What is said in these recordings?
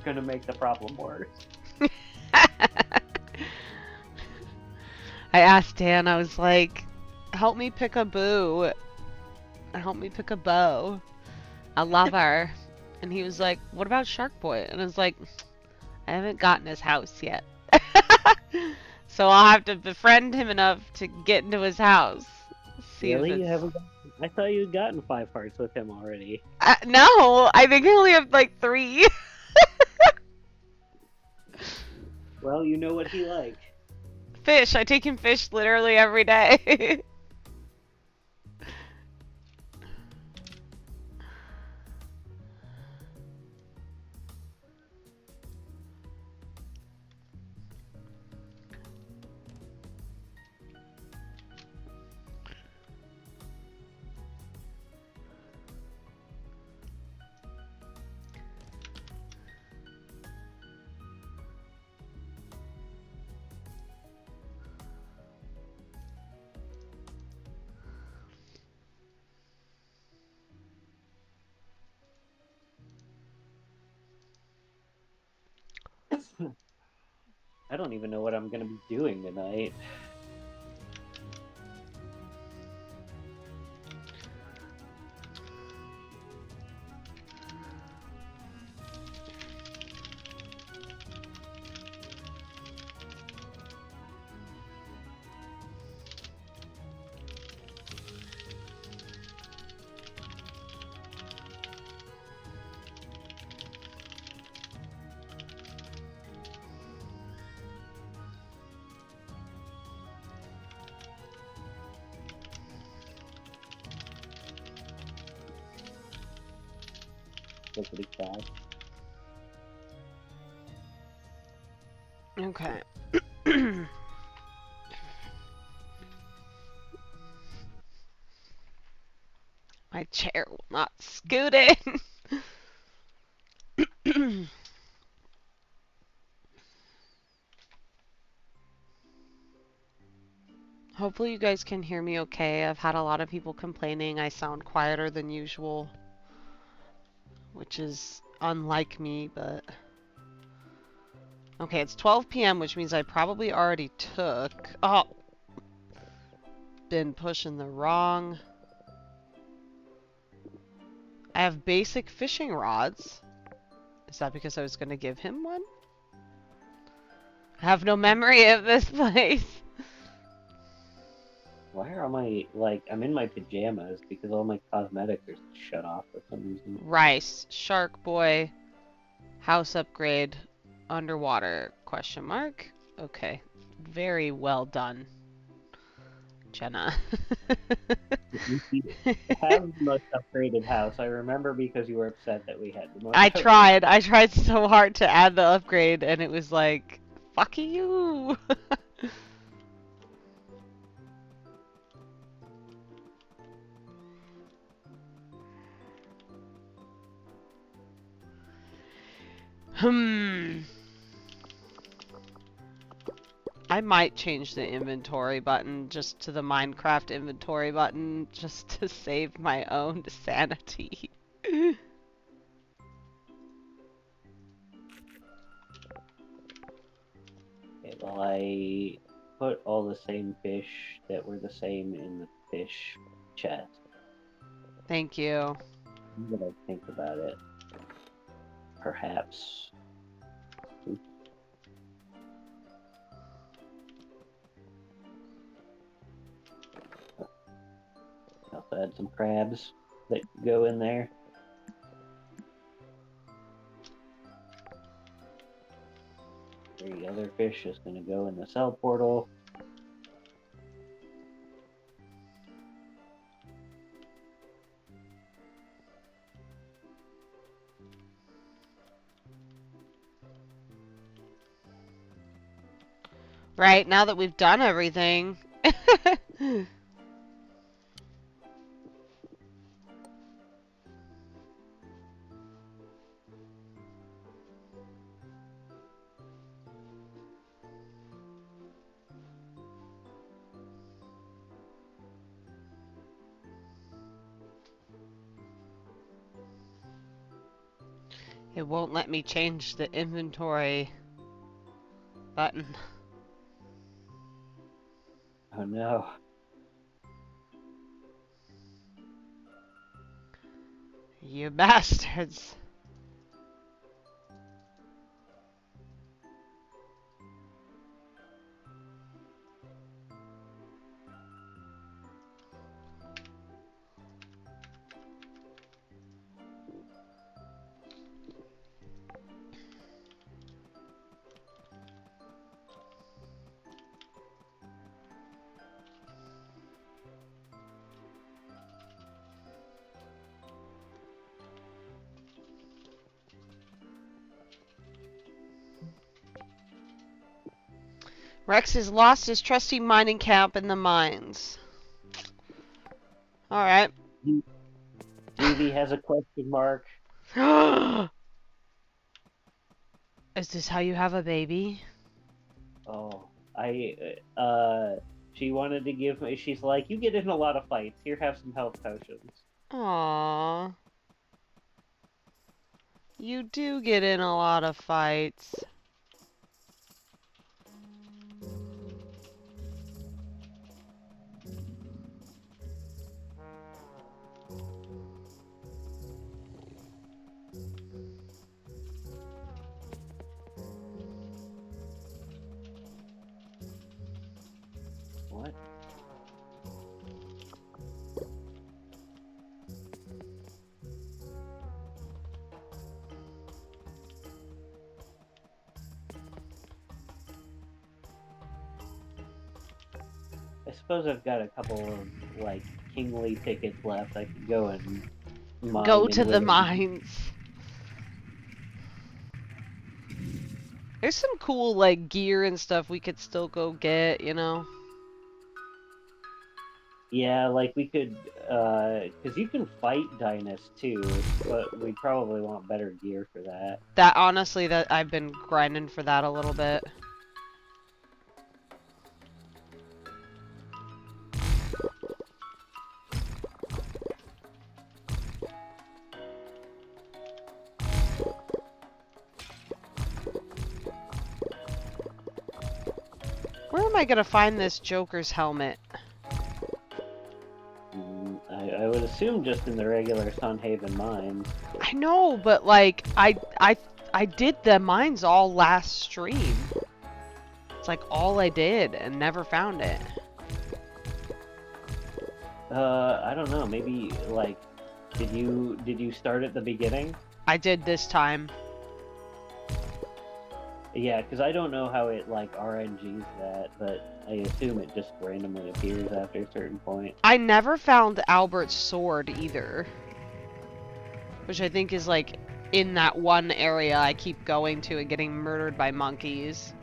gonna make the problem worse. I asked Dan, I was like, help me pick a boo. Help me pick a beau. A lover. And he was like, what about Shark Boy? And I was like, I haven't gotten his house yet. So I'll have to befriend him enough to get into his house. See if Really? You it's. haven't I thought you'd gotten 5 hearts with him already. No, I think I only have like 3. Well, you know what he like. Fish. I take him fish literally every day. I don't even know what I'm gonna be doing tonight. Lickety cat. Okay. My chair will not scoot in. Hopefully you guys can hear me okay. I've had a lot of people complaining I sound quieter than usual, which is unlike me, but... Okay, it's 12 p.m., which means I probably already took... Oh! Been pushing the wrong... I have basic fishing rods. Is that because I was going to give him one? I have no memory of this place. Why are my I'm in my pajamas because all my cosmetics are shut off for some reason. Rice, Shark Boy, house upgrade, underwater, question mark? Okay, very well done, Jenna. You have the most upgraded house. I remember because you were upset that we had the most I upgraded. tried. I tried so hard to add the upgrade, and it was like, fuck you. Hmm. I might change the inventory button just to the Minecraft inventory button just to save my own sanity. Okay, well, I put all the same fish that were the same in the fish chest. Thank you. I'm gonna think about it. Perhaps. Oops, also add some crabs that go in there. 3 other fish is gonna go in the cell portal. Right, now that we've done everything. It won't let me change the inventory button. Oh no. You bastards. Rex has lost his trusty mining camp in the mines. Alright. Evie has a question mark. Is this how you have a baby? Oh, she wanted to give me, she's like, you get in a lot of fights. Here, have some health potions. Aww. You do get in a lot of fights. What? I suppose I've got a couple of, like, kingly tickets left. I could go and mine Go in to the Wither. mines. There's some cool, like, gear and stuff we could still go get, you know? Yeah, like, we could, because you can fight Dynas, too, but we probably want better gear for that. That, honestly, that I've been grinding for that a little bit. Where am I gonna find this Joker's helmet? I would assume just in the regular Sunhaven mines. I know, but like I did the mines all last stream. It's like all I did and never found it. I don't know, maybe, like, did you start at the beginning? I did this time. Yeah, because I don't know how it, like, RNGs that, but I assume it just randomly appears after a certain point. I never found Albert's sword either. Which I think is like in that one area I keep going to and getting murdered by monkeys.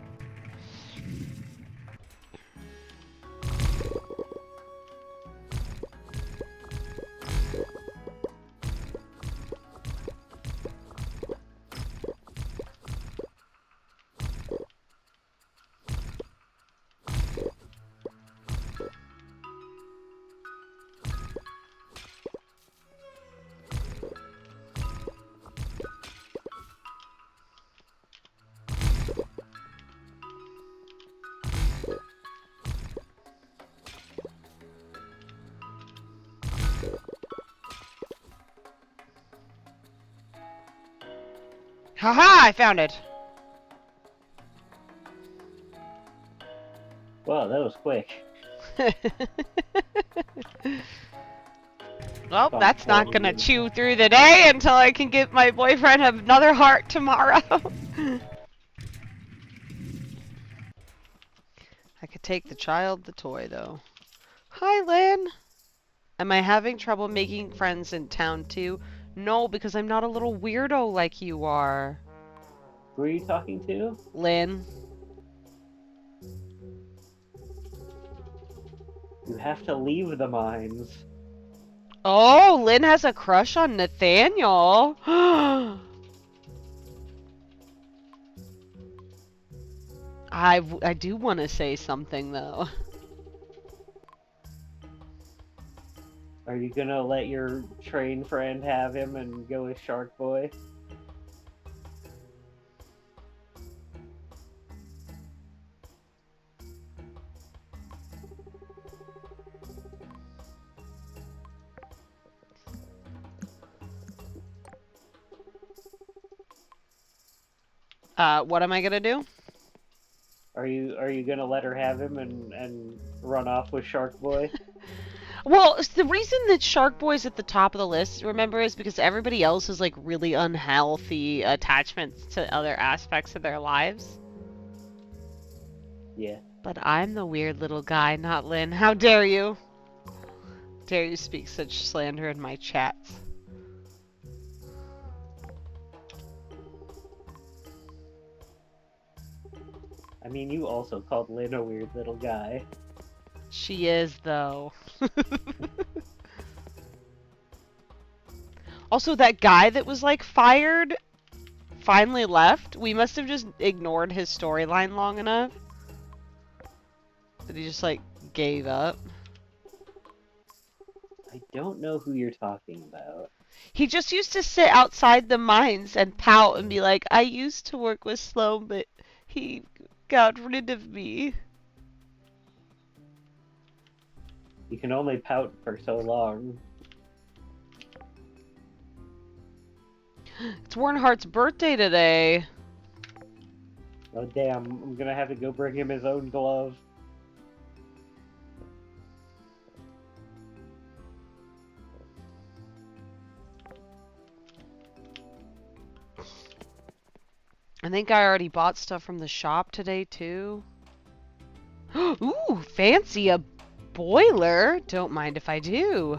Haha, I found it! Wow, that was quick. Well, that's not gonna chew through the day until I can get my boyfriend another heart tomorrow. I could take the child, the toy, though. Hi, Lynn! Am I having trouble making friends in town, too? No, because I'm not a little weirdo like you are. Who are you talking to? Lynn. You have to leave the mines. Oh, Lynn has a crush on Nathaniel. I do want to say something, though. Are you gonna let your train friend have him and go with Shark Boy? What am I gonna do? Are you gonna let her have him and run off with Shark Boy? Well, the reason that Shark Boy's at the top of the list, remember, is because everybody else has like really unhealthy attachments to other aspects of their lives. Yeah. But I'm the weird little guy, not Lynn. How dare you? Dare you speak such slander in my chats? I mean, you also called Lynn a weird little guy. She is, though. Also, that guy that was like fired finally left. We must have just ignored his storyline long enough that he just like gave up. I don't know who you're talking about. He just used to sit outside the mines and pout and be like, I used to work with Sloan, but he got rid of me. You can only pout for so long. It's Warrenhart's birthday today. Oh damn, I'm gonna have to go bring him his own glove. I think I already bought stuff from the shop today, too. Ooh, fancy, a boiler. Don't mind if I do.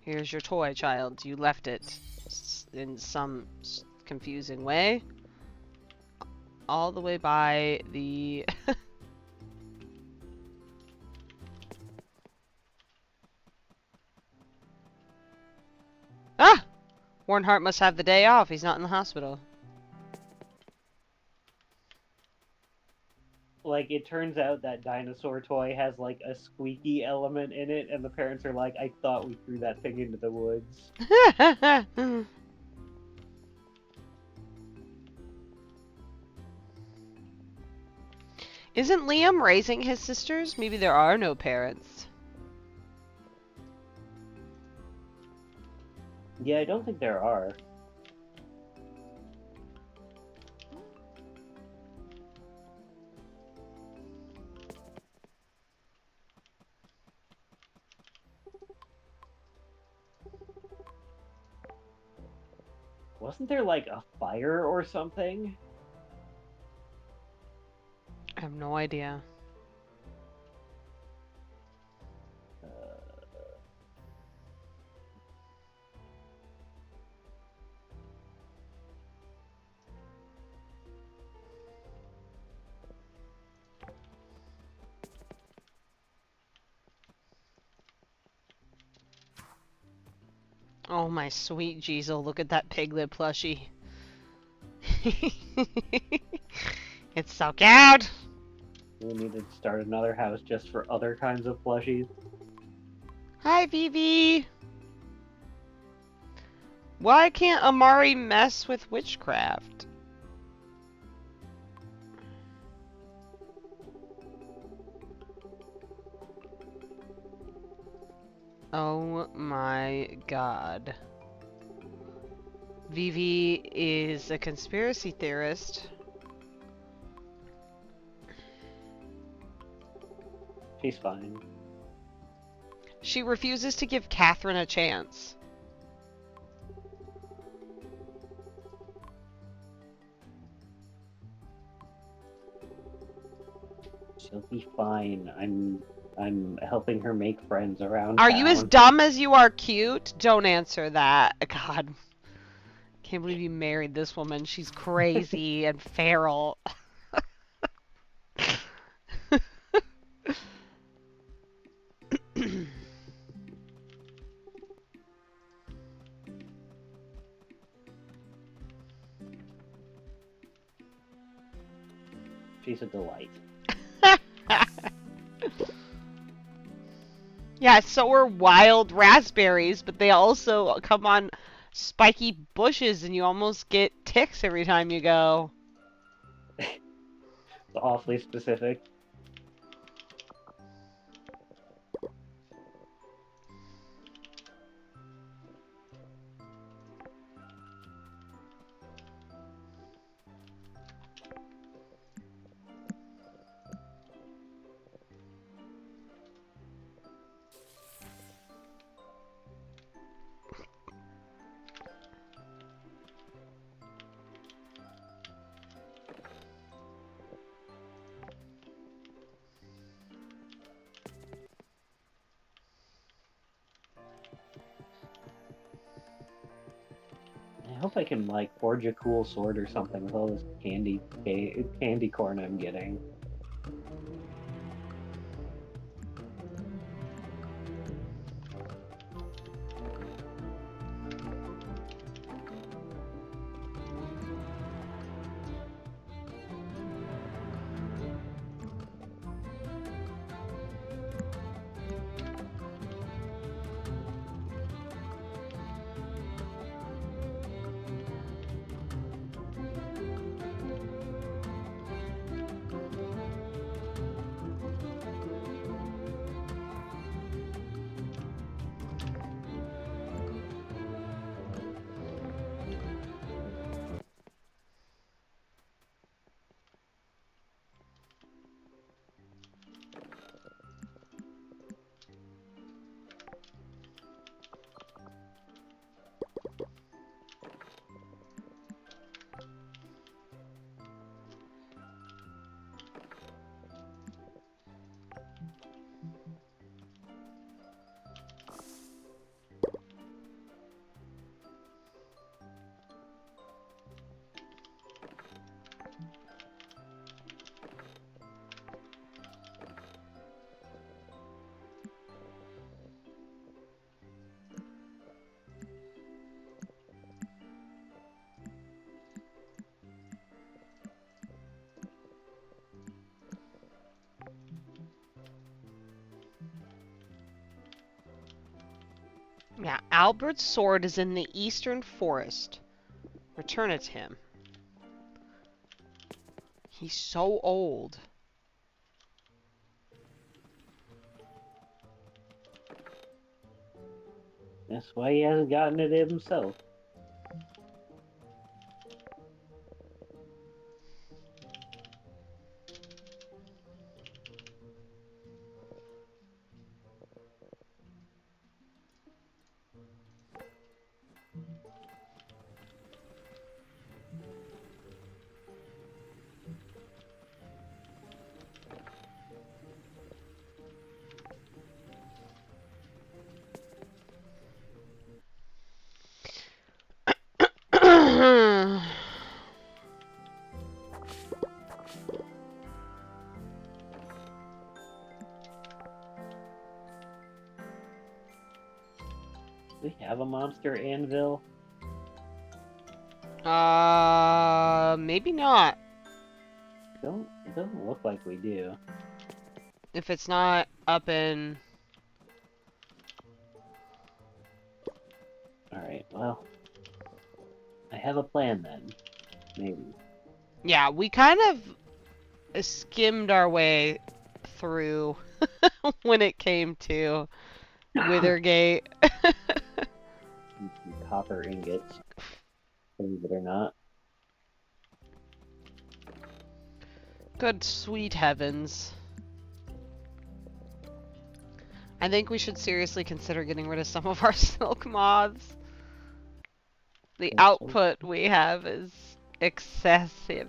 Here's your toy, child. You left it in some confusing way. All the way by the... Ah! Warrenhart must have the day off. He's not in the hospital. Like, it turns out that dinosaur toy has, like, a squeaky element in it, and the parents are like, I thought we threw that thing into the woods. Isn't Liam raising his sisters? Maybe there are no parents. Yeah, I don't think there are. Wasn't there, like, a fire or something? I have no idea. Oh my sweet Jeezel, look at that piglet plushie. It's so cute! We need to start another house just for other kinds of plushies. Hi, Vivi! Why can't Amari mess with witchcraft? Oh my god. Vivi is a conspiracy theorist. She's fine. She refuses to give Catherine a chance. She'll be fine. I'm helping her make friends around Are town. you as dumb as you are cute? Don't answer that. God. Can't believe you married this woman. She's crazy and feral. She's a delight. Yeah, so are wild raspberries, but they also come on spiky bushes, and you almost get ticks every time you go. It's awfully specific. I hope I can like forge a cool sword or something with all this candy corn I'm getting. Yeah, Albert's sword is in the eastern forest. Return it to him. He's so old. That's why he hasn't gotten it himself. Do we have a monster anvil? Maybe not. It doesn't look like we do. If it's not up in... Alright, well. I have a plan then. Maybe. Yeah, we kind of skimmed our way through when it came to Withergate. Some copper ingots. Believe it or not. Good sweet heavens. I think we should seriously consider getting rid of some of our silk moths. The output we have is excessive.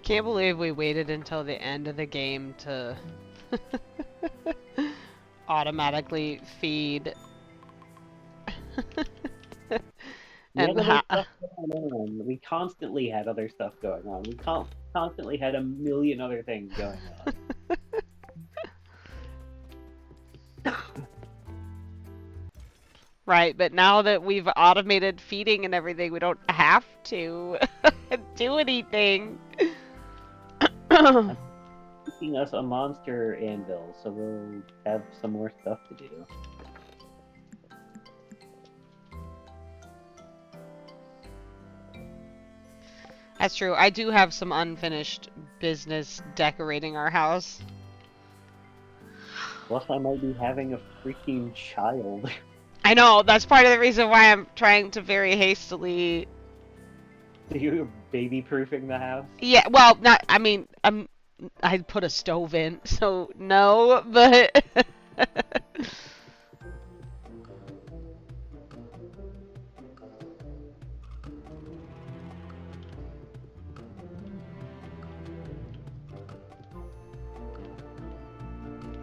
Can't believe we waited until the end of the game to automatically feed. We had And other stuff going on. We constantly had other stuff going on. We constantly had a million other things going on. right, but now that we've automated feeding and everything, we don't have to do anything. Making us a monster anvil, so we'll have some more stuff to do. That's true. I do have some unfinished business decorating our house. Plus, I might be having a freaking child. I know, that's part of the reason why I'm trying to very hastily. You're baby-proofing the house? Yeah, well, not. I mean, I put a stove in, so no, but.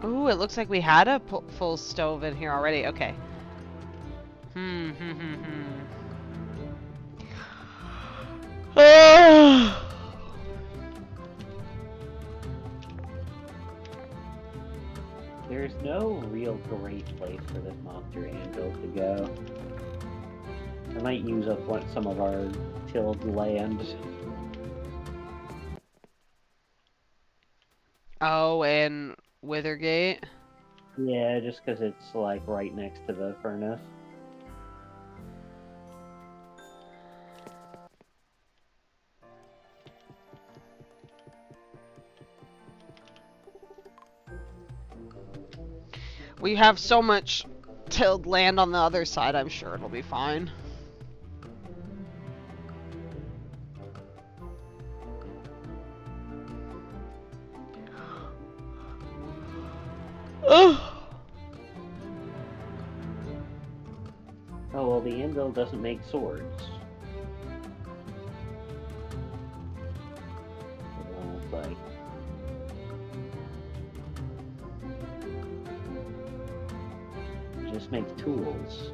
Ooh, it looks like we had a full stove in here already. Okay. There's no real great place for this monster anvil to go. I might use up some of our tilled land. Oh, and Withergate? Yeah, just because it's like right next to the furnace. We have so much tilled land on the other side, I'm sure it'll be fine. Oh, well, the anvil doesn't make swords. It's like... It just makes tools.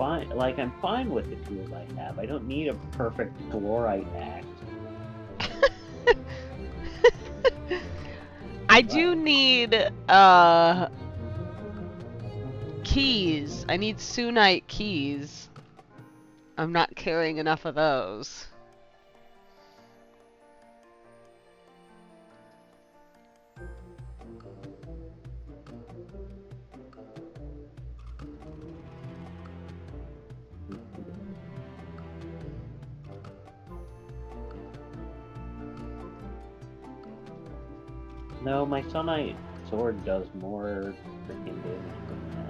I'm fine with the tools I have. I don't need a perfect fluorite axe. I do need, keys. I need Sunite keys. I'm not carrying enough of those. No, my Sunite sword does more freaking damage than that.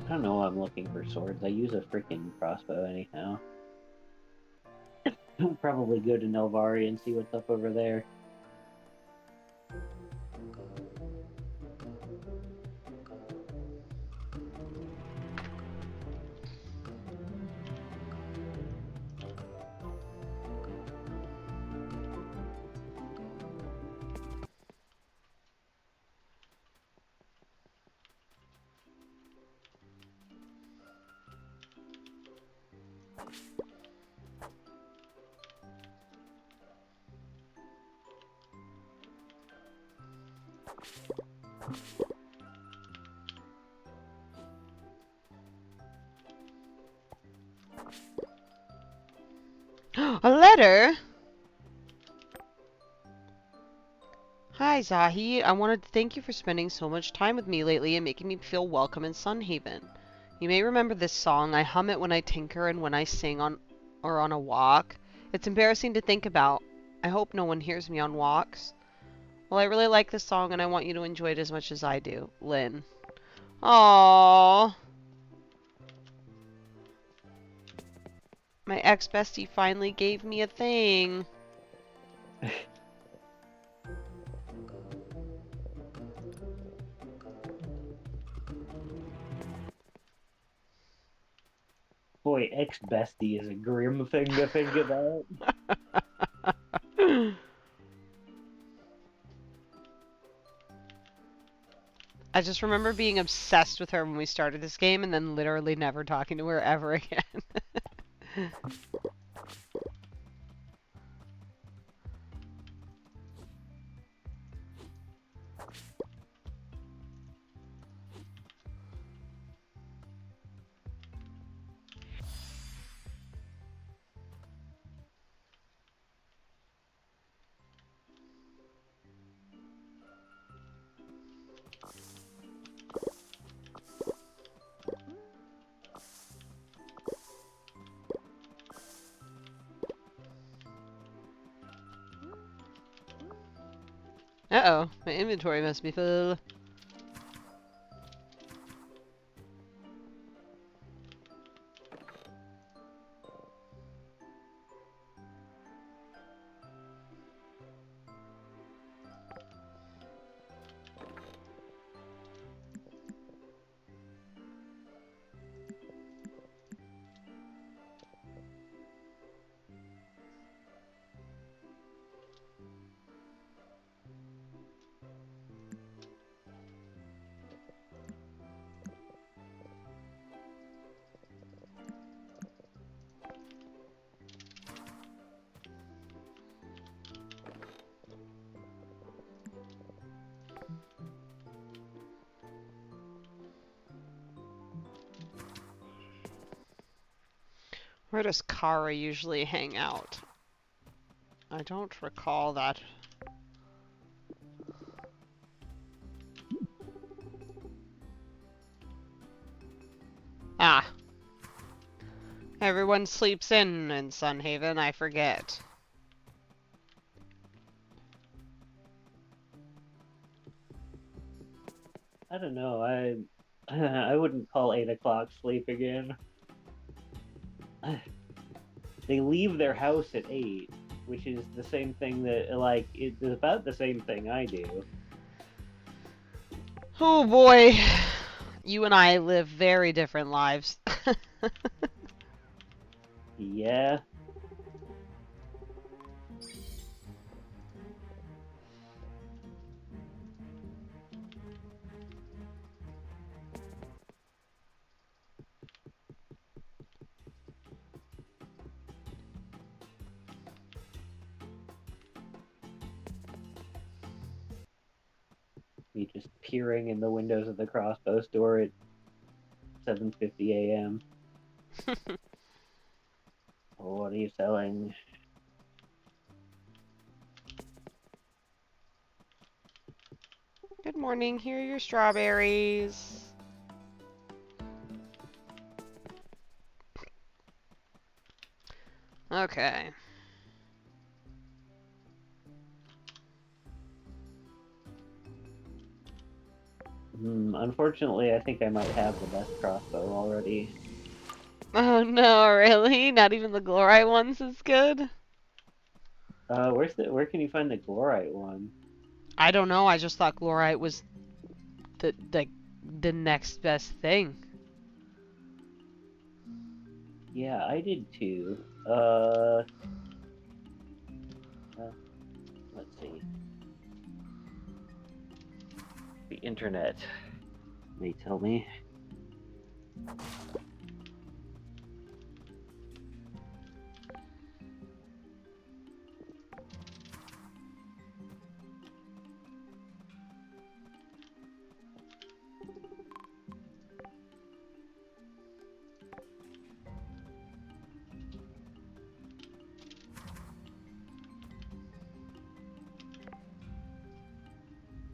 I don't know why I'm looking for swords. I use a freaking crossbow anyhow. I'll probably go to Nelvari and see what's up over there. A letter? Hi, Zahi. I wanted to thank you for spending so much time with me lately and making me feel welcome in Sunhaven. You may remember this song. I hum it when I tinker and when I sing on a walk. It's embarrassing to think about. I hope no one hears me on walks. Well, I really like this song and I want you to enjoy it as much as I do. Lynn. Aww. My ex-bestie finally gave me a thing. Boy, ex-bestie is a grim thing to think about. I just remember being obsessed with her when we started this game and then literally never talking to her ever again. Uh-oh, my inventory must be full. Where does Kara usually hang out? I don't recall that. Ah. Everyone sleeps in Sunhaven, I forget. I don't know. I wouldn't call 8 o'clock sleep again. They leave their house at 8, which is the same thing that, like, it's about the same thing I do. Oh boy. You and I live very different lives. Yeah. Me just peering in the windows of the crossbow store at 7:50 a.m. What are you selling? Good morning, here are your strawberries. Okay. Unfortunately, I think I might have the best crossbow already. Oh no, really? Not even the Glorite ones is good? Where can you find the Glorite one? I don't know, I just thought Glorite was the next best thing. Yeah, I did too. Let's see. The internet may tell me.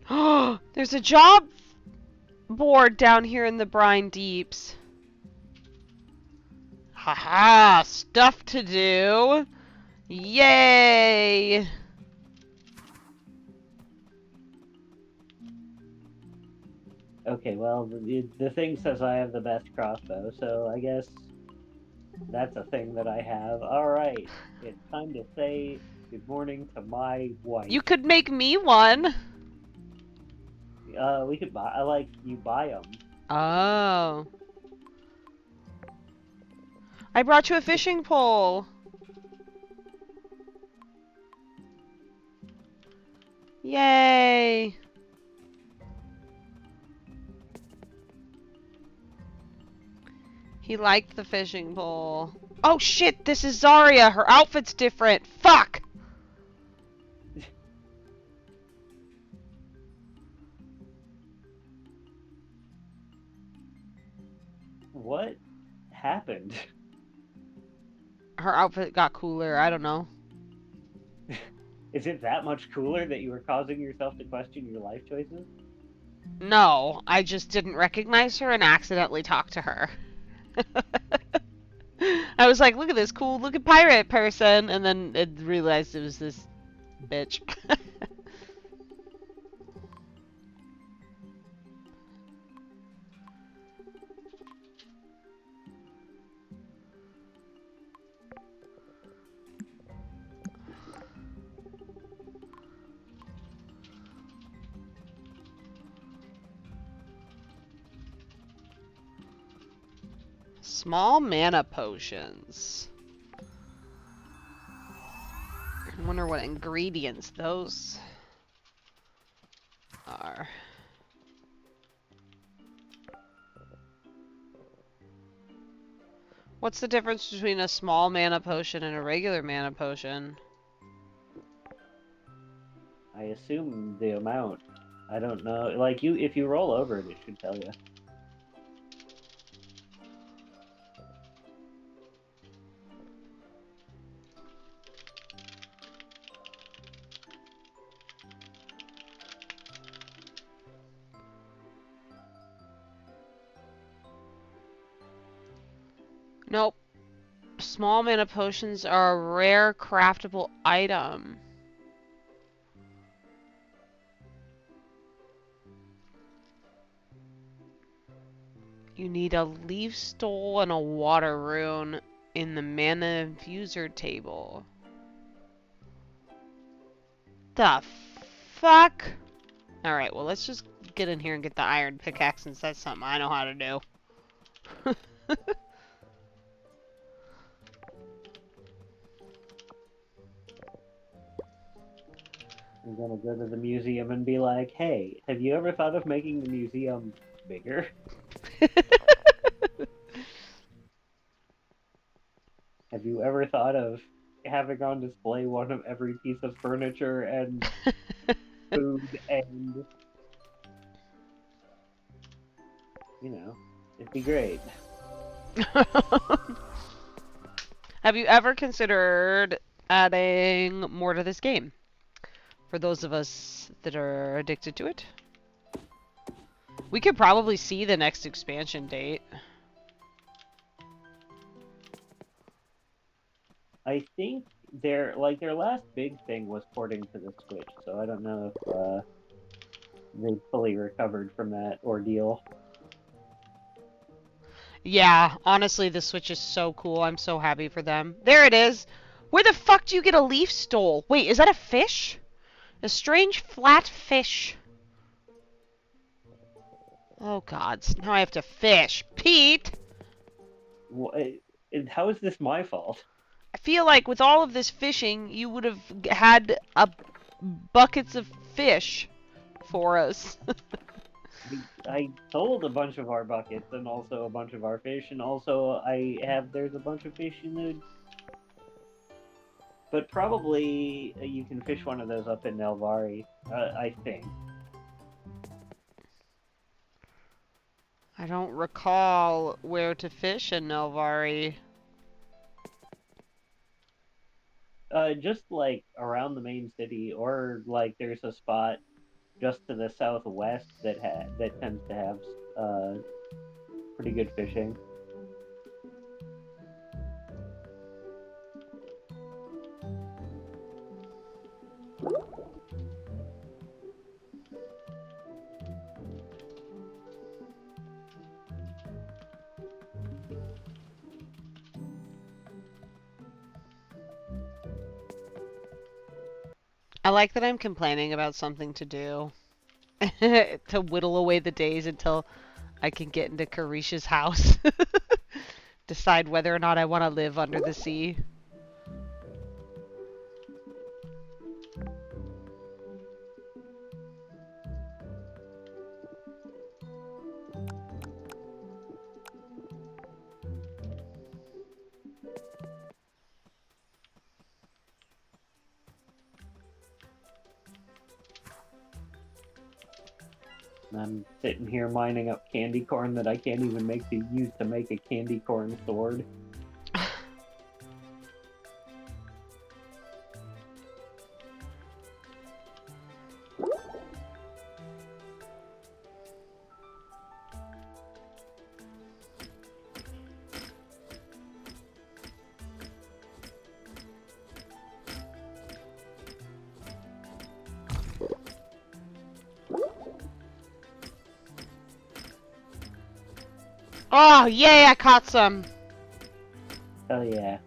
Oh, there's a job board down here in the Brine Deeps. Haha, stuff to do. Yay! Okay, well, the thing says I have the best crossbow, so I guess that's a thing that I have. Alright, it's time to say good morning to my wife. You could make me one. We could buy, I like, you buy them. Oh. I brought you a fishing pole. Yay! He liked the fishing pole. Oh shit, this is Zarya. Her outfit's different. Fuck! What happened? Her outfit got cooler. I don't know. Is it that much cooler that you were causing yourself to question your life choices? No, I just didn't recognize her and accidentally talked to her. I was like, look at this cool looking pirate person, and then it realized it was this bitch. Small mana potions. I wonder what ingredients those are. What's the difference between a small mana potion and a regular mana potion? I assume the amount. I don't know. Like, if you roll over it, it should tell you. Nope. Small mana potions are a rare craftable item. You need a leaf stole and a water rune in the mana infuser table. The fuck? Alright, well let's just get in here and get the iron pickaxe since that's something I know how to do. I'm gonna go to the museum and be like, hey, have you ever thought of making the museum bigger? Have you ever thought of having on display one of every piece of furniture and food and, you know, it'd be great. Have you ever considered adding more to this game? For those of us that are addicted to it? We could probably see the next expansion date. I think their last big thing was porting to the Switch, so I don't know if they fully recovered from that ordeal. Yeah, honestly, the Switch is so cool. I'm so happy for them. There it is. Where the fuck do you get a leaf stole? Wait, is that a fish? A strange flat fish. Oh god, now I have to fish. Pete! How is this my fault? I feel like with all of this fishing, you would have had buckets of fish for us. I sold a bunch of our buckets and also a bunch of our fish, and also there's a bunch of fish in the. But probably you can fish one of those up in Nelvari, I think. I don't recall where to fish in Nelvari. Just like around the main city, or like there's a spot just to the southwest that tends to have pretty good fishing. I like that I'm complaining about something to do to whittle away the days until I can get into Carisha's house. Decide whether or not I want to live under the sea. And I'm sitting here mining up candy corn that I can't even use to make a candy corn sword. Oh, yay, I caught some. Oh yeah.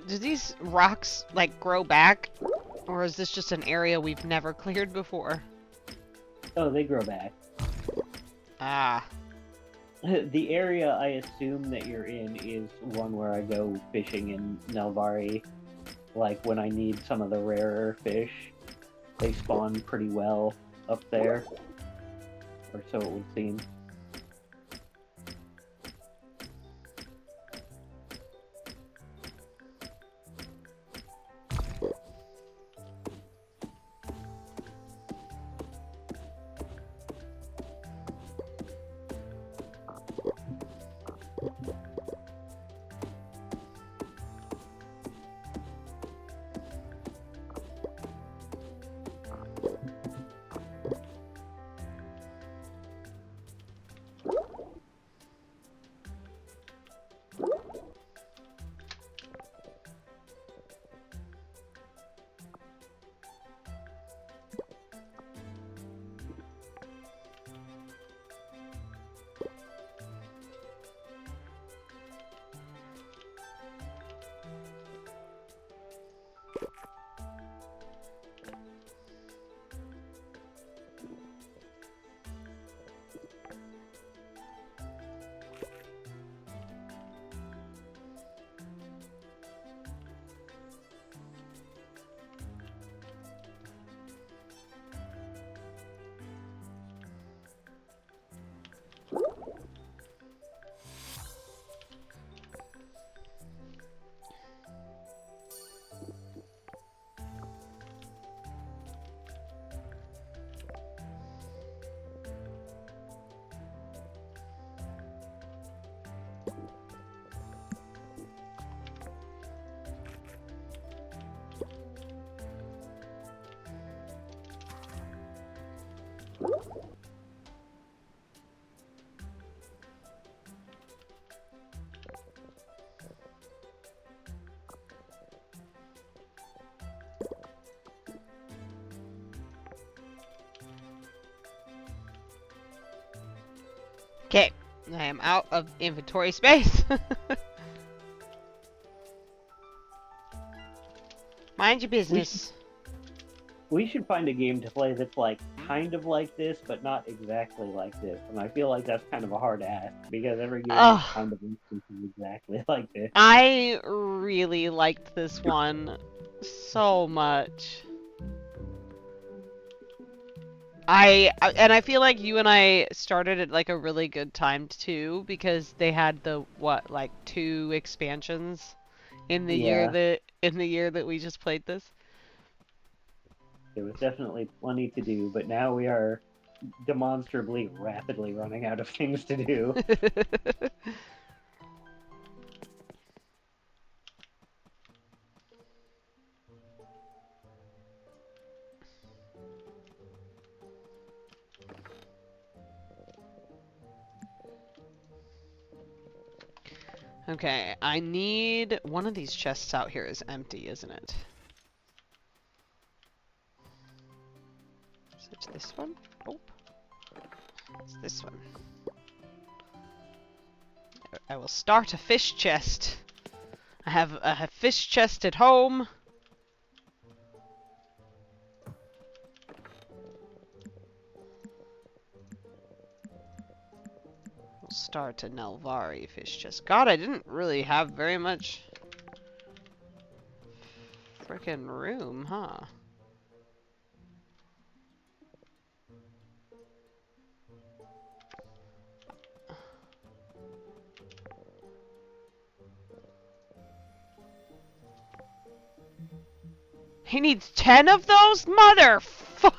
Do these rocks like grow back, or is this just an area we've never cleared before? Oh, they grow back. Ah. The area I assume that you're in is one where I go fishing in Nelvari. Like when I need some of the rarer fish, they spawn pretty well up there, or so it would seem. Okay, I am out of inventory space. Mind your business. We should find a game to play that's like kind of like this, but not exactly like this. And I feel like that's kind of a hard ask because every game is kind of instances exactly like this. I really liked this one so much. I feel like you and I started at like a really good time too, because they had the like 2 expansions in the year Yeah. that in the year that we just played this. There was definitely plenty to do, but now we are demonstrably rapidly running out of things to do. Okay, I need one of these chests out here is empty, isn't it? Is it this one? Oh, it's this one. I will start a fish chest. I have a fish chest at home. We'll start a Nelvari fish chest. God, I didn't really have very much frickin' room, huh? He needs 10 of those? Motherfucker!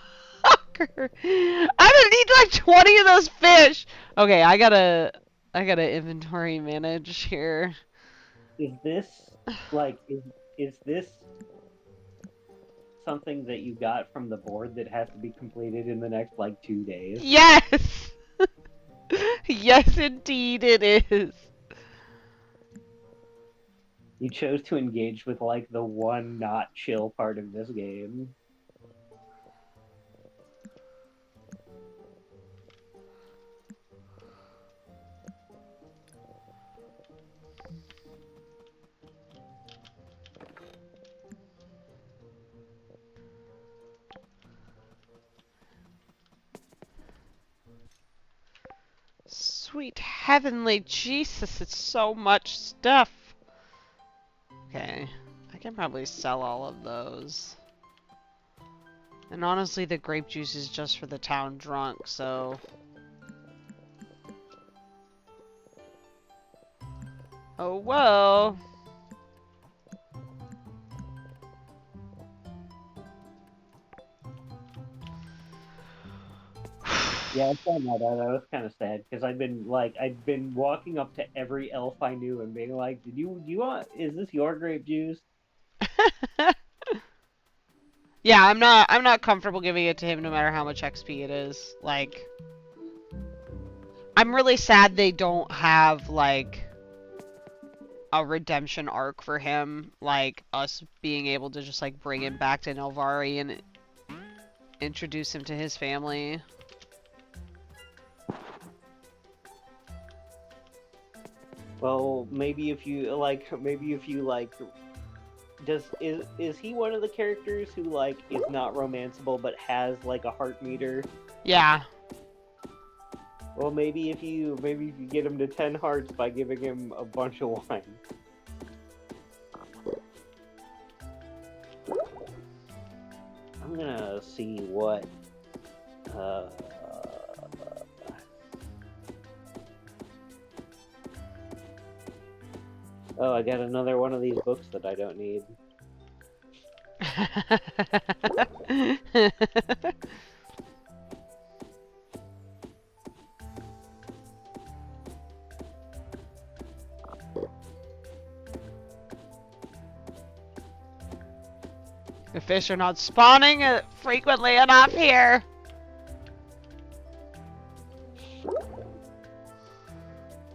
I'm gonna need like 20 of those fish! Okay, I gotta inventory manage here. Is this like is this something that you got from the board that has to be completed in the next like 2 days? Yes! Yes, indeed it is. You chose to engage with like the one not chill part of this game. Sweet heavenly Jesus, it's so much stuff. Okay, I can probably sell all of those. And honestly, the grape juice is just for the town drunk, so... Oh well. Yeah, I found that out. I was kind of sad because I'd been walking up to every elf I knew and being like, "Did you want? Is this your grape juice?" Yeah, I'm not comfortable giving it to him no matter how much XP it is. Like, I'm really sad they don't have like a redemption arc for him, like us being able to just like bring him back to Nelvari and introduce him to his family. Well, maybe if you like, is he one of the characters who like is not romanceable but has like a heart meter? Yeah. Well, maybe if you get him to 10 hearts by giving him a bunch of wine. I'm gonna see what. Oh, I got another one of these books that I don't need. The fish are not spawning frequently enough here.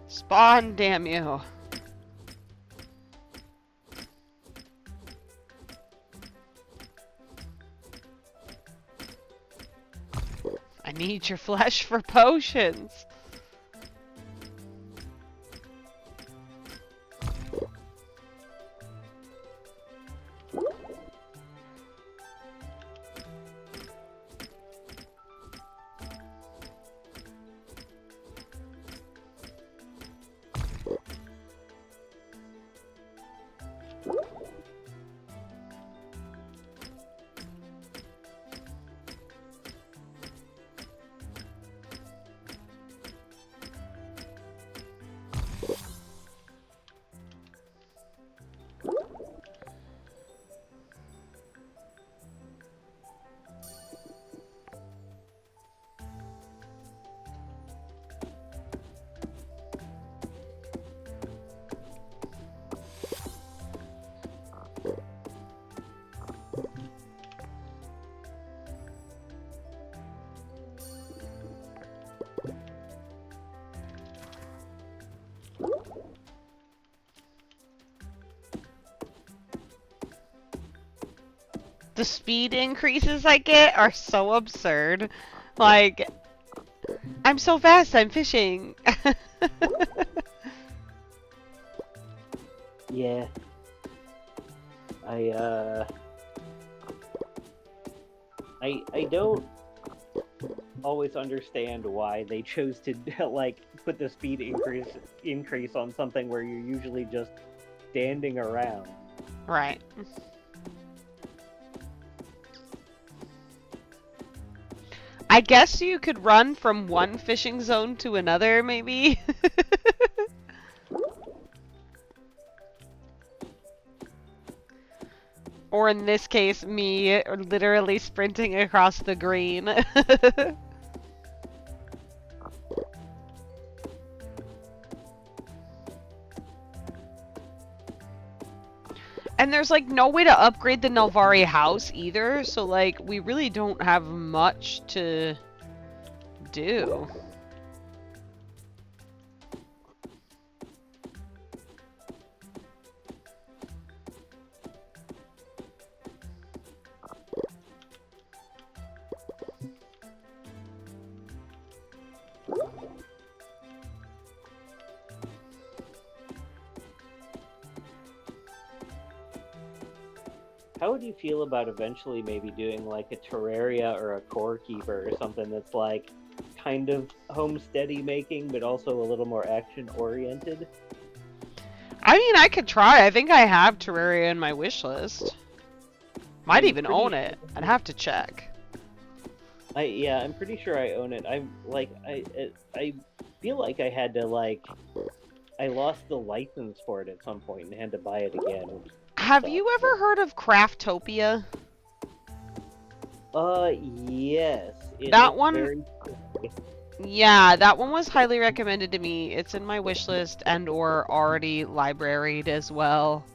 Spawn, damn you. I need your flesh for potions. The speed increases I get are so absurd. Like, I'm so fast, I'm fishing. Yeah. I don't always understand why they chose to like put the speed increase on something where you're usually just standing around. Right. I guess you could run from one fishing zone to another, maybe? Or in this case, me literally sprinting across the green. And there's like no way to upgrade the Nalvari house either, so like we really don't have much to do. How would you feel about eventually maybe doing like a Terraria or a Core Keeper or something that's like kind of homesteady making, but also a little more action oriented? I mean, I could try. I think I have Terraria in my wish list. Might I'm even pretty own it. I'd have to check. I'm pretty sure I own it. I'm like I feel like I had to like I lost the license for it at some point and had to buy it again. Have So, you ever heard of Craftopia? yes. It That looks one, very yeah, that one was highly recommended to me. It's in my wish list and or already libraried as well.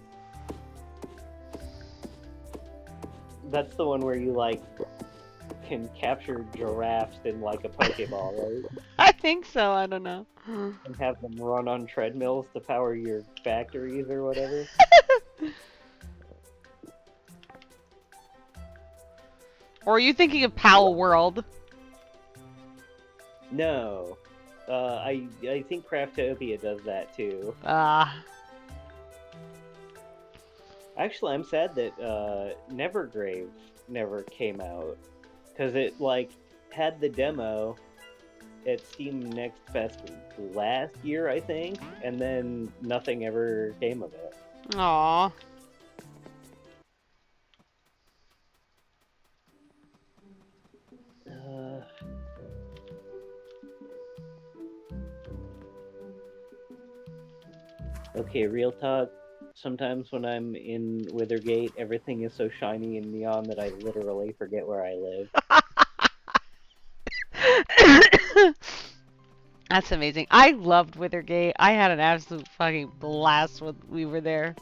That's the one where you like can capture giraffes in like a Pokeball, right? I think so, I don't know. And have them run on treadmills to power your factories or whatever. Or are you thinking of Pal World? No. I think Craftopia does that too. Ah. Actually, I'm sad that Nevergrave never came out because it like had the demo at Steam Next Fest last year, I think, and then nothing ever came of it. Aw. Uh, okay, real talk. Sometimes when I'm in Withergate, everything is so shiny and neon that I literally forget where I live. That's amazing. I loved Withergate. I had an absolute fucking blast when we were there.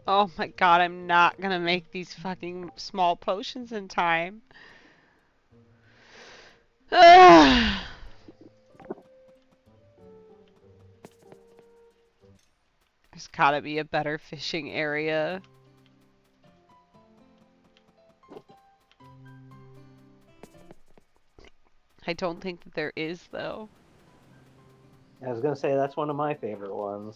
Oh my god, I'm not gonna make these fucking small potions in time. There's gotta be a better fishing area. I don't think that there is, though. I was gonna say that's one of my favorite ones.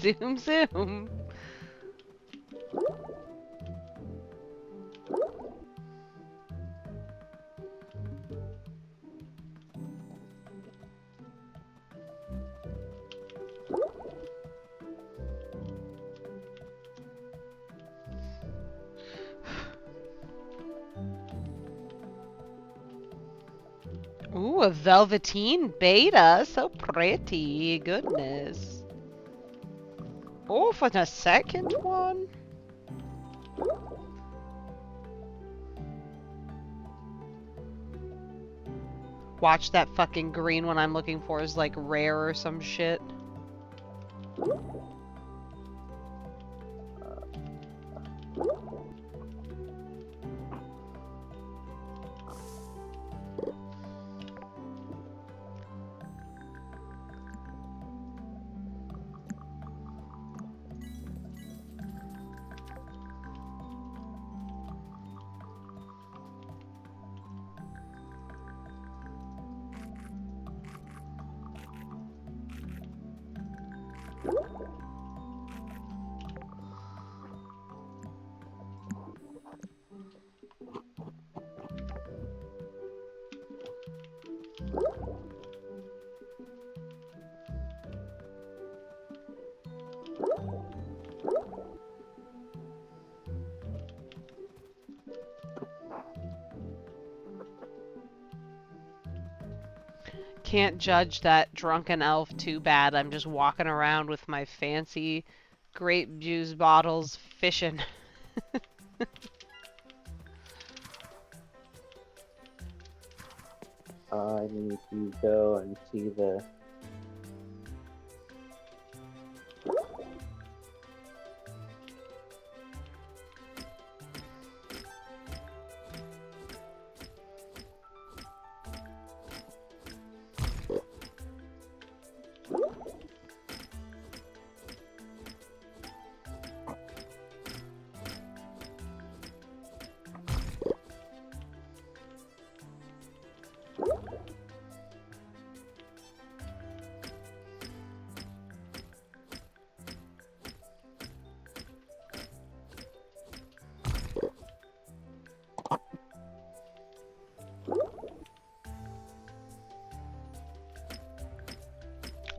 Zoom, zoom. Ooh, a velveteen beta. So pretty. Goodness. Oh, for the second one. Watch, that fucking green one I'm looking for is like rare or some shit. Can't judge that drunken elf too bad. I'm just walking around with my fancy grape juice bottles fishing. I need to go and see the...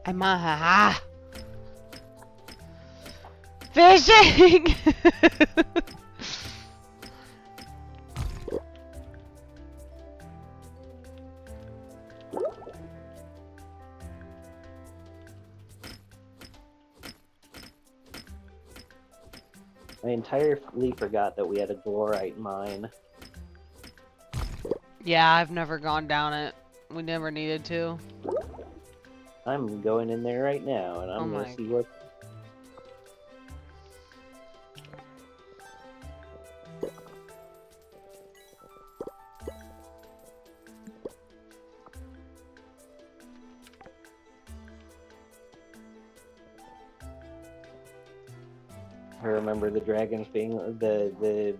I'm fishing. I entirely forgot that we had a glorite mine. Yeah, I've never gone down it. We never needed to. I'm going in there right now, and I'm gonna see what... I remember the dragons being... the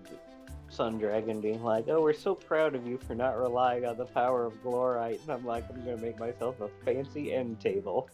sun dragon being like, "Oh, we're so proud of you for not relying on the power of glorite." And I'm like, I'm gonna make myself a fancy end table.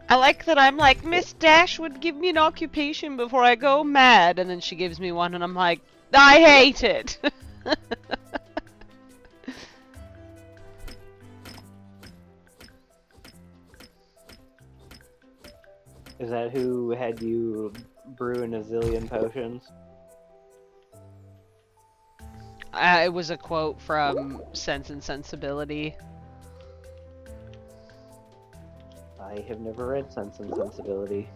I like that I'm like, Miss Dash would give me an occupation before I go mad, and then she gives me one, and I'm like, I hate it. Is that who had you brewing a zillion potions? It was a quote from Sense and Sensibility. I have never read Sense and Sensibility.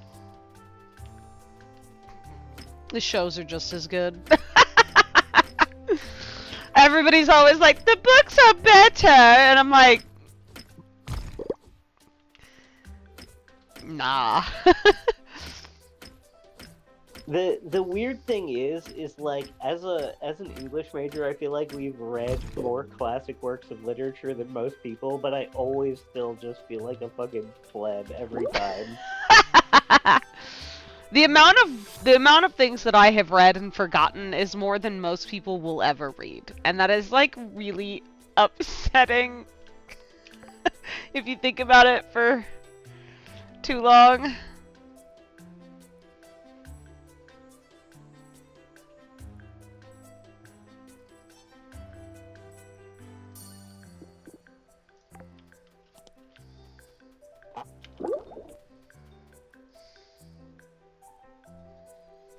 The shows are just as good. Everybody's always like, the books are better! And I'm like, nah. The weird thing is like as an English major, I feel like we've read more classic works of literature than most people, but I always still just feel like a fucking pleb every time. The amount of things that I have read and forgotten is more than most people will ever read. And that is like really upsetting if you think about it for too long.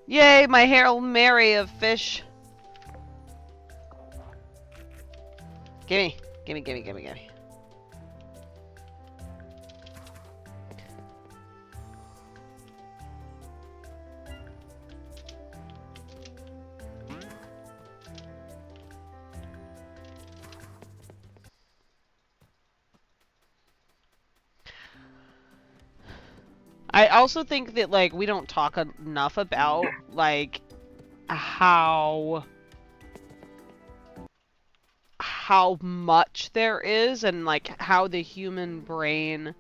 Yay, my Hail Mary of fish. Gimme, gimme, gimme, gimme, gimme. I also think that, like, we don't talk enough about, like, how much there is and, like, how the human brain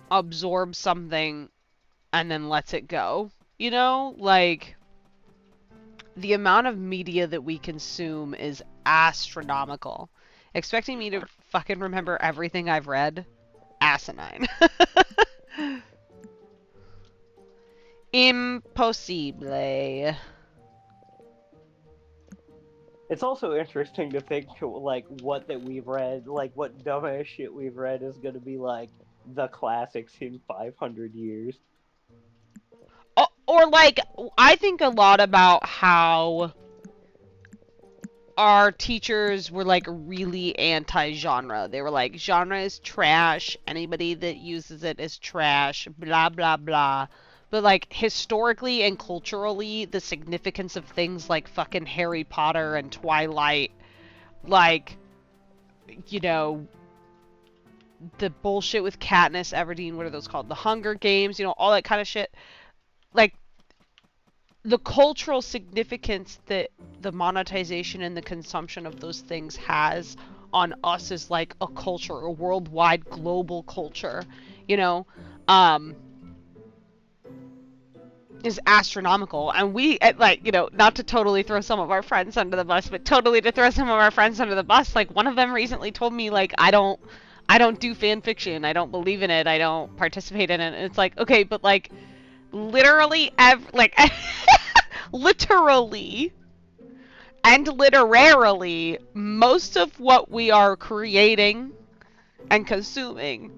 absorbs something and then lets it go. You know? Like, the amount of media that we consume is astronomical. Expecting me to fucking remember everything I've read? Asinine. Impossible. It's also interesting to think like what that we've read, like what dumbass shit we've read is going to be like the classics in 500 years. Or like, I think a lot about how our teachers were like really anti-genre. They were like, genre is trash. Anybody that uses it is trash. Blah, blah, blah. But like, historically and culturally, the significance of things like fucking Harry Potter and Twilight, like, you know, the bullshit with Katniss Everdeen, what are those called? The Hunger Games, you know, all that kind of shit. Like, the cultural significance that the monetization and the consumption of those things has on us as like a culture, a worldwide global culture, you know, is astronomical. And we, like, you know, not to totally throw some of our friends under the bus, but totally to throw some of our friends under the bus. Like, one of them recently told me, like, I don't do fan fiction. I don't believe in it. I don't participate in it. And it's like, okay, but like, literally, literally and literarily, most of what we are creating and consuming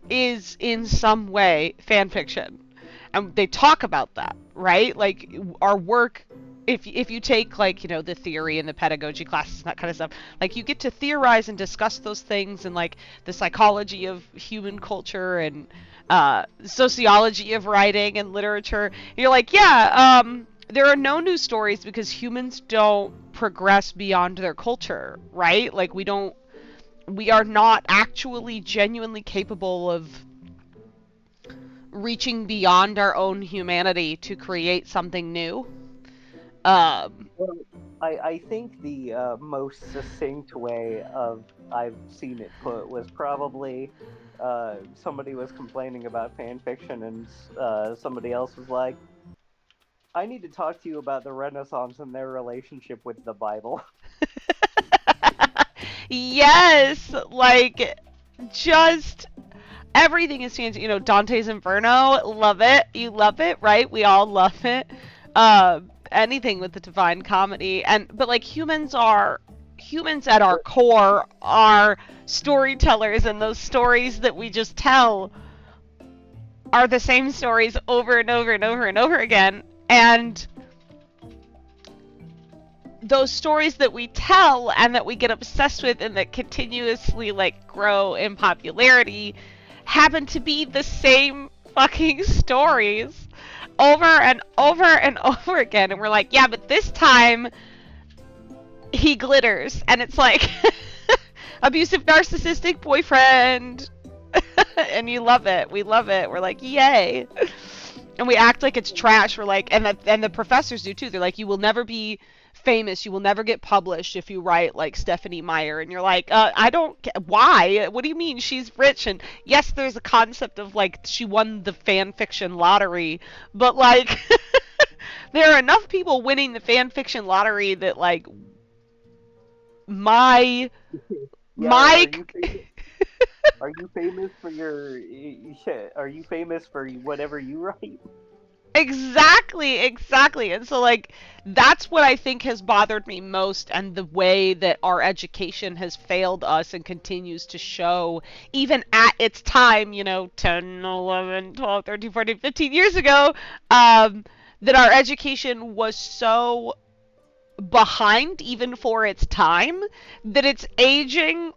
is in some way fan fiction. And they talk about that, right? Like, our work, if you take, like, you know, the theory and the pedagogy classes and that kind of stuff, like, you get to theorize and discuss those things and, like, the psychology of human culture and sociology of writing and literature. You're like, yeah, there are no new stories because humans don't progress beyond their culture, right? Like, we are not actually genuinely capable of reaching beyond our own humanity to create something new. Well, I think the most succinct way of I've seen it put was probably somebody was complaining about fan fiction and somebody else was like, I need to talk to you about the Renaissance and their relationship with the Bible. Yes, like, just everything is changing. You know, Dante's Inferno, love it. You love it, right? We all love it. Anything with the Divine Comedy, but like, humans at our core are storytellers, and those stories that we just tell are the same stories over and over and over and over again. And those stories that we tell and that we get obsessed with and that continuously like grow in popularity happen to be the same fucking stories over and over and over again. And we're like, yeah, but this time he glitters. And it's like abusive narcissistic boyfriend. And you love it. We love it. We're like, yay. And we act like it's trash. We're like, and the professors do too. They're like, you will never be famous. You will never get published if you write like Stephanie Meyer. And you're like, I don't get why. What do you mean? She's rich. And yes, there's a concept of like she won the fan fiction lottery, but like there are enough people winning the fan fiction lottery that like my Yeah, my are you famous for your? Are you famous for whatever you write? Exactly. And so, like, that's what I think has bothered me most, and the way that our education has failed us and continues to show, even at its time, 10, 11, 12, 13, 14, 15 years ago, that our education was so behind, even for its time, that it's aging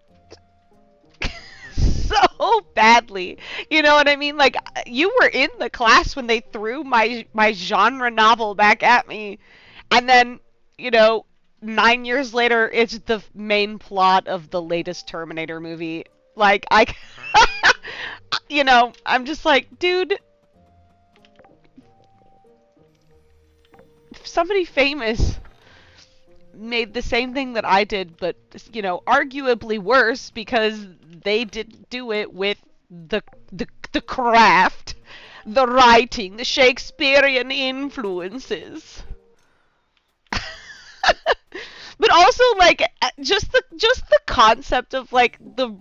so badly. You know what I mean? Like, you were in the class when they threw my genre novel back at me, and then, 9 years later, it's the main plot of the latest Terminator movie. Like, I'm just like, dude, if somebody famous made the same thing that I did, but arguably worse because they didn't do it with the craft, the writing, the Shakespearean influences. But also like just the concept of like the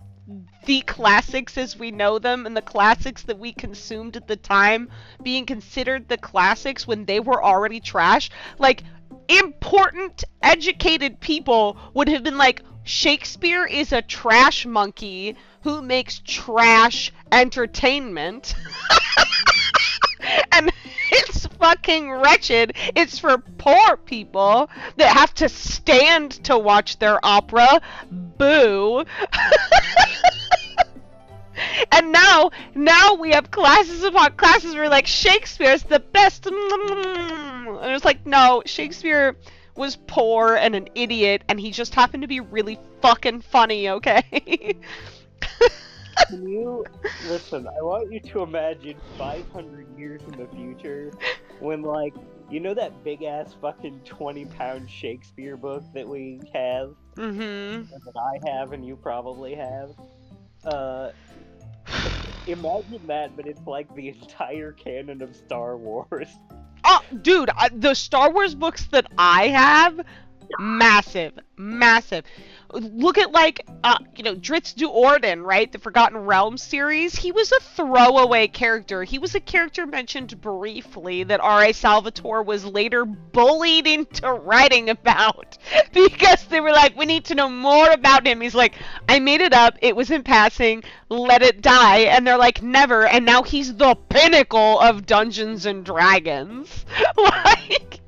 classics as we know them and the classics that we consumed at the time being considered the classics when they were already trash. Like, important, educated people would have been like, Shakespeare is a trash monkey who makes trash entertainment. And it's fucking wretched. It's for poor people that have to stand to watch their opera. Boo. And now we have classes upon classes where like Shakespeare's the best. And it's like, no, Shakespeare was poor and an idiot, and he just happened to be really fucking funny, okay? Can you listen? I want you to imagine 500 years in the future when, like, that big ass fucking 20-pound Shakespeare book that we have, Mm-hmm. and that I have, and you probably have. Imagine that, but it's like the entire canon of Star Wars. Oh, dude, the Star Wars books that I have, massive. Look at like, Dritz Duorden, right? The Forgotten Realms series. He was a throwaway character. He was a character mentioned briefly that R.A. Salvatore was later bullied into writing about because they were like, we need to know more about him. He's like, I made it up. It was in passing. Let it die. And they're like, never. And now he's the pinnacle of Dungeons and Dragons. Like.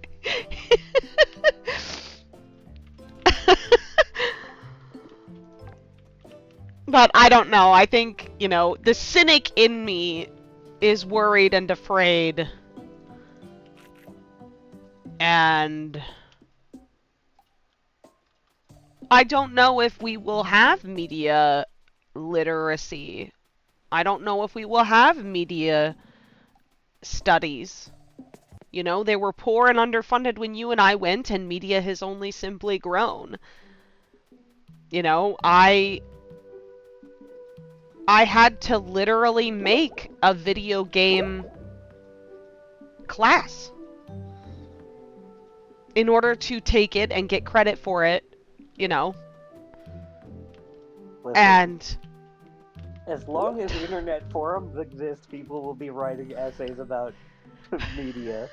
But I don't know. I think, the cynic in me is worried and afraid. And I don't know if we will have media literacy. I don't know if we will have media studies. They were poor and underfunded when you and I went, and media has only simply grown. I had to literally make a video game class in order to take it and get credit for it, Listen, and as long as internet forums exist, people will be writing essays about media.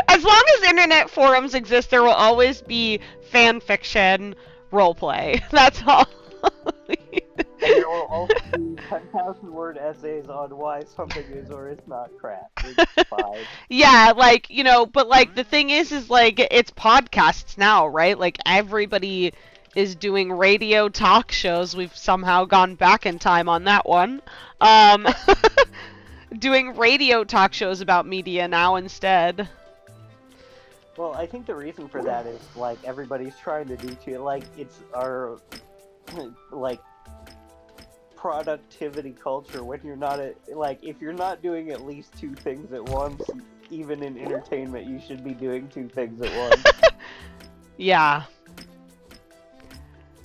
as long as internet forums exist, there will always be fan fiction roleplay. That's all. there will also be 10,000 word essays on why something is or is not crap. It's fine. Yeah, like, you know, but like the thing is like it's podcasts now, right? Like everybody is doing radio talk shows. We've somehow gone back in time on that one. Um, doing radio talk shows about media now instead. Well, I think the reason for that is like everybody's trying to do too. Like it's our like productivity culture when you're not like if you're not doing at least two things at once, even in entertainment, you should be doing two things at once. Yeah.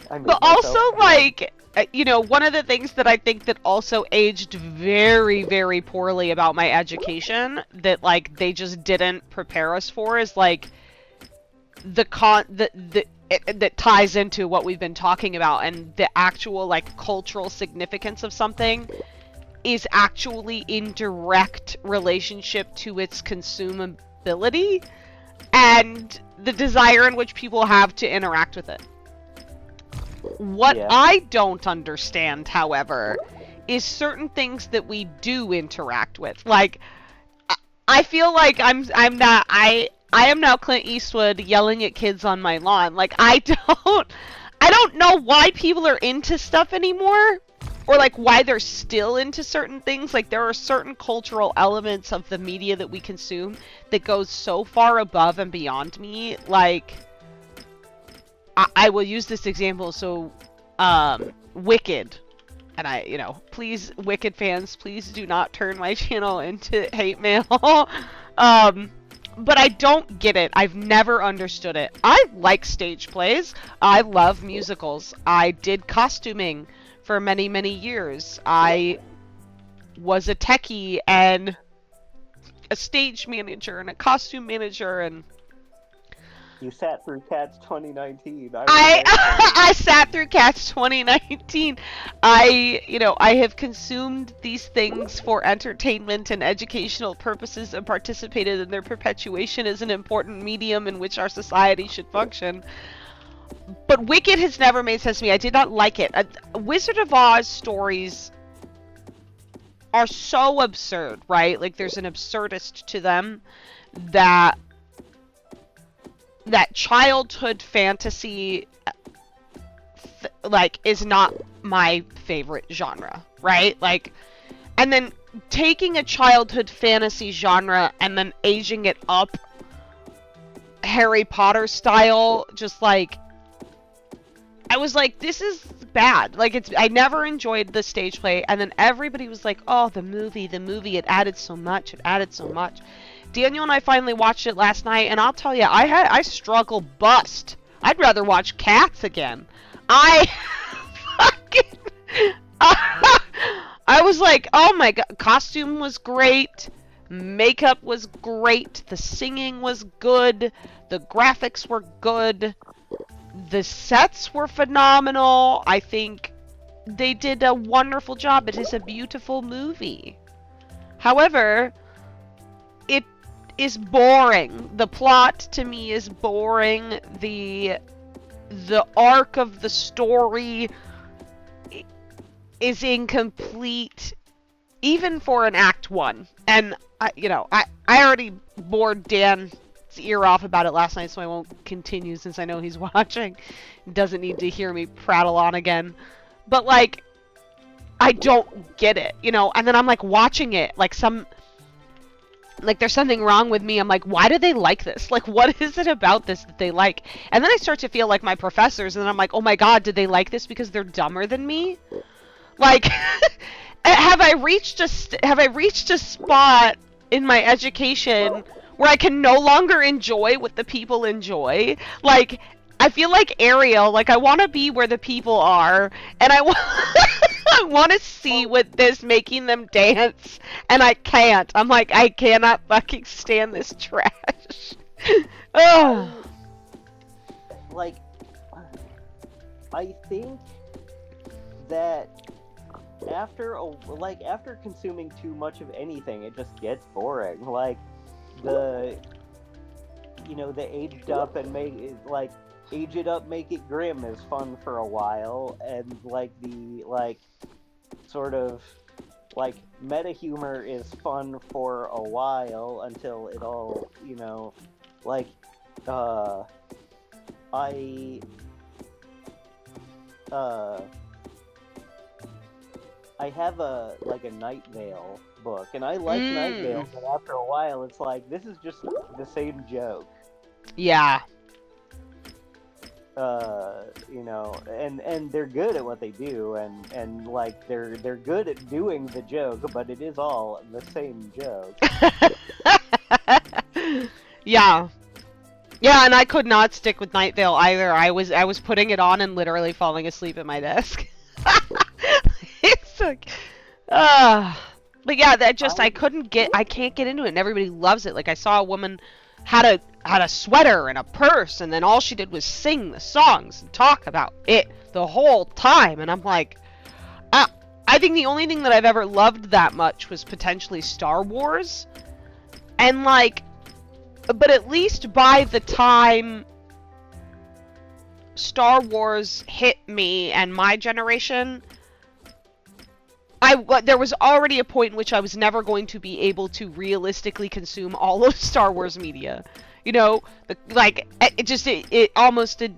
I mean, But also, like, you know, one of the things that I think that also aged very, very poorly about my education that, like, they just didn't prepare us for is, like, that ties into what we've been talking about, and the actual, like, cultural significance of something is actually in direct relationship to its consumability and the desire in which people have to interact with it. What I don't understand, however, is certain things that we do interact with. Like, I feel like I am now Clint Eastwood yelling at kids on my lawn. Like, I don't know why people are into stuff anymore, or like why they're still into certain things. Like, there are certain cultural elements of the media that we consume that goes so far above and beyond me. Like, I will use this example. So, Wicked, and you know, please, Wicked fans, please do not turn my channel into hate mail. But I don't get it. I've never understood it. I like stage plays. I love musicals. I did costuming for many, many years. I was a techie and a stage manager and a costume manager, and you sat through Cats 2019. I sat through Cats 2019. I have consumed these things for entertainment and educational purposes and participated in their perpetuation as an important medium in which our society should function. But Wicked has never made sense to me. I did not like it. Wizard of Oz stories are so absurd, right? Like, there's an absurdist to them that childhood fantasy like is not my favorite genre, right? Like, and then taking a childhood fantasy genre and then aging it up Harry Potter style, just like, I was like, this is bad. Like, I never enjoyed the stage play, and then everybody was like, oh, the movie, it added so much. Daniel and I finally watched it last night, and I'll tell you, I struggle bust. I'd rather watch Cats again. I was like, oh my god, costume was great, makeup was great, the singing was good, the graphics were good, the sets were phenomenal. I think they did a wonderful job. It is a beautiful movie. However, it is boring. The plot to me is boring. The arc of the story is incomplete, even for an Act 1. And I already bored Dan's ear off about it last night, so I won't continue since I know he's watching. He doesn't need to hear me prattle on again. But like, I don't get it, and then I'm like watching it, like there's something wrong with me. I'm like, why do they like this? Like, what is it about this that they like? And then I start to feel like my professors, and then I'm like, oh my god, did they like this because they're dumber than me? Like, have I reached a spot in my education where I can no longer enjoy what the people enjoy? Like, I feel like Ariel, like, I want to be where the people are, and I want to see what this making them dance, and I can't. I'm like, I cannot fucking stand this trash. Oh. Like, I think that after consuming too much of anything, it just gets boring. Like, the aged up and make it like age it up, make it grim is fun for a while, and like the sort of like meta humor is fun for a while until it all like uh I uh I have a Night Vale book, and I like Night Vale, Mm. but after a while, it's like this is just the same joke. Yeah. And they're good at what they do, and like they're good at doing the joke, but it is all the same joke. Yeah. Yeah, and I could not stick with Night Vale either. I was putting it on and literally falling asleep at my desk. It's like, uh but yeah, that just I I can't get into it, and everybody loves it. Like I saw a woman had a sweater and a purse, and then all she did was sing the songs and talk about it the whole time, and I'm like, I, I think the only thing that I've ever loved that much was potentially Star Wars, and like, but at least by the time Star Wars hit me and my generation, there was already a point in which I was never going to be able to realistically consume all of Star Wars media. It almost did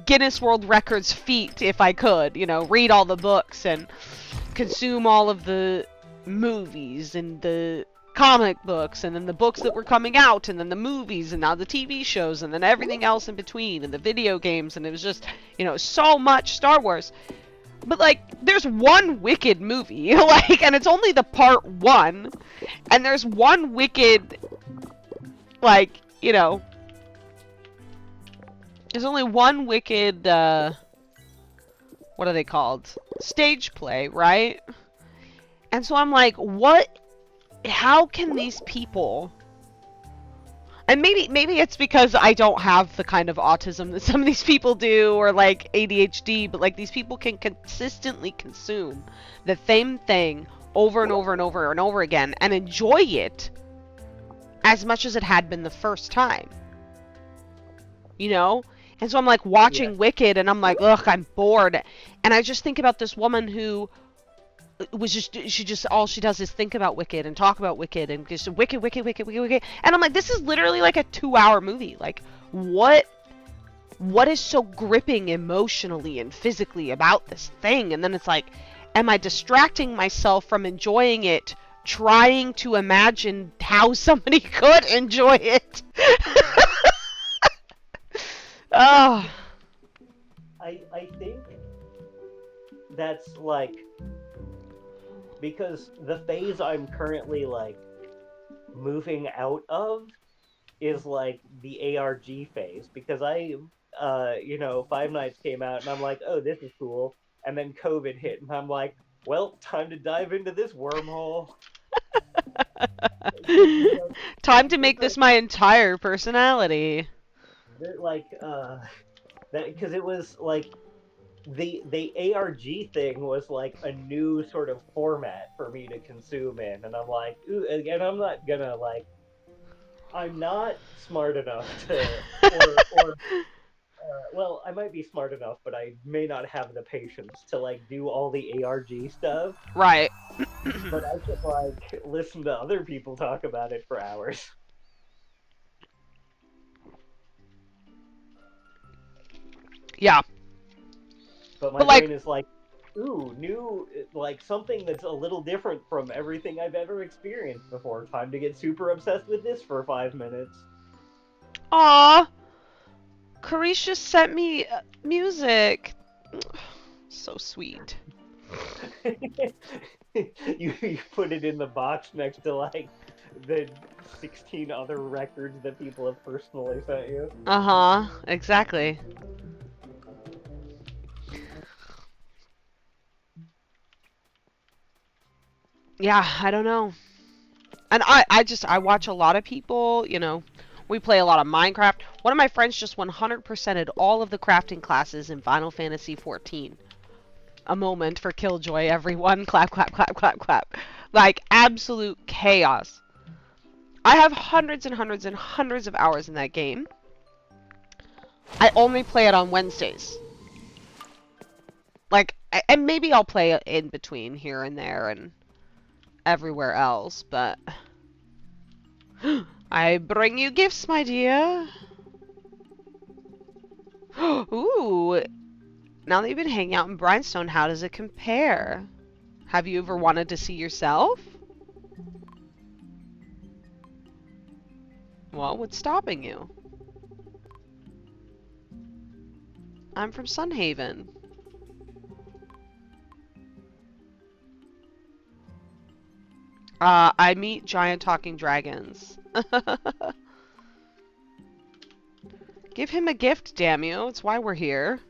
Guinness World Records feat if I could, read all the books and consume all of the movies and the comic books and then the books that were coming out and then the movies and now the TV shows and then everything else in between and the video games, and it was just, so much Star Wars. But like, there's one Wicked movie, and it's only the part one, and there's one Wicked, like, there's only one Wicked, what are they called? Stage play, right? And so I'm like, how can these people, and maybe it's because I don't have the kind of autism that some of these people do, or like ADHD, but like these people can consistently consume the same thing over and over and over and over again and enjoy it as much as it had been the first time. And so I'm like watching Wicked and I'm like, ugh, I'm bored. And I just think about this woman who all she does is think about Wicked and talk about Wicked and just Wicked, Wicked, Wicked, Wicked, Wicked. And I'm like, this is literally like a 2-hour movie. Like, what is so gripping emotionally and physically about this thing? And then it's like, am I distracting myself from enjoying it, trying to imagine how somebody could enjoy it? Oh. I think that's like, because the phase I'm currently like moving out of is like the ARG phase, because Five Nights came out and I'm like, oh, this is cool, and then COVID hit and I'm like, well, time to dive into this wormhole. Time to make this my entire personality. Like that, because it was like the ARG thing was like a new sort of format for me to consume in, and I'm like, ooh, and I'm not smart enough to, or well, I might be smart enough, but I may not have the patience to like do all the ARG stuff. Right. But I could like listen to other people talk about it for hours. Yeah. But my brain is like, ooh, new, like something that's a little different from everything I've ever experienced before. Time to get super obsessed with this for 5 minutes. Aww. Carisha sent me music. So sweet. you put it in the box next to like the 16 other records that people have personally sent you. Uh-huh. Exactly. Yeah, I don't know. And I watch a lot of people, we play a lot of Minecraft. One of my friends just 100%ed all of the crafting classes in Final Fantasy XIV. A moment for Killjoy, everyone. Clap, clap, clap, clap, clap. Like, absolute chaos. I have hundreds and hundreds and hundreds of hours in that game. I only play it on Wednesdays. Like, and maybe I'll play it in between here and there and everywhere else, but I bring you gifts, my dear. Ooh, now that you've been hanging out in Brimstone, how does it compare? Have you ever wanted to see yourself? Well, what's stopping you? I'm from Sunhaven. I meet giant talking dragons. Give him a gift, damn you. It's why we're here.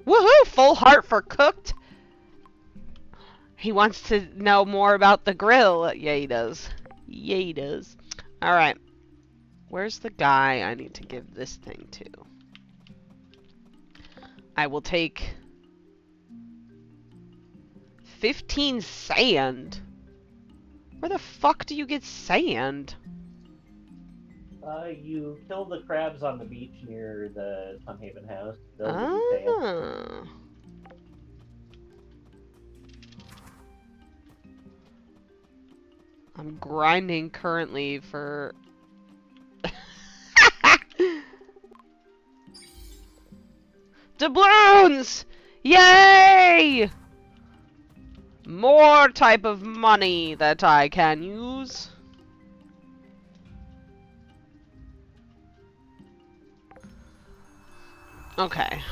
Woohoo! Full heart for cooked. He wants to know more about the grill. Yeah, he does. Yeah, he does. Alright. Where's the guy I need to give this thing to? I will take 15 sand. Where the fuck do you get sand? You kill the crabs on the beach near the Sunhaven house. They'll give you sand. I'm grinding currently for... Doubloons! Yay! More type of money that I can use. Okay.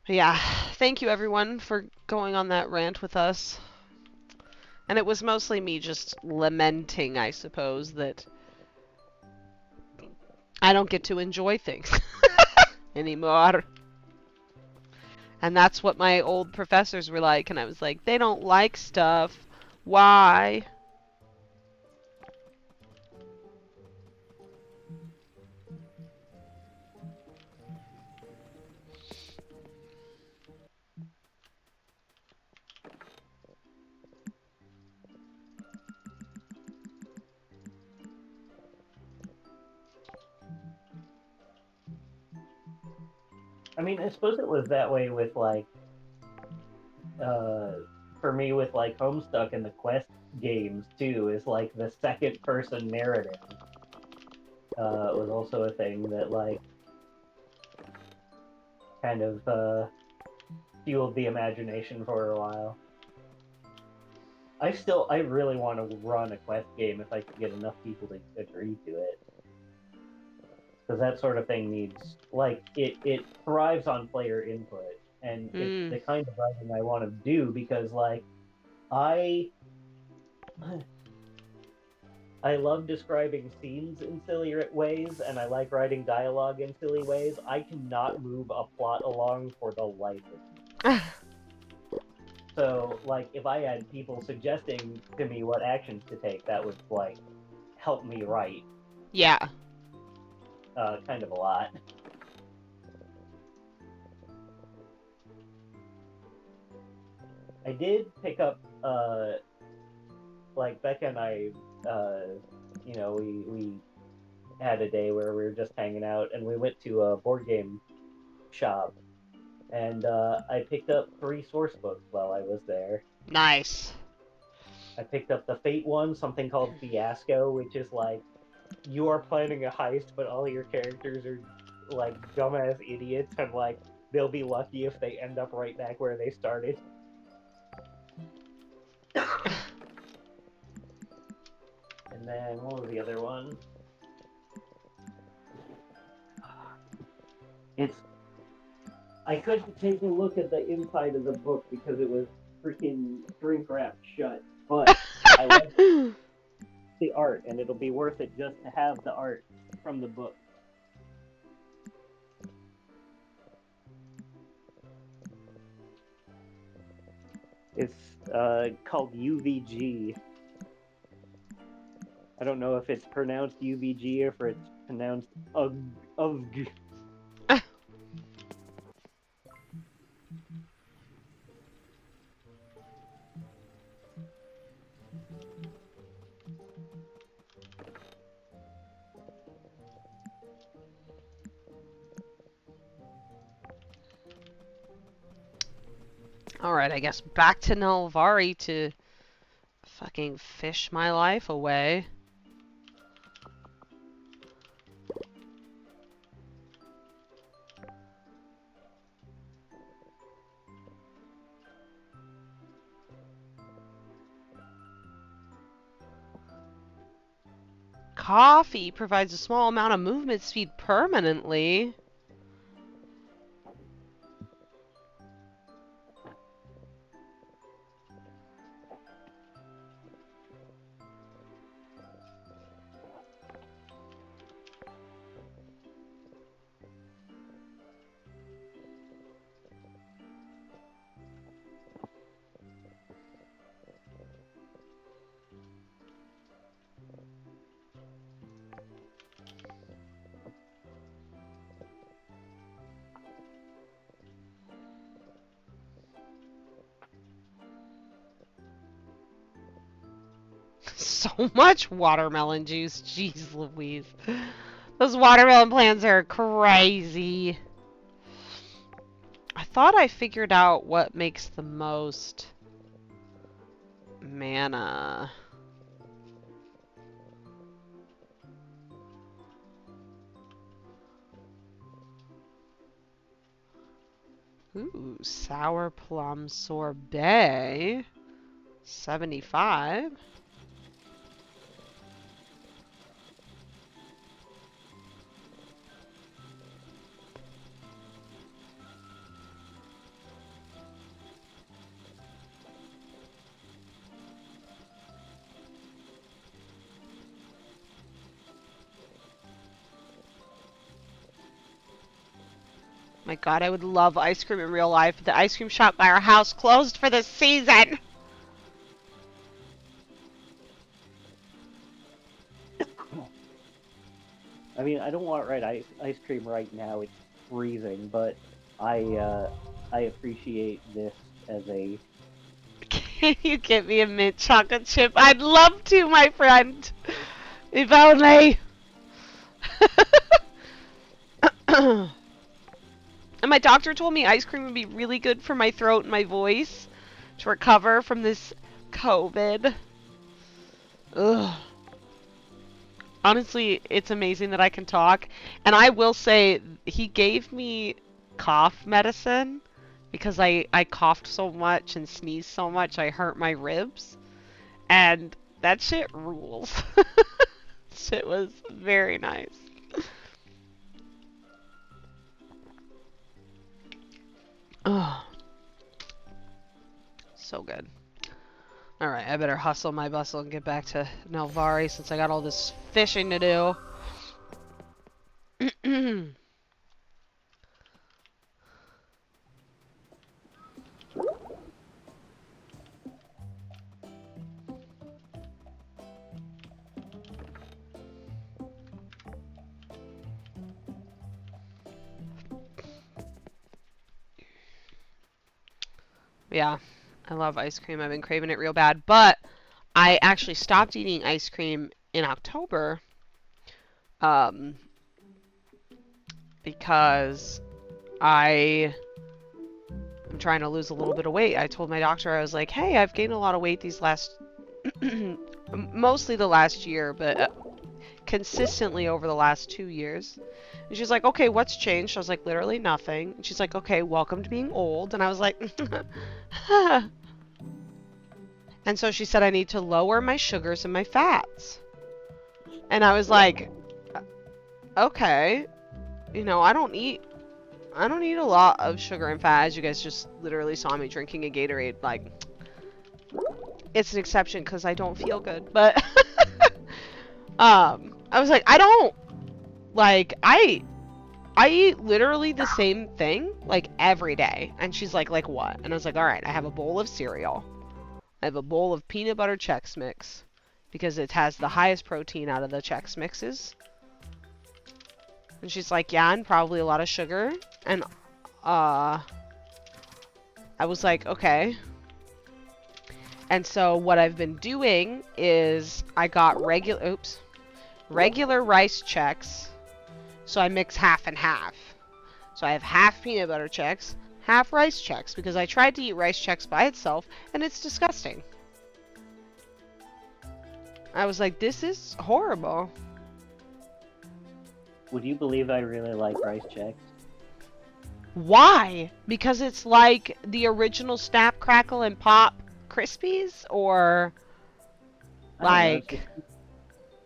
Yeah, thank you everyone for going on that rant with us. And it was mostly me just lamenting, I suppose, that I don't get to enjoy things anymore. And that's what my old professors were like, and I was like, they don't like stuff. Why? I mean, I suppose it was that way with, like, for me with, like, Homestuck and the Quest games, too, is, like, the second-person narrative was also a thing that, like, kind of, fueled the imagination for a while. I really want to run a Quest game if I could get enough people to agree to it. Because that sort of thing needs, like, it thrives on player input, and it's the kind of writing I want to do, because, like, I love describing scenes in silly ways, and I like writing dialogue in silly ways. I cannot move a plot along for the life of me. So, like, if I had people suggesting to me what actions to take, that would, like, help me write. Yeah. Kind of a lot. I did pick up, like, Becca and I, you know, we had a day where we were just hanging out, and we went to a board game shop, and I picked up 3 source books while I was there. Nice. I picked up the Fate one, something called Fiasco, which is like, you are planning a heist, but all your characters are, like, dumbass idiots, and, like, they'll be lucky if they end up right back where they started. And then, what was the other one? I couldn't take a look at the inside of the book because it was freaking shrink wrapped shut, but I like the art, and it'll be worth it just to have the art from the book. It's called UVG. I don't know if it's pronounced UVG or if it's pronounced UG. Alright, I guess back to Nelvari to fucking fish my life away. Coffee provides a small amount of movement speed permanently. So much watermelon juice. Jeez Louise. Those watermelon plants are crazy. I thought I figured out what makes the most mana. Ooh, sour plum sorbet. 75. My God, I would love ice cream in real life, but the ice cream shop by our house closed for the season. I mean, I don't want ice cream right now. It's freezing, but I appreciate this as a. Can you get me a mint chocolate chip? I'd love to, my friend. If only. And my doctor told me ice cream would be really good for my throat and my voice to recover from this COVID. Ugh. Honestly, it's amazing that I can talk. And I will say, he gave me cough medicine because I coughed so much and sneezed so much I hurt my ribs. And that shit rules. Shit was very nice. Oh, so good. Alright, I better hustle my bustle and get back to Nelvari since I got all this fishing to do. Yeah, I love ice cream. I've been craving it real bad, but I actually stopped eating ice cream in October because I'm trying to lose a little bit of weight. I told my doctor, I was like, hey, I've gained a lot of weight these last, mostly the last year, but consistently over the last 2 years. And she's like, okay, what's changed? I was like, literally nothing. And she's like, okay, welcome to being old. And I was like, and so she said I need to lower my sugars and my fats. And I was like, okay, you know, I don't eat a lot of sugar and fat, as you guys just literally saw me drinking a Gatorade. Like, it's an exception because I don't feel good. But I was like, I don't like I eat literally the same thing like every day. And she's like what? And I was like, all right, I have a bowl of cereal. I have a bowl of peanut butter Chex Mix because it has the highest protein out of the Chex Mixes. And she's like, yeah, and probably a lot of sugar. And I was like, okay. And so what I've been doing is I got regular rice checks. So I mix half and half. So I have half peanut butter checks, half rice checks, because I tried to eat rice checks by itself, and it's disgusting. I was like, this is horrible. Would you believe I really like rice checks? Why? Because it's like the original Snap, Crackle, and Pop Krispies? Or I don't know, like...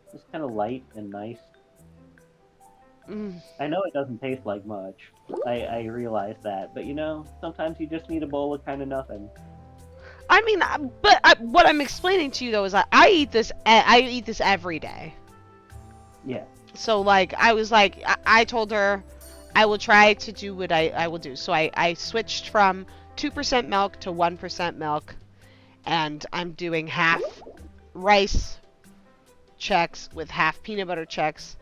it's just kind of light and nice. Mm. I know it doesn't taste like much. I realize that. But you know, sometimes you just need a bowl of kind of nothing. I mean, what I'm explaining to you though is I eat this. I eat this every day. Yeah. So like, I was like, I told her, I will try to do what I will do. So I switched from 2% milk to 1% milk, and I'm doing half rice checks with half peanut butter checks.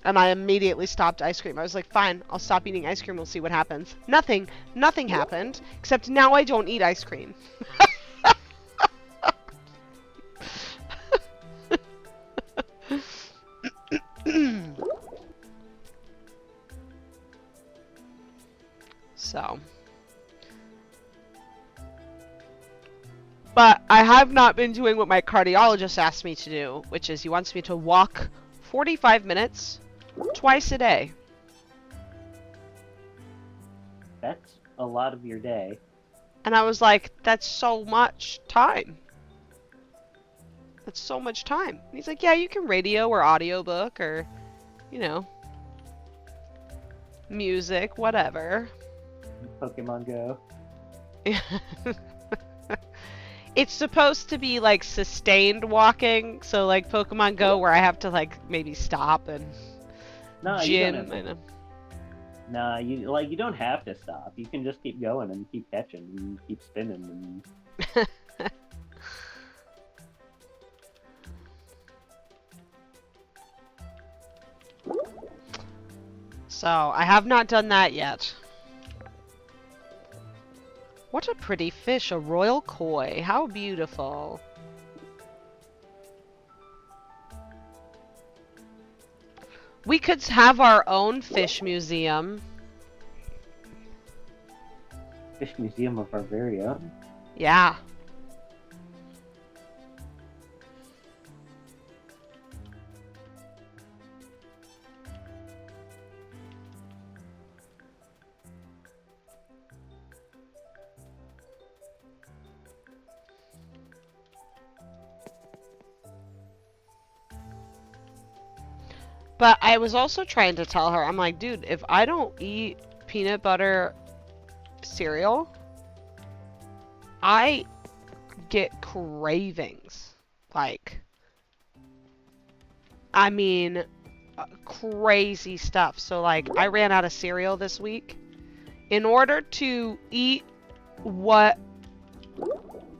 And I immediately stopped ice cream. I was like, fine, I'll stop eating ice cream. We'll see what happens. Nothing happened, except now I don't eat ice cream. So. But I have not been doing what my cardiologist asked me to do, which is he wants me to walk 45 minutes twice a day. That's a lot of your day. And I was like, that's so much time. That's so much time. And he's like, yeah, you can radio or audiobook or, you know, music, whatever. Pokemon Go. It's supposed to be like sustained walking, so like Pokemon Go where I have to like maybe stop and gym and Nah, you don't have to stop. You can just keep going and keep catching and keep spinning and So, I have not done that yet. What a pretty fish, a royal koi. How beautiful. We could have our own fish museum. fish museum of our very own. Yeah. But I was also trying to tell her, I'm like, dude, if I don't eat peanut butter cereal, I get cravings. Like, I mean, crazy stuff. So, like, I ran out of cereal this week. In order to eat what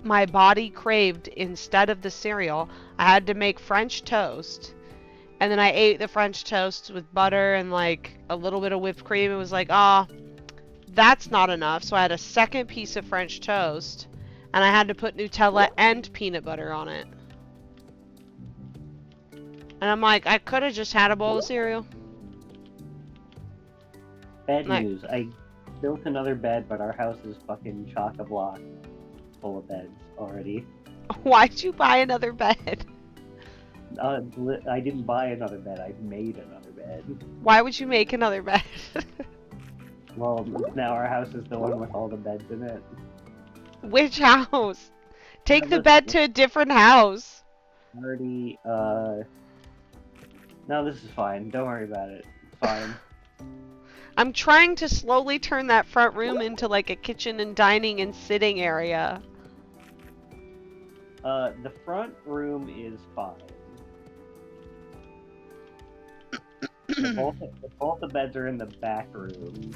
my body craved instead of the cereal, I had to make French toast. And then I ate the French toast with butter and like a little bit of whipped cream. It was like, ah, that's not enough. So I had a second piece of French toast and I had to put Nutella and peanut butter on it. And I'm like, I could have just had a bowl of cereal. Bad news. I built another bed, but our house is fucking chock-a-block full of beds already. Why'd you buy another bed? I didn't buy another bed. I made another bed. Why would you make another bed? Well, now our house is the one with all the beds in it. Which house? Take the bed to a different house. Already, no, this is fine. Don't worry about it. It's fine. I'm trying to slowly turn that front room into like a kitchen and dining and sitting area. The front room is fine. Both the beds are in the back room.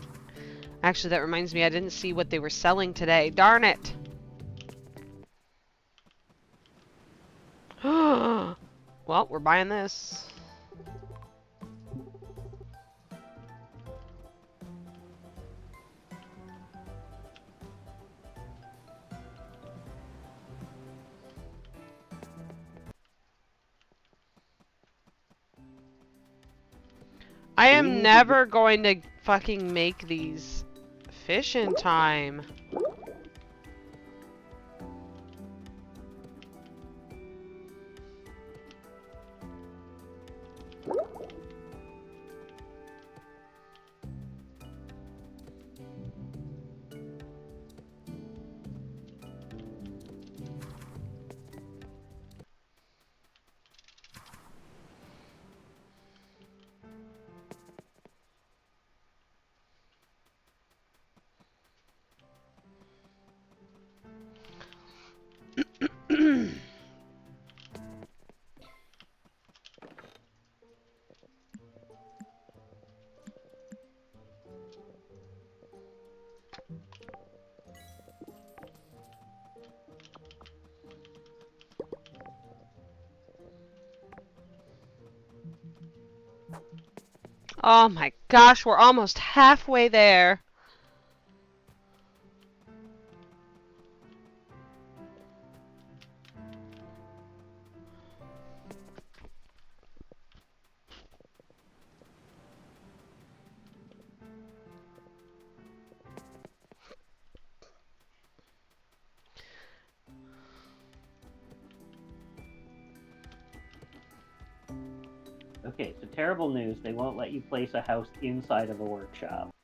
Actually, that reminds me, I didn't see what they were selling today. Darn it! Well, we're buying this. I Do we am need to never going to fucking make these fish in time. Oh my gosh, we're almost halfway there. Okay, so terrible news. They won't let you place a house inside of a workshop.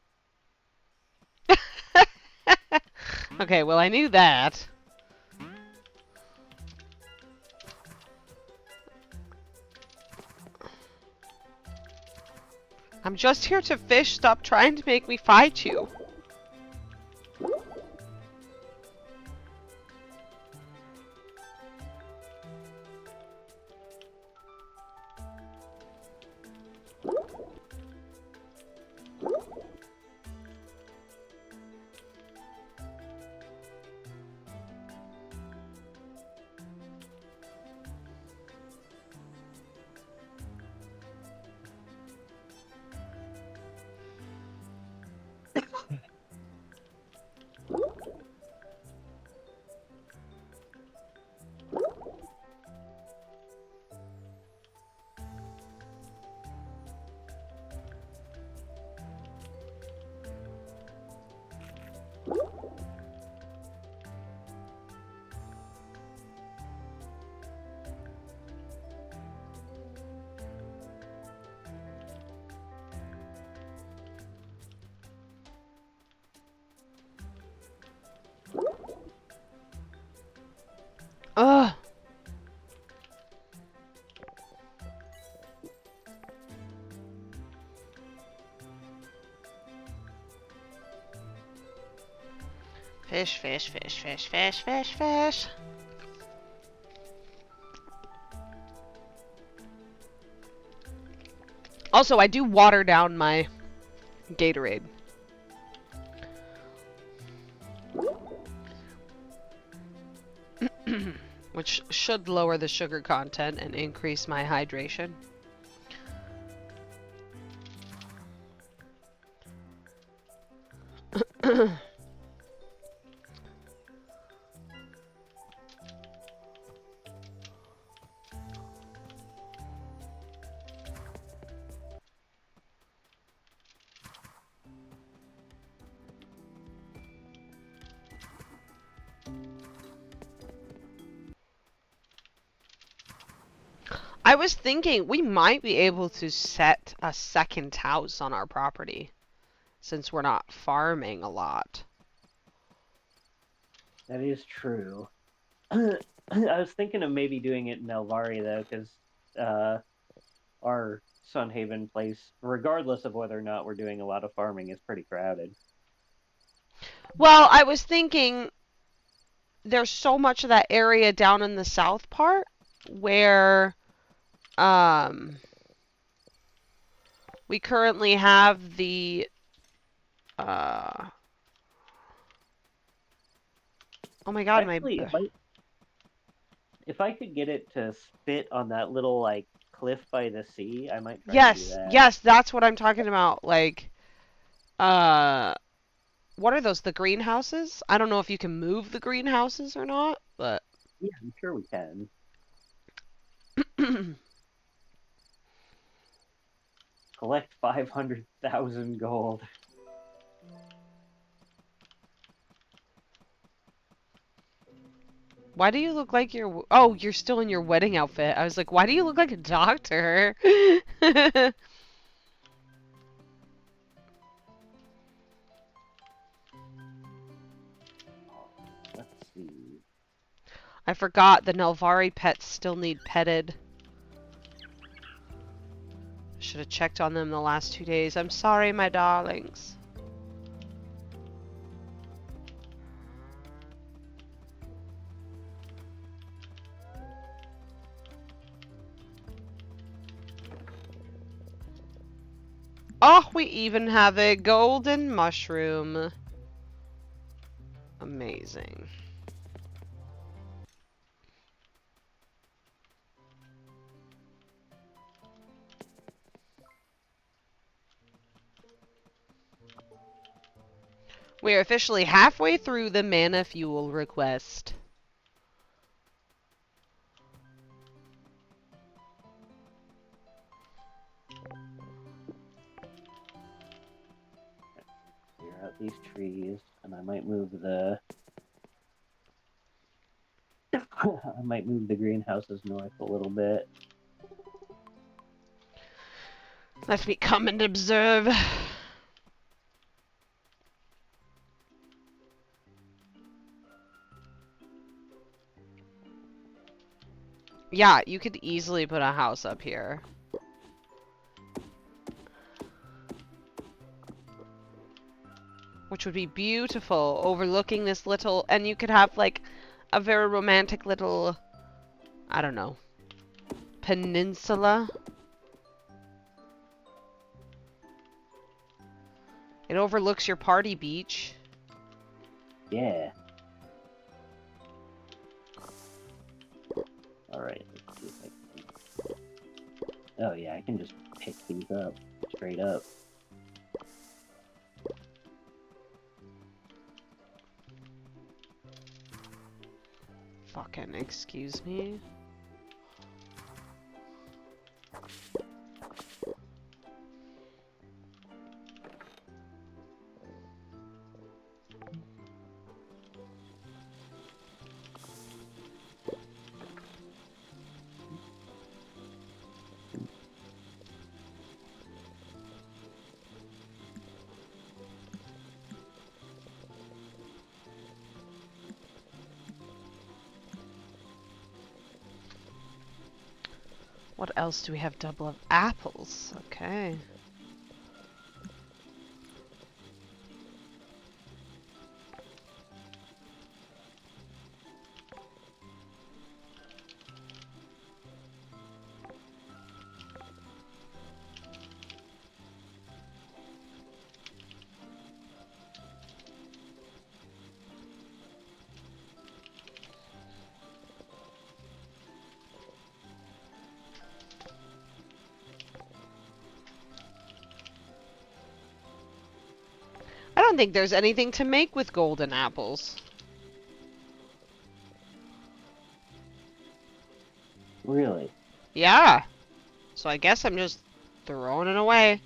Okay, well, I knew that. I'm just here to fish. Stop trying to make me fight you. Ugh. Fish, fish, fish, fish, fish, fish, fish. Also, I do water down my Gatorade. Which should lower the sugar content and increase my hydration. I was thinking we might be able to set a second house on our property since we're not farming a lot. That is true. I was thinking of maybe doing it in Elvari though, because our Sunhaven place, regardless of whether or not we're doing a lot of farming, is pretty crowded. Well, I was thinking there's so much of that area down in the south part where we currently have the oh my god, Actually, if I could get it to spit on that little like cliff by the sea, I might try to do yes, that. yes, that's what I'm talking about. Like, what are those? The greenhouses? I don't know if you can move the greenhouses or not, but Yeah, I'm sure we can. Collect 500,000 gold. Why do you look like you're... Oh, you're still in your wedding outfit. I was like, why do you look like a doctor? Let's see. I forgot the Nelvari pets still need petted. Should have checked on them the last 2 days. I'm sorry, my darlings. Oh, we even have a golden mushroom. Amazing. We are officially halfway through the mana fuel request. Clear out these trees, and I might move the... I might move the greenhouses north a little bit. Let me come and observe. Yeah, you could easily put a house up here. Which would be beautiful, overlooking this little... And you could have, like, a very romantic little... I don't know. Peninsula? It overlooks your party beach. Yeah. Alright, let's see if I can... Oh yeah, I can just pick these up, straight up. Fucking excuse me. What else do we have double of apples? Okay. I don't think there's anything to make with golden apples. Really? Yeah. So I guess I'm just throwing it away.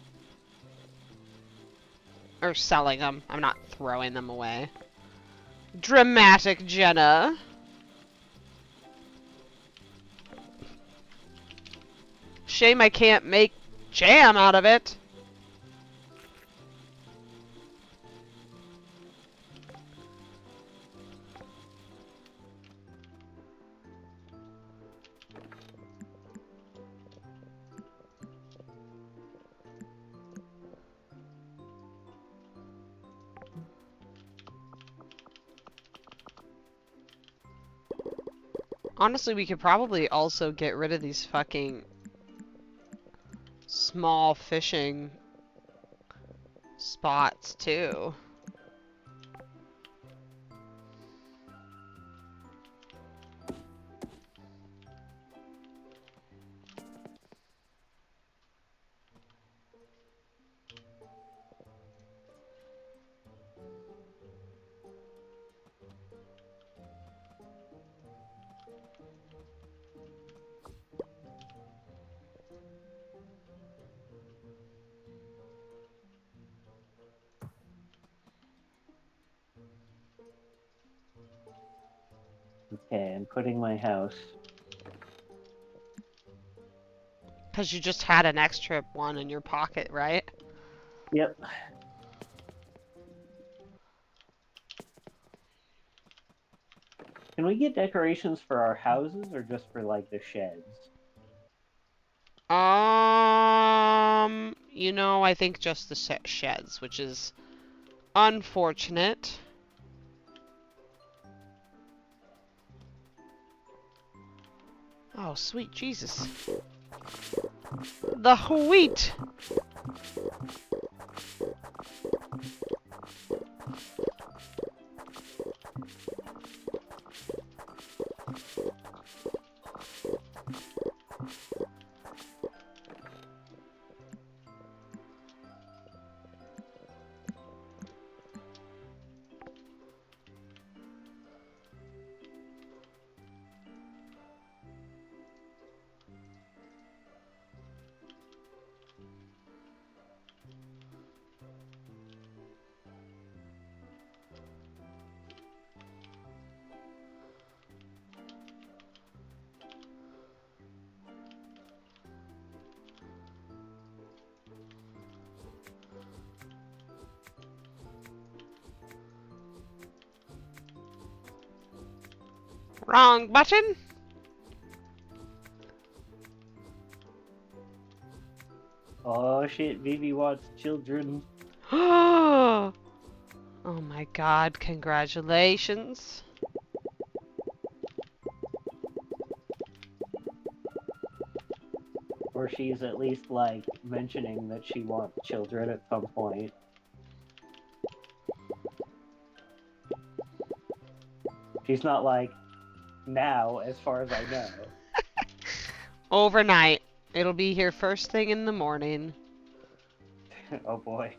Or selling them. I'm not throwing them away. Dramatic Jenna. Shame I can't make jam out of it. Honestly, we could probably also get rid of these fucking small fishing spots too. Okay, I'm putting my house. Because you just had an extra one in your pocket, right? Yep. Can we get decorations for our houses or just for like the sheds? I think just the sheds, which is unfortunate. Oh, sweet Jesus. The wheat! Wrong button! Oh shit, Vivi wants children. Oh my god, congratulations. Or she's at least like mentioning that she wants children at some point. She's not like now, as far as I know. Overnight. It'll be here first thing in the morning. Oh boy.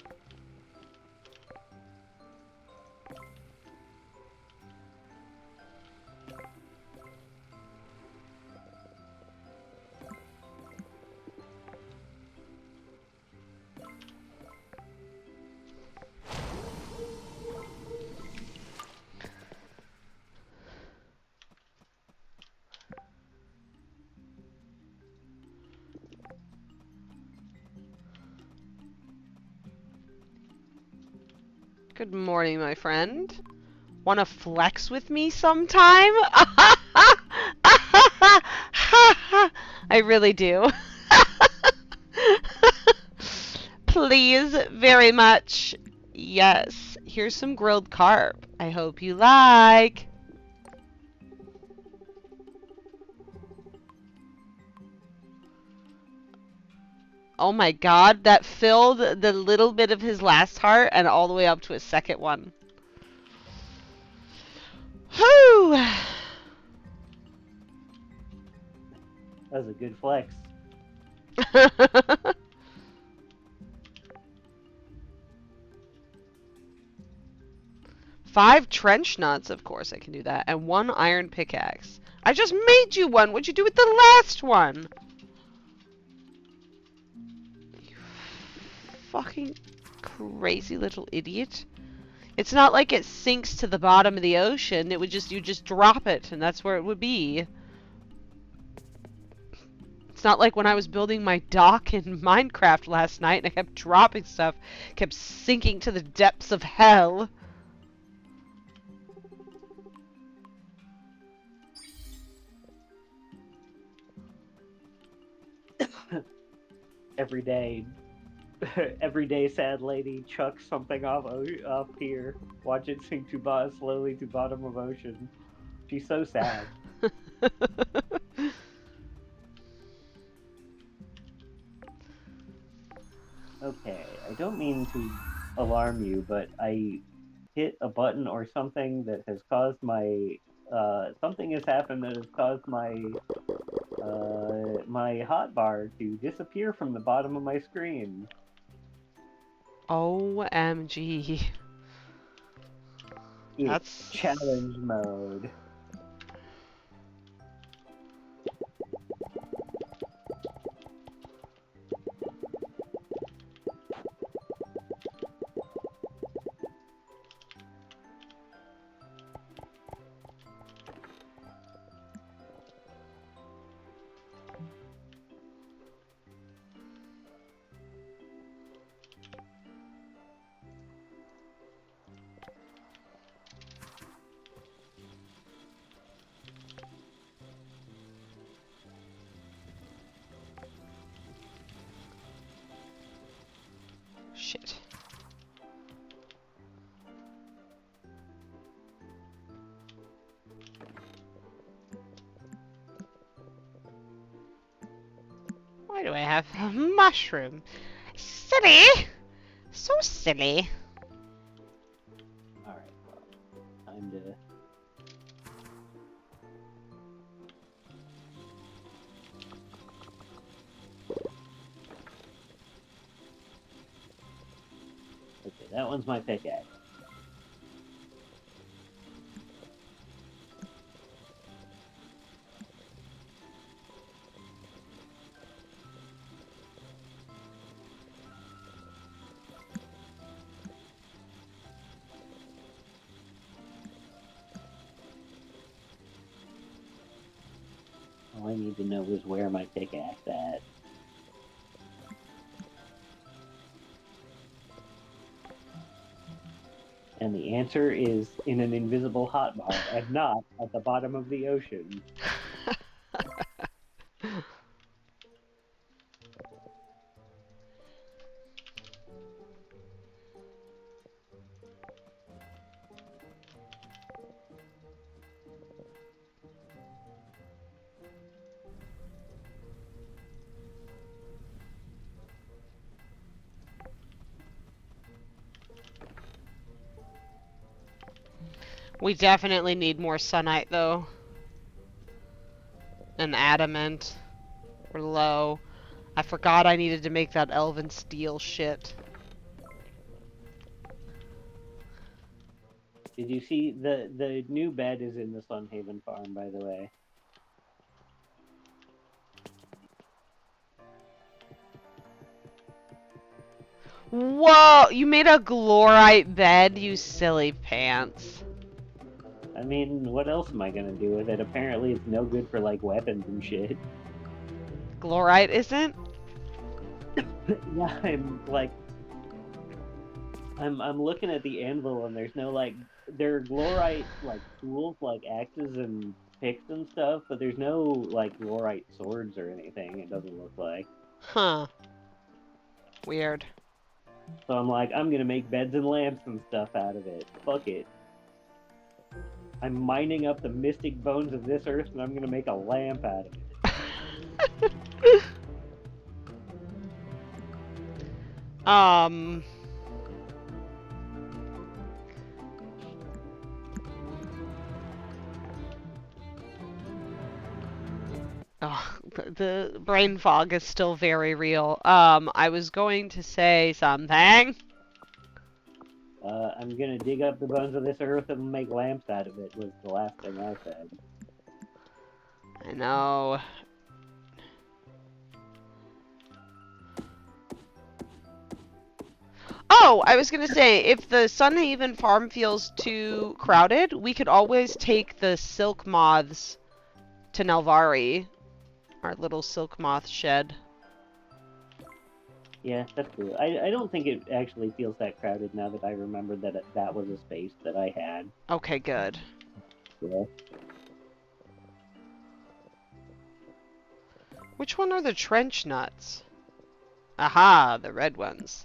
Good morning, my friend. Wanna flex with me sometime? I really do. Please, very much. Yes, here's some grilled carp. I hope you like. Oh my god, that filled the little bit of his last heart and all the way up to his second one. Whew! That was a good flex. 5 trench nuts, of course I can do that, and 1 iron pickaxe. I just made you one. What'd you do with the last one? You fucking crazy little idiot. It's not like it sinks to the bottom of the ocean. It would you just drop it, and that's where it would be. It's not like when I was building my dock in Minecraft last night and I kept dropping stuff, kept sinking to the depths of hell. Every day, every day, sad lady chucks something off here. Watch it sink slowly to bottom of ocean. She's so sad. Okay, I don't mean to alarm you, but I hit a button or something that has caused my something has happened that has caused my hotbar to disappear from the bottom of my screen. OMG. It's That's challenge mode. Why do I have a mushroom? Silly! So silly. Alright, well, time to... Okay, that one's my pickaxe. All I need to know is where my pickaxe at. And the answer is in an invisible hotbar, and not at the bottom of the ocean. We definitely need more sunite, though. And adamant. We're low. I forgot I needed to make that elven steel shit. Did you see the new bed is in the Sunhaven farm, by the way? Whoa! You made a glorite bed, you silly pants. I mean, what else am I gonna do with it? Apparently it's no good for, like, weapons and shit. Glorite isn't? Yeah, I'm looking at the anvil and there's no, like, there are glorite, like, tools, like axes and picks and stuff, but there's no, like, glorite swords or anything, it doesn't look like. Huh. Weird. So I'm like, I'm gonna make beds and lamps and stuff out of it. Fuck it. I'm mining up the mystic bones of this earth and I'm gonna make a lamp out of it. um... Oh, the brain fog is still very real. I was going to say something. I'm gonna dig up the bones of this earth and make lamps out of it, was the last thing I said. I know. Oh, I was gonna say, if the Sunhaven farm feels too crowded, we could always take the silk moths to Nelvari. Our little silk moth shed. Yeah, that's true. I don't think it actually feels that crowded now that I remember that that was a space that I had. Okay, good. Yeah. Which one are the trench nuts? Aha, the red ones.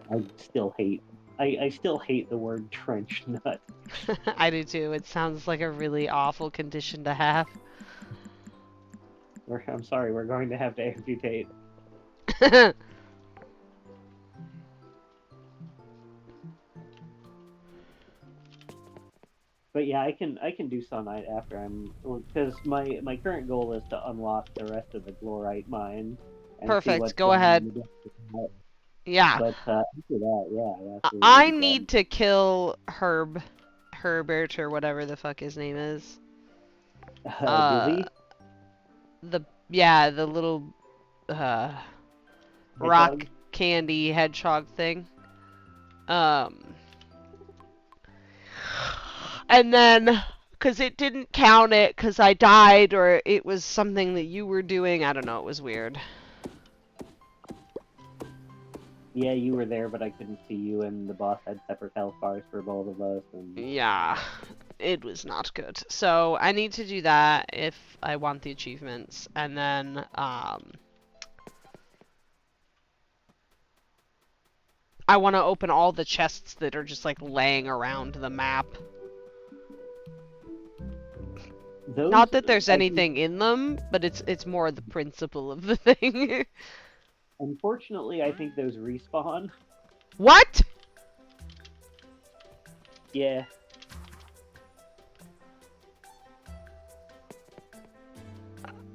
I still hate the word trench nut. I do too. It sounds like a really awful condition to have. I'm sorry, we're going to have to amputate. But yeah, I can do sunite after because my current goal is to unlock the rest of the glorite mine. And Perfect, see what's go going on ahead. with that. Yeah. But after that, yeah, absolutely. I need to kill Herbert, or whatever the fuck his name is. Dizzy? The little rock Hedgehog? candy hedgehog thing. And then, because it didn't count it because I died, or it was something that you were doing. I don't know, it was weird. Yeah, you were there, but I couldn't see you, and the boss had separate health bars for both of us. And... Yeah, it was not good. So I need to do that if I want the achievements, and then I want to open all the chests that are just like laying around the map. Those, Not that there's I think, anything in them, but it's more the principle of the thing. unfortunately, I think those respawn. What? Yeah.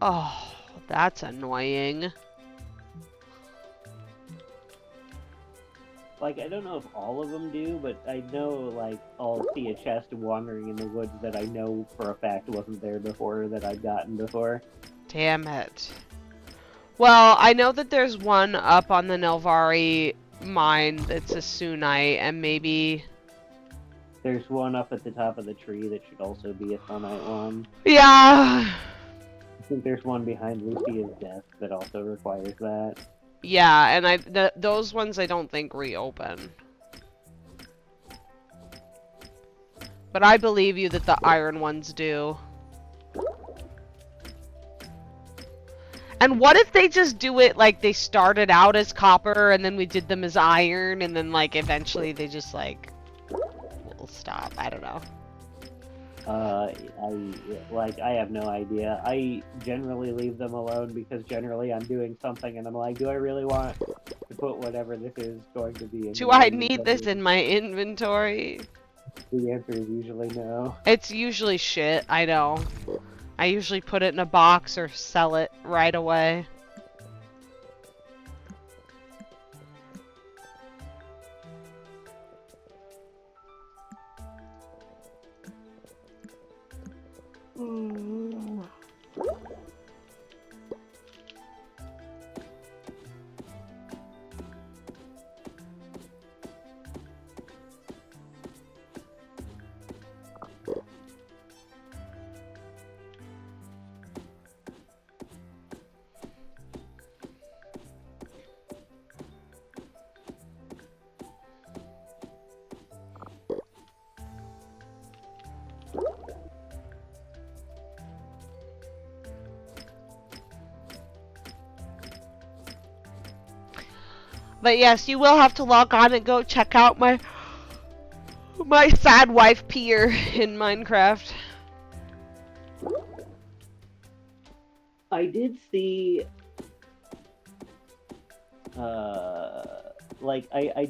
Oh, that's annoying. Like, I don't know if all of them do, but I know, like, I'll see a chest wandering in the woods that I know for a fact wasn't there before, that I've gotten before. Damn it. Well, I know that there's one up on the Nelvari mine that's a Sunite, and maybe... There's one up at the top of the tree that should also be a Sunite one. Yeah! I think there's one behind Lucia's desk that also requires that. Yeah, and those ones I don't think reopen. But I believe you that the iron ones do. And what if they just do it like they started out as copper and then we did them as iron and then like eventually they just like will stop. I don't know. I have no idea. I generally leave them alone because generally I'm doing something and I'm like, do I really want to put whatever this is going to be in? Do I need this in my inventory? The answer is usually no. It's usually shit, I know. I usually put it in a box or sell it right away. But yes, you will have to log on and go check out my sad wife pier in Minecraft. I did see, I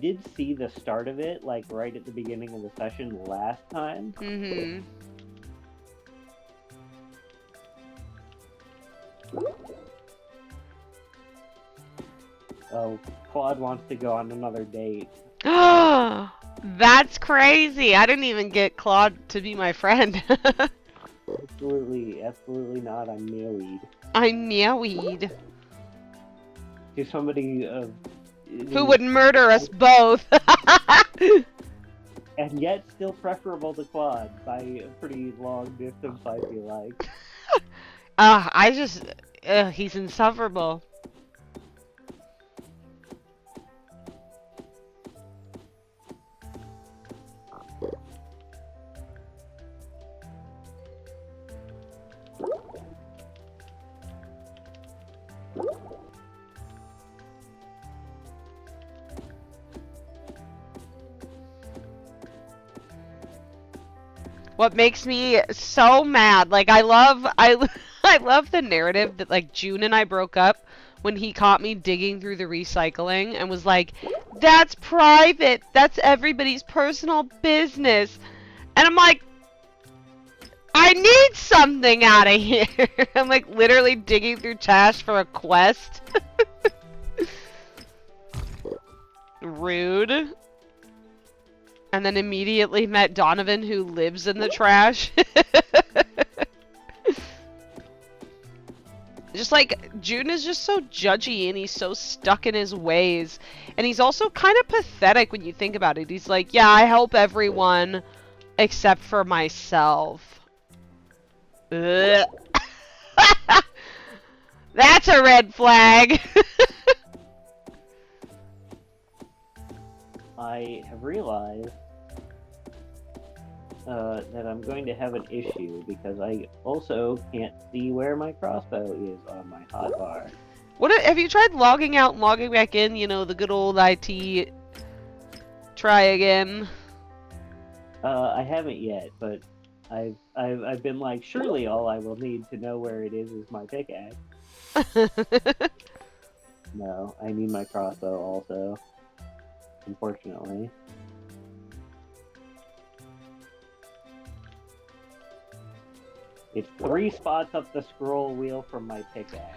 did see the start of it, like, right at the beginning of the session last time. Mm-hmm. Oh, Claude wants to go on another date. Oh, that's crazy. I didn't even get Claude to be my friend. Absolutely not. I'm married. I'm married. To somebody Who would murder us both. and yet still preferable to Claude by a pretty long distance, I feel like. He's insufferable. What makes me so mad, like I love the narrative that like June and I broke up when he caught me digging through the recycling and was like, that's private, that's everybody's personal business. And I'm like, I need something out of here. I'm like literally digging through trash for a quest. Rude. And then immediately met Donovan, who lives in the trash. Just like, June is just so judgy and he's so stuck in his ways. And he's also kind of pathetic when you think about it. He's like, yeah, I help everyone except for myself. Ugh. That's a red flag. I have realized that I'm going to have an issue because I also can't see where my crossbow is on my hotbar. Have you tried logging out and logging back in? You know, the good old IT Try again. I haven't yet, but I've been like, surely all I will need to know where it is my pickaxe. No, I need my crossbow also. Unfortunately. It's 3 spots up the scroll wheel from my pickaxe.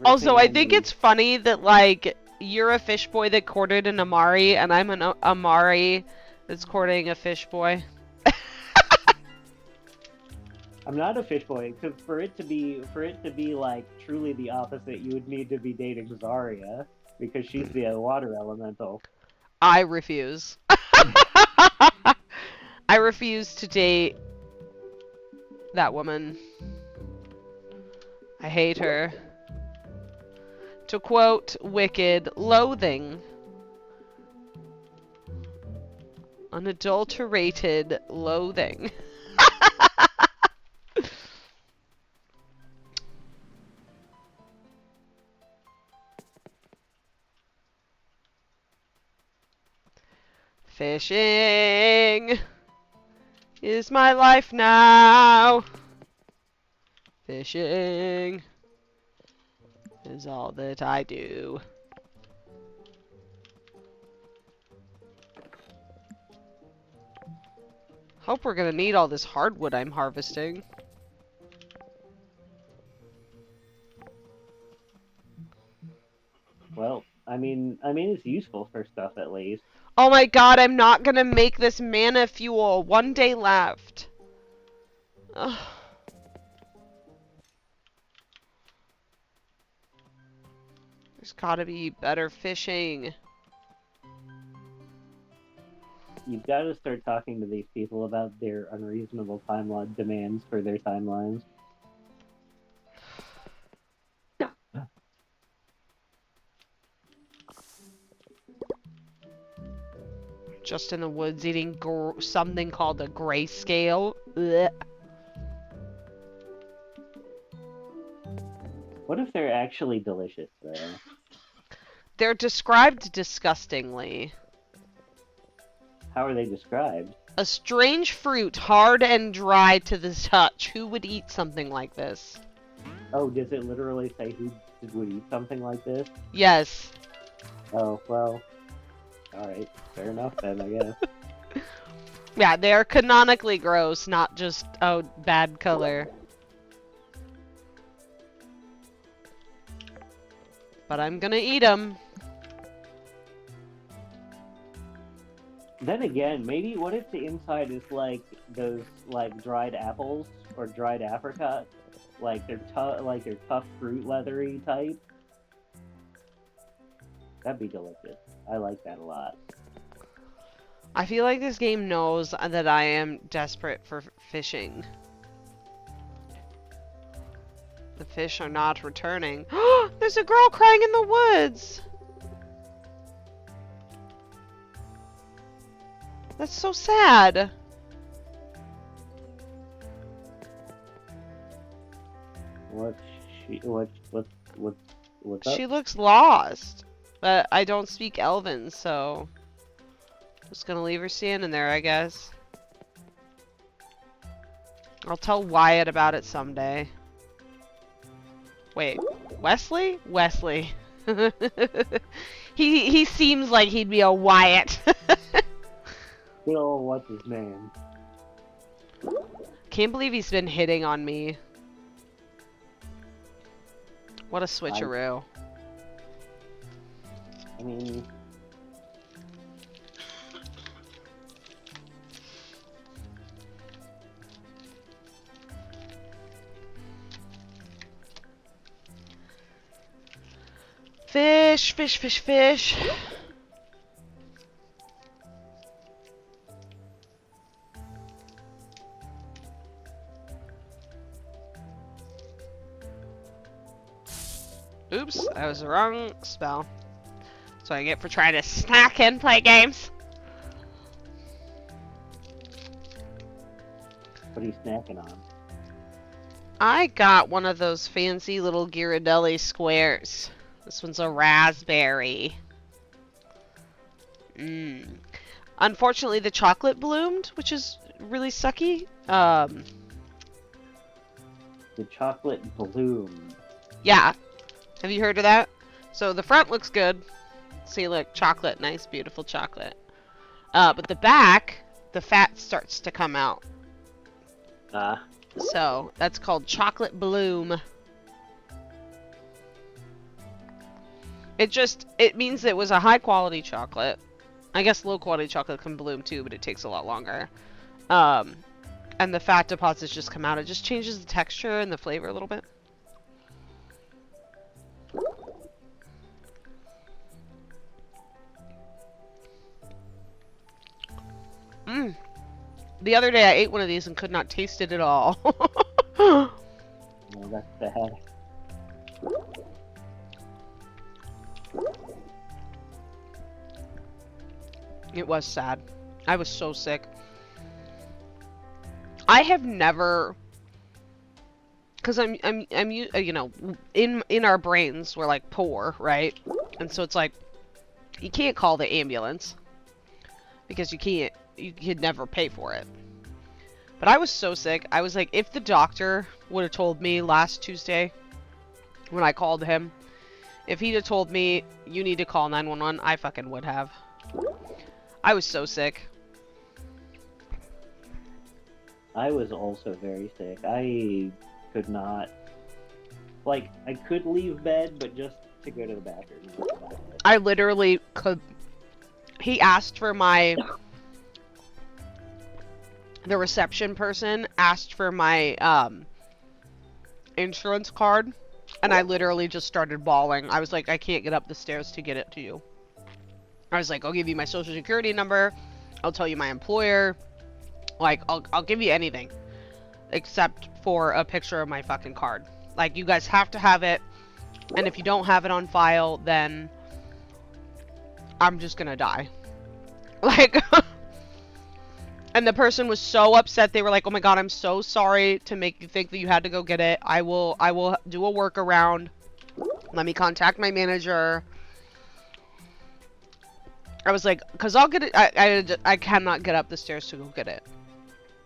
Also, I think it's funny that, like, you're a fish boy that courted an Amari, and I'm an Amari that's courting a fish boy. I'm not a fish boy, because for it to be like truly the opposite, you would need to be dating Zarya, because she's the water elemental. I refuse. I refuse to date that woman. I hate her. To quote Wicked, loathing. Unadulterated loathing. Fishing is my life now. Fishing is all that I do. Hope we're gonna need all this hardwood I'm harvesting. Well, I mean it's useful for stuff at least. Oh my god, I'm not gonna make this mana fuel. 1 day left. Ugh. There's gotta be better fishing. You've got to start talking to these people about their unreasonable timeline demands for their timelines. Just in the woods eating something called a grayscale. Blech. What if they're actually delicious, though? They're described disgustingly. How are they described? A strange fruit, hard and dry to the touch. Who would eat something like this? Oh, does it literally say who would eat something like this? Yes. Oh, well. Alright, fair enough then, I guess. Yeah, they are canonically gross, not just, oh, bad color. But I'm gonna eat them. Then again, maybe what if the inside is like those like dried apples or dried apricot, like they're tough fruit leathery type. That'd be delicious. I like that a lot. I feel like this game knows that I am desperate for fishing. The fish are not returning. There's a girl crying in the woods! That's so sad. What's up? She looks lost. But I don't speak Elven, so just gonna leave her standing there, I guess. I'll tell Wyatt about it someday. Wait, Wesley? Wesley. He seems like he'd be a Wyatt. Bill, what's his name? Can't believe he's been hitting on me. What a switcheroo. I mean... Fish, fish, fish, fish. Oops, that was the wrong spell. That's what I get for trying to snack and play games. What are you snacking on? I got one of those fancy little Ghirardelli squares. This one's a raspberry. Unfortunately, the chocolate bloomed, which is really sucky. The chocolate bloom. Yeah. Have you heard of that? So the front looks good. See, look, chocolate, nice, beautiful chocolate. But the back, the fat starts to come out. So that's called chocolate bloom. It means it was a high quality chocolate. I guess low quality chocolate can bloom too, but it takes a lot longer. And the fat deposits just come out. It just changes the texture and the flavor a little bit. The other day I ate one of these and could not taste it at all. Well, that's bad. It was sad. I was so sick. I have never, because I'm you know, in our brains we're like poor, right? And so it's like you can't call the ambulance because you could never pay for it. But I was so sick. I was like, if the doctor would have told me last Tuesday when I called him, if he'd have told me you need to call 911, I fucking would have. I was so sick. I was also very sick. I could not, like, I could leave bed, but just to go to the bathroom. I literally could. He asked for my. The reception person asked for my insurance card, and I literally just started bawling. I was like, I can't get up the stairs to get it to you. I was like, I'll give you my social security number. I'll tell you my employer. Like, I'll give you anything. Except for a picture of my fucking card. Like, you guys have to have it. And if you don't have it on file, then I'm just gonna die. Like, and the person was so upset. They were like, oh my god, I'm so sorry to make you think that you had to go get it. I will do a workaround. Let me contact my manager. I was like, because I'll get it. I cannot get up the stairs to go get it.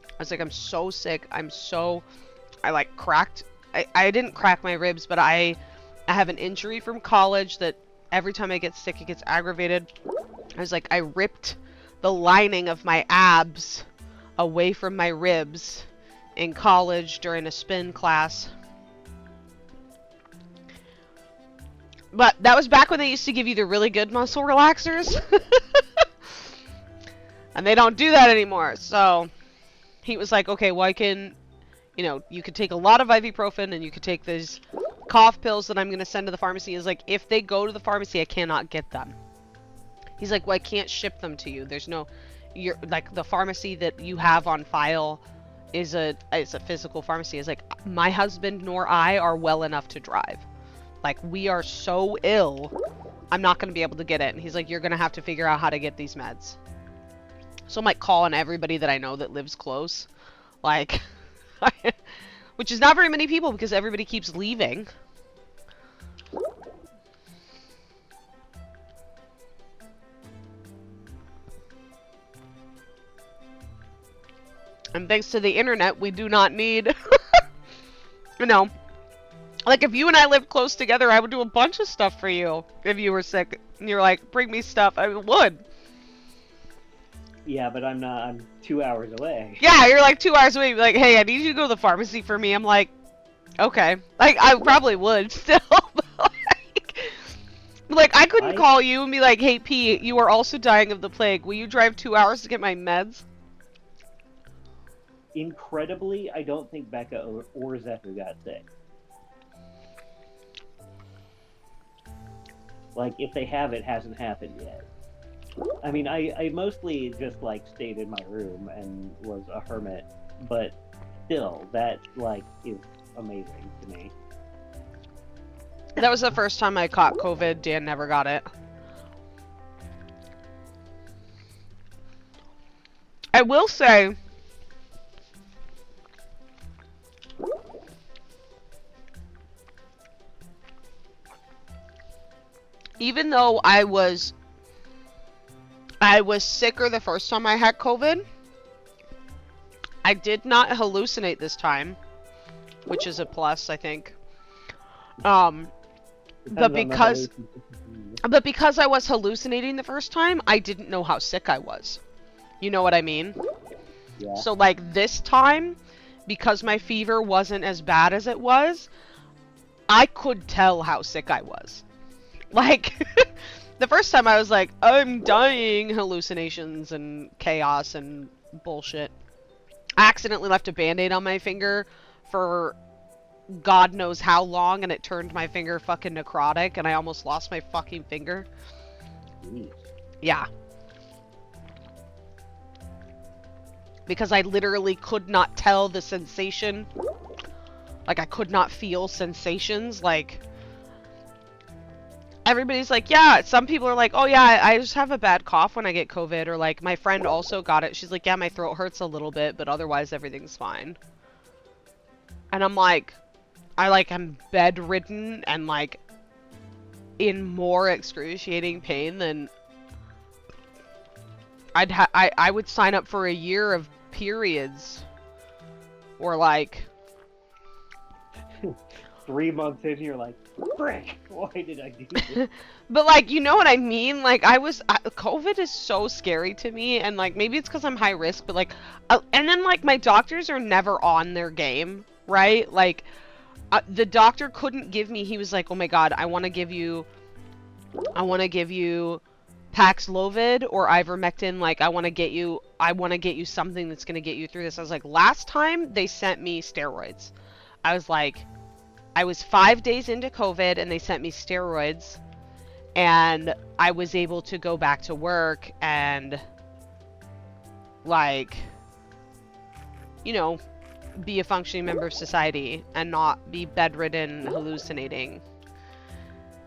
I was like, I'm so sick. I like cracked. I didn't crack my ribs, but I have an injury from college that every time I get sick, it gets aggravated. I was like, I ripped the lining of my abs away from my ribs in college during a spin class. But that was back when they used to give you the really good muscle relaxers. And they don't do that anymore. So he was like, okay, well, you could take a lot of ibuprofen and you could take these cough pills that I'm going to send to the pharmacy. He's like, if they go to the pharmacy, I cannot get them. He's like, well, I can't ship them to you. There's no, the pharmacy that you have on file is a physical pharmacy. He's like, my husband nor I are well enough to drive. Like, we are so ill, I'm not going to be able to get it. And he's like, you're going to have to figure out how to get these meds. So I'm like calling everybody that I know that lives close. Like, which is not very many people because everybody keeps leaving. And thanks to the internet, we do not need, like if you and I lived close together, I would do a bunch of stuff for you if you were sick. And you're like, bring me stuff. I would. Yeah, but I'm not. I'm 2 hours away. Yeah, you're like 2 hours away. You're like, hey, I need you to go to the pharmacy for me. I'm like, okay. Like, I probably would still. like, I couldn't call you and be like, hey, P, you are also dying of the plague. Will you drive 2 hours to get my meds? Incredibly, I don't think Becca or Zeku got sick. Like, if they have, it hasn't happened yet. I mean, I mostly just, like, stayed in my room and was a hermit, but still, that, like, is amazing to me. That was the first time I caught COVID. Dan never got it. I will say, though I was sicker the first time I had COVID, I did not hallucinate this time, which is a plus, I think. But Depends on the but because I was hallucinating the first time, I didn't know how sick I was. You know what I mean? Yeah. So like this time, because my fever wasn't as bad as it was, I could tell how sick I was. Like, the first time I was like, I'm dying, hallucinations and chaos and bullshit. I accidentally left a band-aid on my finger for God knows how long, and it turned my finger fucking necrotic, and I almost lost my fucking finger. Jeez. Yeah. Because I literally could not tell the sensation. Like, I could not feel sensations. Like, everybody's like, yeah, some people are like, oh yeah, I just have a bad cough when I get COVID. Or like, my friend also got it. She's like, yeah, my throat hurts a little bit, but otherwise everything's fine. And I'm like, I'm bedridden and like in more excruciating pain than I would sign up for a year of periods. Or like 3 months in, you're like, frick, why did I do this? But like, you know what I mean? Like, COVID is so scary to me, and like, maybe it's because I'm high risk, but like, and then like, my doctors are never on their game, right? Like, the doctor couldn't give me, he was like, oh my god, I want to give you Paxlovid or ivermectin, like, I want to get you something that's going to get you through this. I was like, last time they sent me steroids. I was like, I was 5 days into COVID and they sent me steroids, and I was able to go back to work and, like, you know, be a functioning member of society and not be bedridden, hallucinating.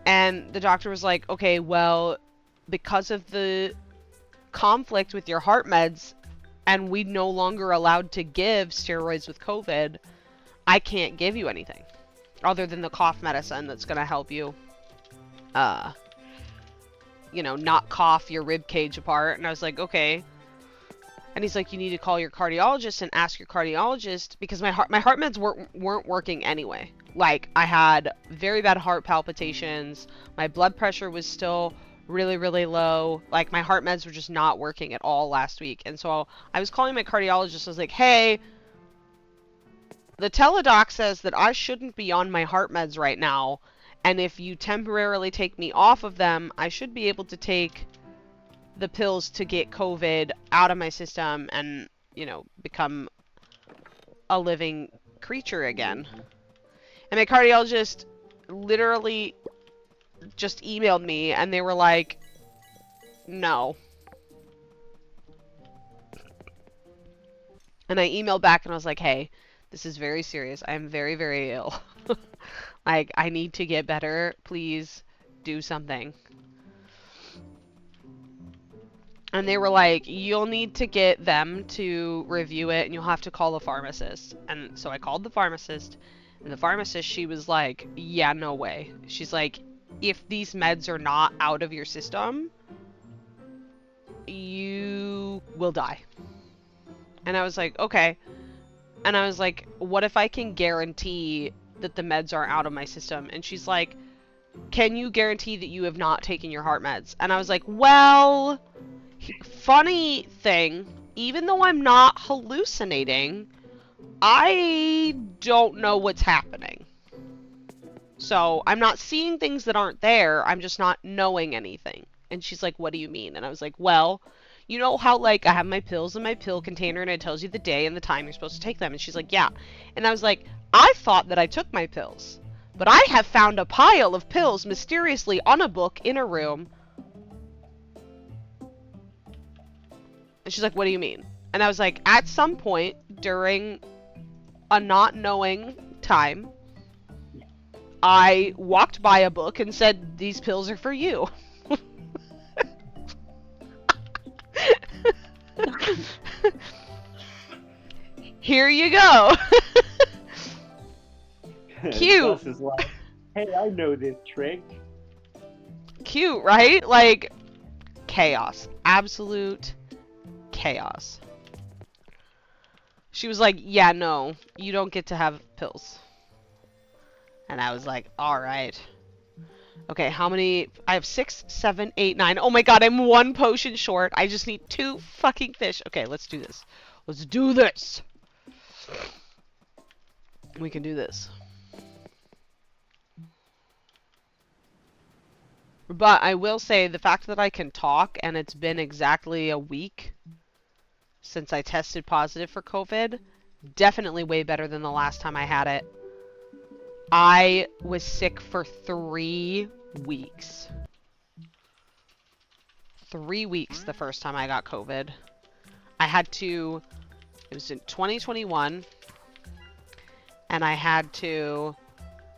And the doctor was like, okay, well, because of the conflict with your heart meds, and we no longer allowed to give steroids with COVID, I can't give you anything other than the cough medicine that's going to help you, you know, not cough your rib cage apart. And I was like, okay. And he's like, you need to call your cardiologist and ask your cardiologist, because my heart meds weren't working anyway. Like, I had very bad heart palpitations. My blood pressure was still really, really low. Like, my heart meds were just not working at all last week. And so I was calling my cardiologist. I was like, hey, the teledoc says that I shouldn't be on my heart meds right now, and if you temporarily take me off of them, I should be able to take the pills to get COVID out of my system and, you know, become a living creature again. And my cardiologist literally just emailed me, and they were like, no. And I emailed back and I was like, hey, this is very serious. I am very, very ill. Like, I need to get better. Please do something. And they were like, you'll need to get them to review it, and you'll have to call the pharmacist. And so I called the pharmacist, and the pharmacist, she was like, yeah, no way. She's like, if these meds are not out of your system, you will die. And I was like, okay. And I was like, what if I can guarantee that the meds aren't out of my system? And she's like, can you guarantee that you have not taken your heart meds? And I was like, well, funny thing, even though I'm not hallucinating, I don't know what's happening. So I'm not seeing things that aren't there, I'm just not knowing anything. And she's like, what do you mean? And I was like, well, you know how, like, I have my pills in my pill container and it tells you the day and the time you're supposed to take them? And she's like, yeah. And I was like, I thought that I took my pills, but I have found a pile of pills mysteriously on a book in a room. And she's like, what do you mean? And I was like, at some point during a not knowing time, I walked by a book and said, these pills are for you. Here you go. Cute. Gus is like, hey, I know this trick. cute, right? Like, chaos. Absolute chaos. She was like, yeah, no, you don't get to have pills. And I was like, alright. Okay, how many? I have 6, 7, 8, 9. Oh my god, I'm 1 potion short. I just need 2 fucking fish. Okay, let's do this. Let's do this. We can do this. But I will say the fact that I can talk and it's been exactly a week since I tested positive for COVID, definitely way better than the last time I had it. I was sick for 3 weeks. 3 weeks the first time I got COVID. I had to, it was in 2021, and I had to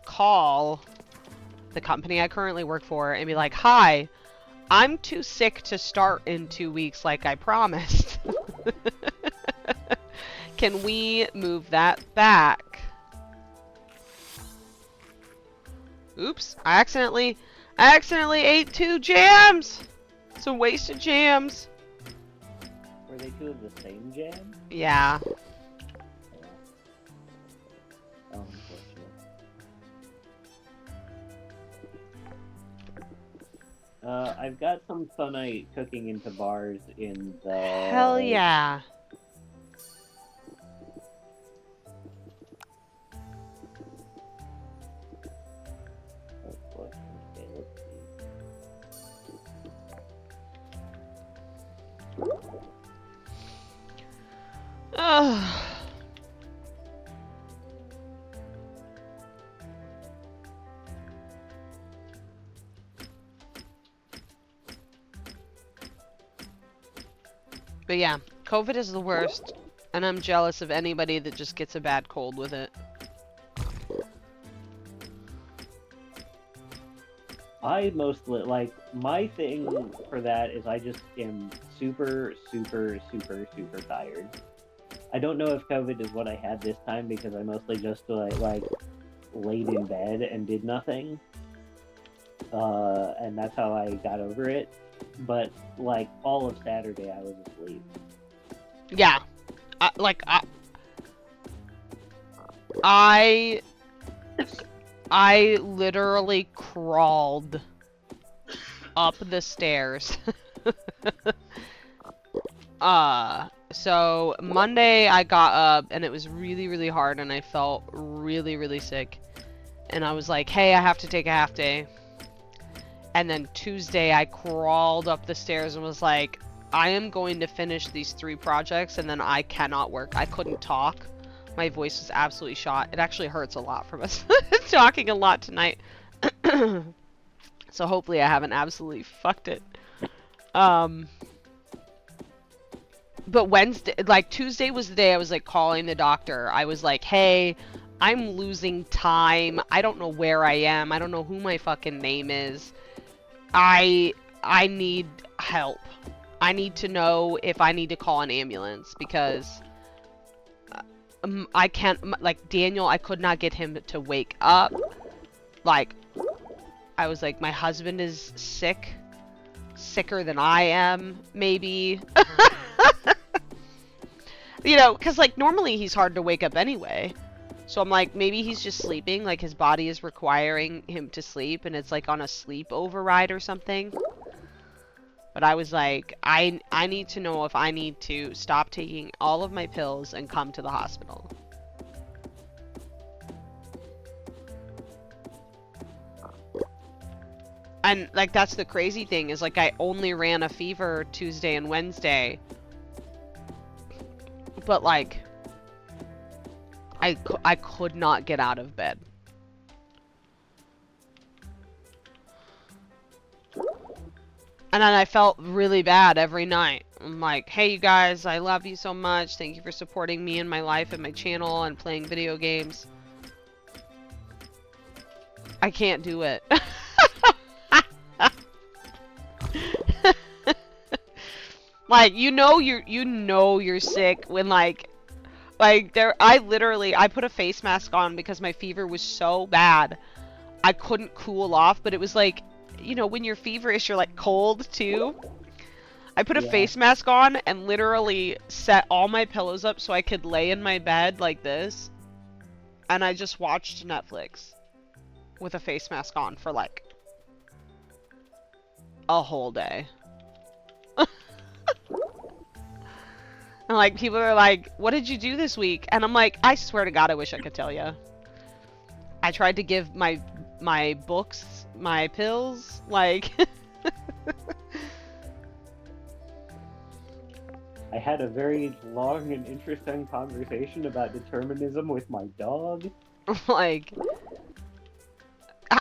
call the company I currently work for and be like, hi, I'm too sick to start in 2 weeks like I promised. Can we move that back? Oops, I accidentally ate 2 jams! Some wasted jams. Were they 2 of the same jam? Yeah. Oh, unfortunate. I've got some Funite cooking into bars in the... Hell yeah. Oh boy. Okay, let's see. Ugh. But yeah, COVID is the worst, and I'm jealous of anybody that just gets a bad cold with it. I mostly, like, my thing for that is I just am super, super, super, super tired. I don't know if COVID is what I had this time because I mostly just, like laid in bed and did nothing. And that's how I got over it. But, like, all of Saturday I was asleep. Yeah. I literally crawled up the stairs. So Monday I got up and it was really, really hard and I felt really, really sick. And I was like, hey, I have to take a half day. And then Tuesday I crawled up the stairs and was like, I am going to finish these 3 projects and then I cannot work. I couldn't talk. My voice was absolutely shot. It actually hurts a lot from us talking a lot tonight. So hopefully I haven't absolutely fucked it. But Wednesday, like Tuesday was the day I was like calling the doctor. I was like, hey, I'm losing time. I don't know where I am. I don't know who my fucking name is. I need help. I need to know if I need to call an ambulance because I can't, like Daniel, I could not get him to wake up. Like, I was like, my husband is sick. Sicker than I am, maybe. You know, because like normally he's hard to wake up anyway. So I'm like, maybe he's just sleeping, like his body is requiring him to sleep and it's like on a sleep override or something. But I was like, I need to know if I need to stop taking all of my pills and come to the hospital. And like that's the crazy thing is like I only ran a fever Tuesday and Wednesday. But like I could not get out of bed. And then I felt really bad every night. I'm like, hey you guys, I love you so much. Thank you for supporting me in my life and my channel and playing video games. I can't do it. Like, you know you're sick when like there, I put a face mask on because my fever was so bad. I couldn't cool off, but it was like you know, when you're feverish, you're like cold too. I put a Yeah. face mask on and literally set all my pillows up so I could lay in my bed like this. And I just watched Netflix with a face mask on for like a whole day. And like people are like, "What did you do this week?" And I'm like, "I swear to God, I wish I could tell you. I tried to give my books, my pills, like." I had a very long and interesting conversation about determinism with my dog. Like,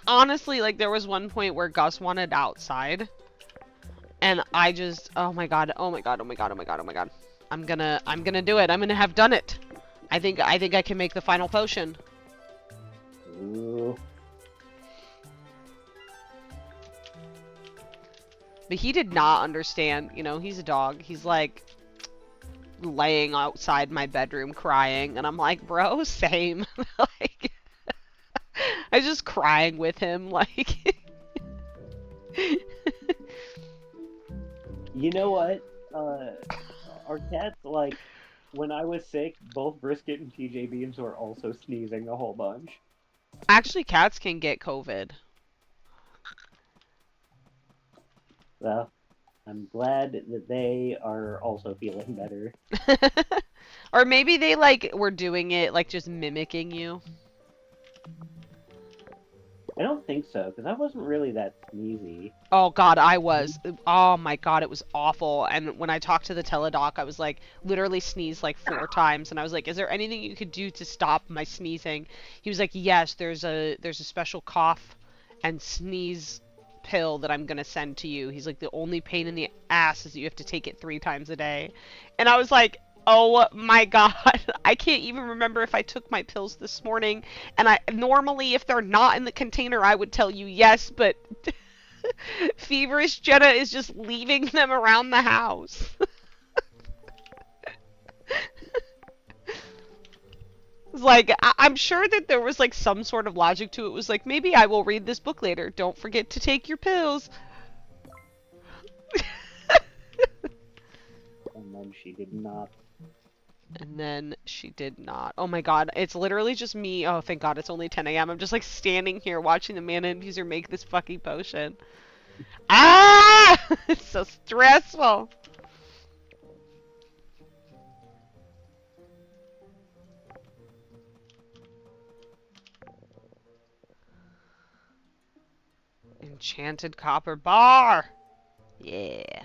honestly, like there was one point where Gus wanted outside, and I just, oh my god, oh my god, oh my god, oh my god, oh my god. I'm gonna do it. I'm gonna have done it. I think I can make the final potion. Ooh. But he did not understand, you know, he's a dog. He's like laying outside my bedroom crying, and I'm like, bro, same. Like, I was just crying with him, like. You know what? Our cats, like, when I was sick, both Brisket and TJ Beans were also sneezing a whole bunch. Actually, cats can get COVID. Well, I'm glad that they are also feeling better. Or maybe they like were doing it like just mimicking you. I don't think so, because I wasn't really that sneezy. Oh god, I was. Oh my god, it was awful. And when I talked to the teledoc, I was like, literally sneezed like 4 times, and I was like, "Is there anything you could do to stop my sneezing?" He was like, "Yes, there's a special cough and sneeze pill that I'm gonna send to you." He's like, "The only pain in the ass is that you have to take it 3 times a day." And I was like, "Oh my god, I can't even remember if I took my pills this morning." And I normally, if they're not in the container, I would tell you yes, but Feverish Jenna is just leaving them around the house. It's like, I'm sure that there was like some sort of logic to it. It was like, maybe I will read this book later. Don't forget to take your pills. And then she did not. And then she did not. Oh my god, it's literally just me. Oh, thank god, it's only 10 a.m. I'm just like standing here watching the mana abuser make this fucking potion. Ah! It's so stressful. Enchanted copper bar. Yeah.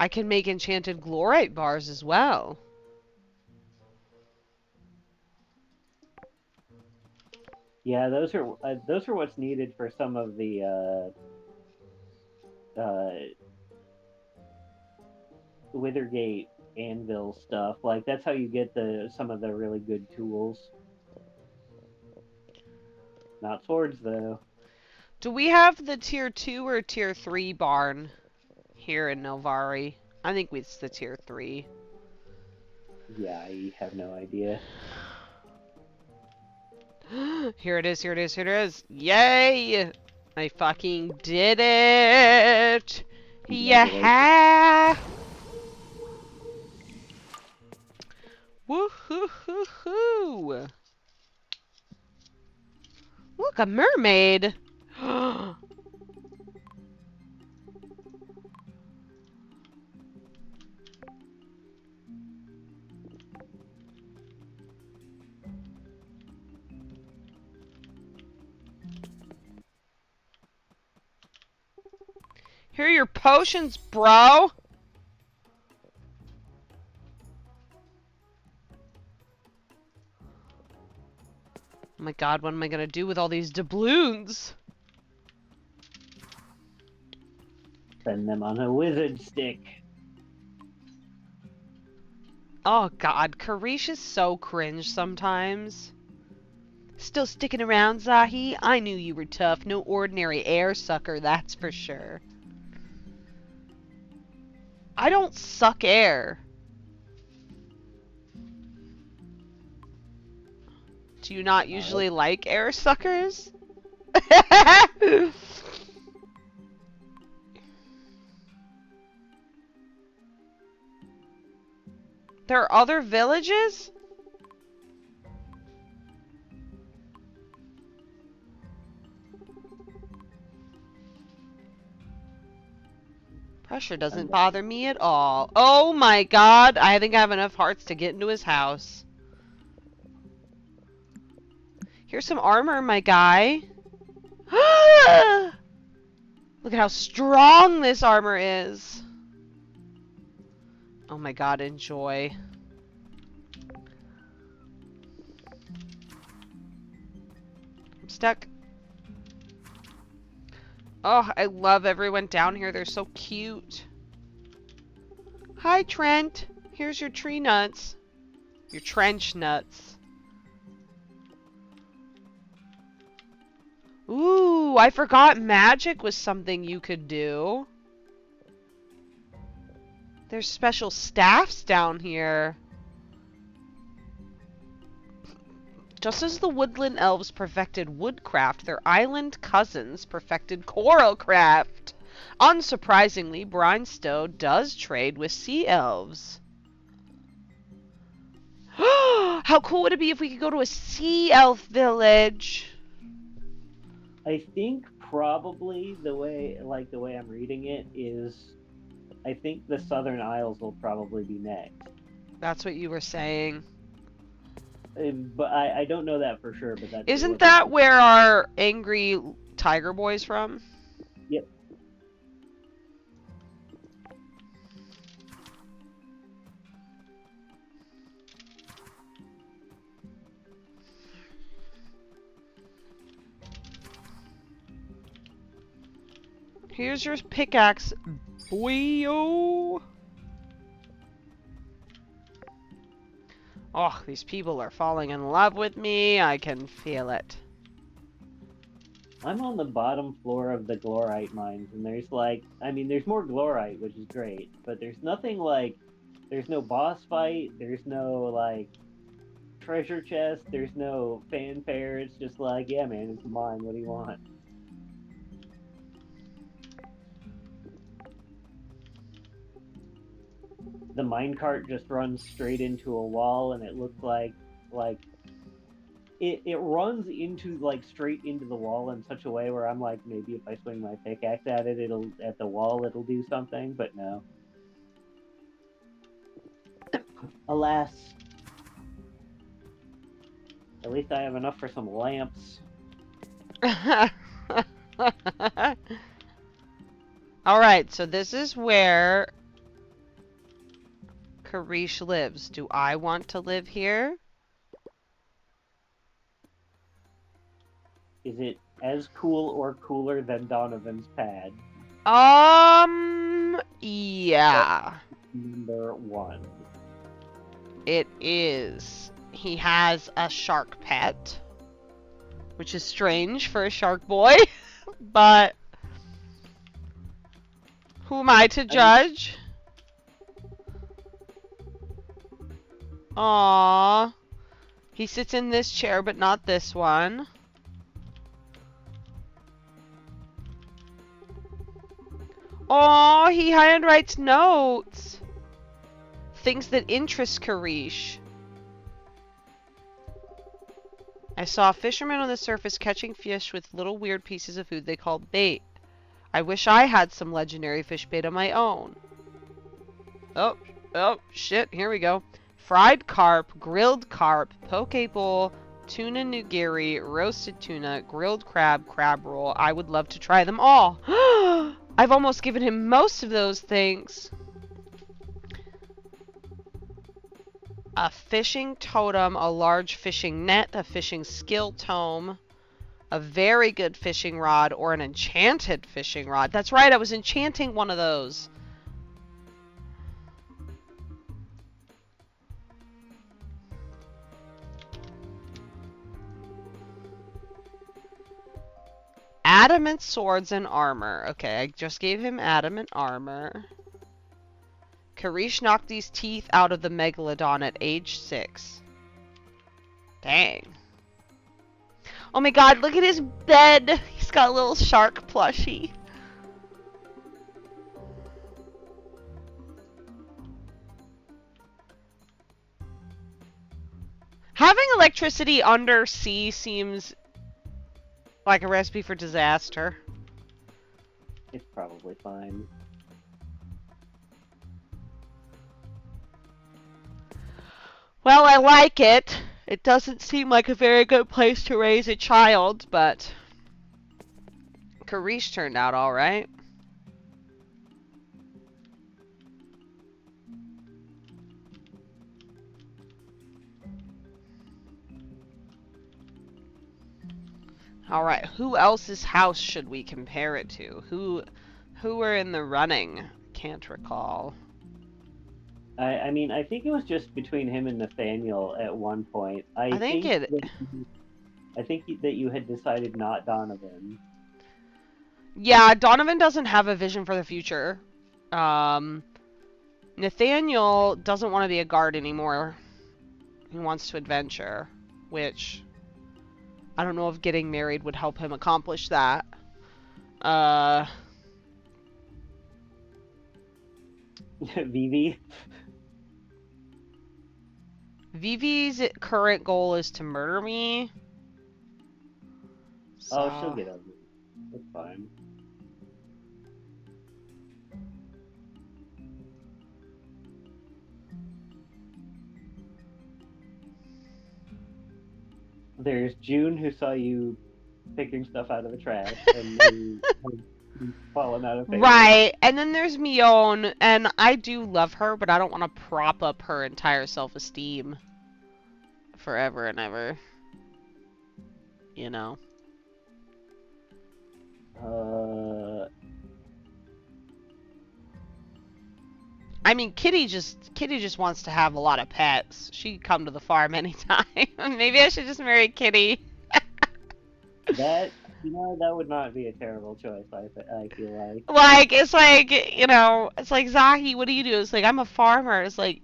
I can make enchanted glorite bars as well. Yeah, those are what's needed for some of the Withergate anvil stuff. Like that's how you get some of the really good tools. Not swords though. Do we have the tier 2 or tier 3 barn here in Novari? I think it's the tier 3. Yeah, I have no idea. Here it is, here it is, here it is. Yay! I fucking did it! Yeah! Woo-hoo-hoo-hoo! Look, a mermaid! Here are your potions, bro! Oh my god, what am I gonna do with all these doubloons? Send them on a wizard stick. Oh god, Karish is so cringe sometimes. Still sticking around, Zahi? I knew you were tough. No ordinary air sucker, that's for sure. I don't suck air. Do you not usually like air suckers? There are other villages? Pressure doesn't bother me at all. Oh my god, I think I have enough hearts to get into his house. Here's some armor, my guy. Look at how strong this armor is. Oh my god, enjoy. I'm stuck. Oh, I love everyone down here. They're so cute. Hi, Trent. Here's your tree nuts. Your trench nuts. Ooh, I forgot magic was something you could do. There's special staffs down here. Just as the woodland elves perfected woodcraft, their island cousins perfected coralcraft. Unsurprisingly, Brinstow does trade with sea elves. How cool would it be if we could go to a sea elf village? I think probably the way I'm reading it is, I think the Southern Isles will probably be next. That's what you were saying. But I don't know that for sure. But that's Isn't that where our angry tiger boy's from? Yep. Here's your pickaxe, boyo. Oh, these people are falling in love with me. I can feel it. I'm on the bottom floor of the glorite mines, and there's there's more glorite, which is great, but there's nothing there's no boss fight, there's no treasure chest, there's no fanfare. It's just yeah, man, it's mine. What do you want? The minecart just runs straight into a wall, and it looks like it runs into straight into the wall in such a way where I'm like, maybe if I swing my pickaxe at it, at the wall it'll do something, but no. Alas. At least I have enough for some lamps. Alright, so this is where Karish lives. Do I want to live here? Is it as cool or cooler than Donovan's pad? Yeah. Number 1. It is. He has a shark pet, which is strange for a shark boy, but who am I to judge? Aww. He sits in this chair, but not this one. Aww, he handwrites notes. Things that interest Karish. I saw a fisherman on the surface catching fish with little weird pieces of food they called bait. I wish I had some legendary fish bait of my own. Oh, shit, here we go. Fried carp, grilled carp, poke bowl, tuna nigiri, roasted tuna, grilled crab, crab roll. I would love to try them all. I've almost given him most of those things. A fishing totem, a large fishing net, a fishing skill tome, a very good fishing rod, or an enchanted fishing rod. That's right, I was enchanting one of those. Adamant swords and armor. Okay, I just gave him adamant armor. Karish knocked these teeth out of the megalodon at age 6. Dang. Oh my god, look at his bed. He's got a little shark plushie. Having electricity under sea seems like a recipe for disaster. It's probably fine. Well, I like it. It doesn't seem like a very good place to raise a child, but Karish turned out alright. Alright, who else's house should we compare it to? Who were in the running? Can't recall. I mean, I think it was just between him and Nathaniel at one point. I think it... I think that you had decided not Donovan. Yeah, Donovan doesn't have a vision for the future. Nathaniel doesn't want to be a guard anymore. He wants to adventure, which I don't know if getting married would help him accomplish that. Vivi? Vivi's current goal is to murder me. Oh, she'll get over it. It's fine. There's June, who saw you picking stuff out of the trash and who has fallen out of favor. Right, and then there's Mion, and I do love her, but I don't want to prop up her entire self-esteem forever and ever. You know? I mean, Kitty just wants to have a lot of pets. She could come to the farm anytime. Maybe I should just marry Kitty. That would not be a terrible choice, I feel like. Like, it's like, it's like, Zahi, what do you do? It's like, I'm a farmer. It's like,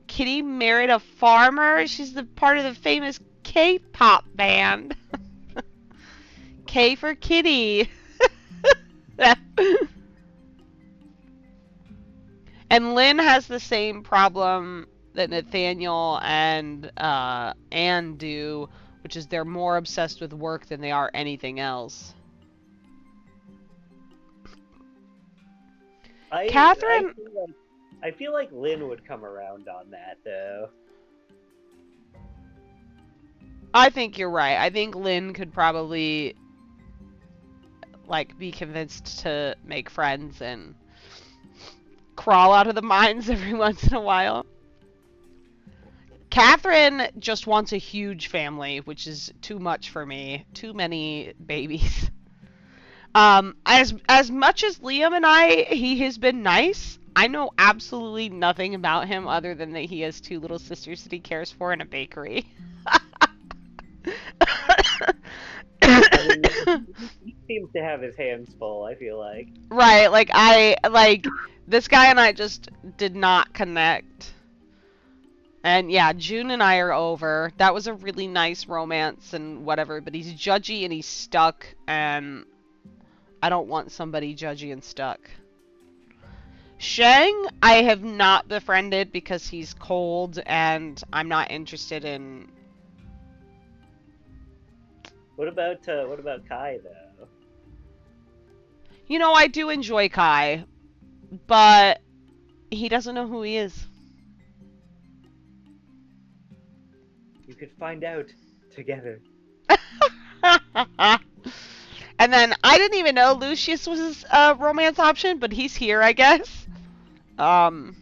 Kitty married a farmer? She's the part of the famous K-pop band. K for Kitty. And Lynn has the same problem that Nathaniel and Anne do, which is they're more obsessed with work than they are anything else. Catherine... I feel like Lynn would come around on that, though. I think you're right. I think Lynn could probably, like, be convinced to make friends and crawl out of the mines every once in a while. Catherine just wants a huge family, which is too much for me. Too many babies. As much as Liam and he has been nice, I know absolutely nothing about him other than that he has 2 little sisters that he cares for in a bakery. He seems to have his hands full, I feel like. Right, this guy and I just did not connect. And yeah, June and I are over. That was a really nice romance and whatever, but he's judgy and he's stuck, and I don't want somebody judgy and stuck. Shang, I have not befriended because he's cold and I'm not interested in... What about Kai, though? You know, I do enjoy Kai, but he doesn't know who he is. You could find out together. And then I didn't even know Lucius was a romance option, but he's here, I guess. Oh,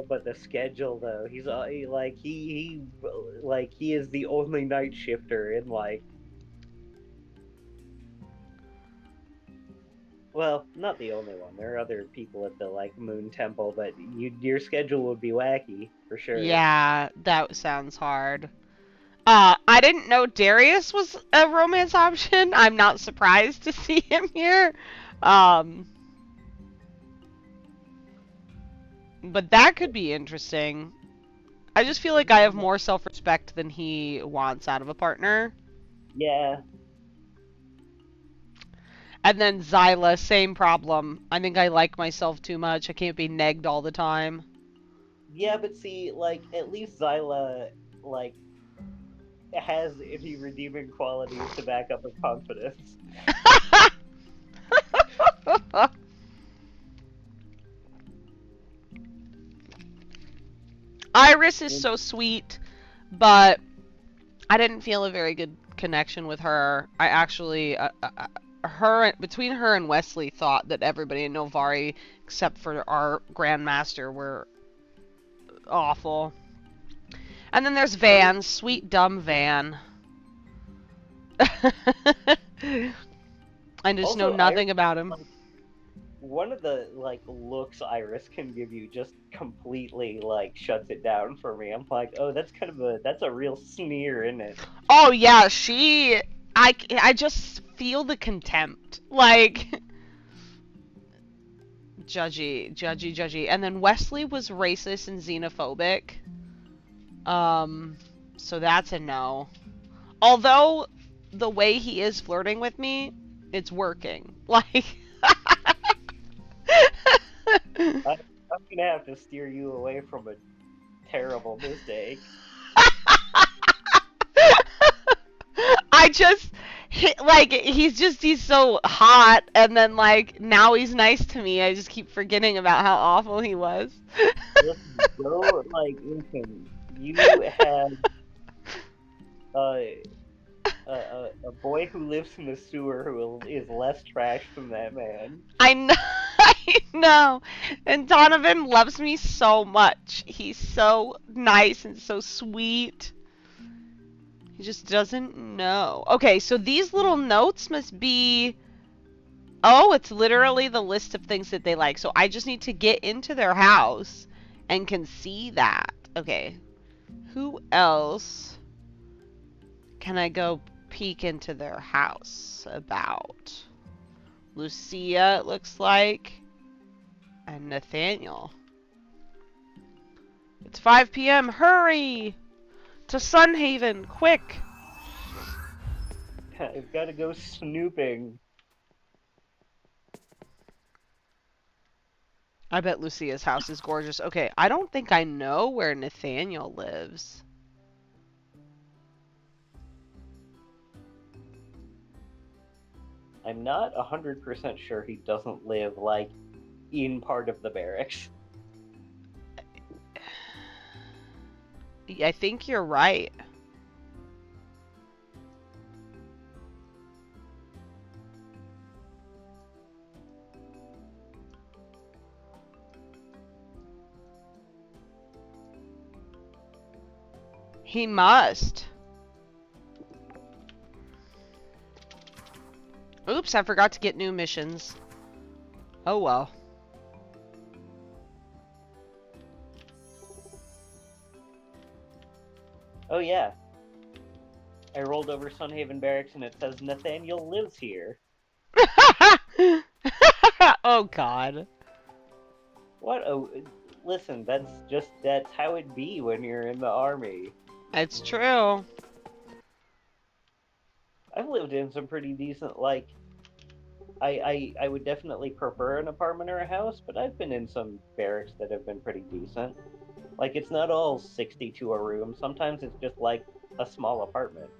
but the schedule, though. He's he is the only night shifter in, like... Well, not the only one. There are other people at the, like, Moon Temple, but your schedule would be wacky, for sure. Yeah, that sounds hard. I didn't know Darius was a romance option. I'm not surprised to see him here. But that could be interesting. I just feel like I have more self-respect than he wants out of a partner. Yeah, And then Zyla, same problem. I think I like myself too much. I can't be negged all the time. yeah, but see, like at least Zyla like has any redeeming qualities to back up her confidence. Iris is so sweet, but I didn't feel a very good connection with her. I actually, her between her and Wesley thought that everybody in Novari, except for our Grandmaster, were awful. And then there's I mean, Van, sweet dumb Van. I just know also Iris, nothing about him. like one of the like looks Iris can give you just completely like shuts it down for me. I'm like, oh, that's a real sneer, isn't it? Oh yeah, I just feel the contempt. Like judgy. And then Wesley was racist and xenophobic. Um, so that's a no. Although the way he is flirting with me, it's working. Like I, I'm gonna have to steer you away from a terrible mistake. I just like he's so hot and then like now he's nice to me. I just keep forgetting about how awful he was. Listen, go like listen. You have a a boy who lives in the sewer who is less trash than that man. I know. I know. And Donovan loves me so much. He's so nice and so sweet. He just doesn't know. Okay, so these little notes must be. Oh, it's literally the list of things that they like. So I just need to get into their house and can see that. Okay. Who else can I go peek into their house about? Lucia, it looks like. And Nathaniel. It's 5 p.m. Hurry! To Sunhaven, quick! I've got to go snooping. I bet Lucia's house is gorgeous. Okay, I don't think I know where Nathaniel lives. I'm not 100% sure he doesn't live like in part of the barracks. I think you're right. He must. Oops, I forgot to get new missions. Oh well. Oh yeah, I rolled over Sunhaven Barracks and it says Nathaniel lives here. Oh god. What? Oh, listen, that's how it be when you're in the army. It's true. I've lived in some pretty decent like I would definitely prefer an apartment or a house, but I've been in some barracks that have been pretty decent. Like it's not all 60 to a room. Sometimes it's just like a small apartment.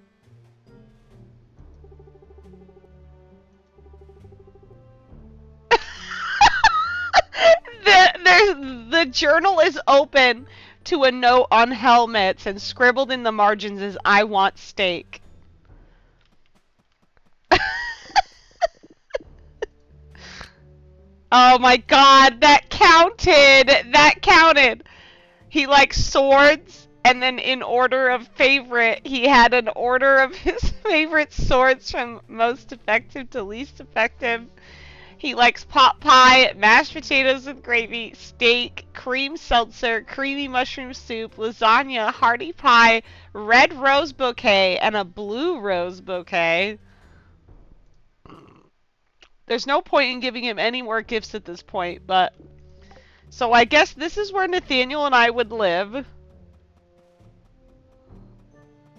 The journal is open to a note on helmets and scribbled in the margins is I want steak. Oh my god, that counted! That counted! He likes swords, and then in order of favorite, he had an order of his favorite swords from most effective to least effective. He likes pot pie, mashed potatoes with gravy, steak, cream seltzer, creamy mushroom soup, lasagna, hearty pie, red rose bouquet, and a blue rose bouquet. There's no point in giving him any more gifts at this point, but... So I guess this is where Nathaniel and I would live.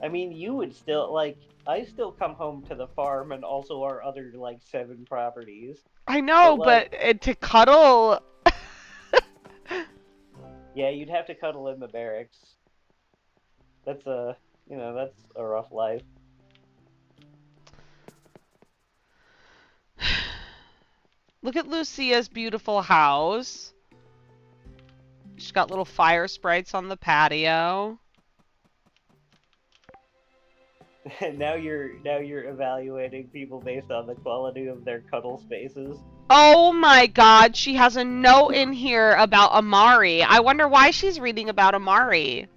I mean, you would still like. I still come home to the farm and also our other like 7 properties. I But know, like, but to cuddle. yeah, you'd have to cuddle in the barracks. That's a, that's a rough life. Look at Lucia's beautiful house. She's got little fire sprites on the patio. Now you're evaluating people based on the quality of their cuddle spaces. Oh my god, she has a note in here about Amari. I wonder why she's reading about Amari.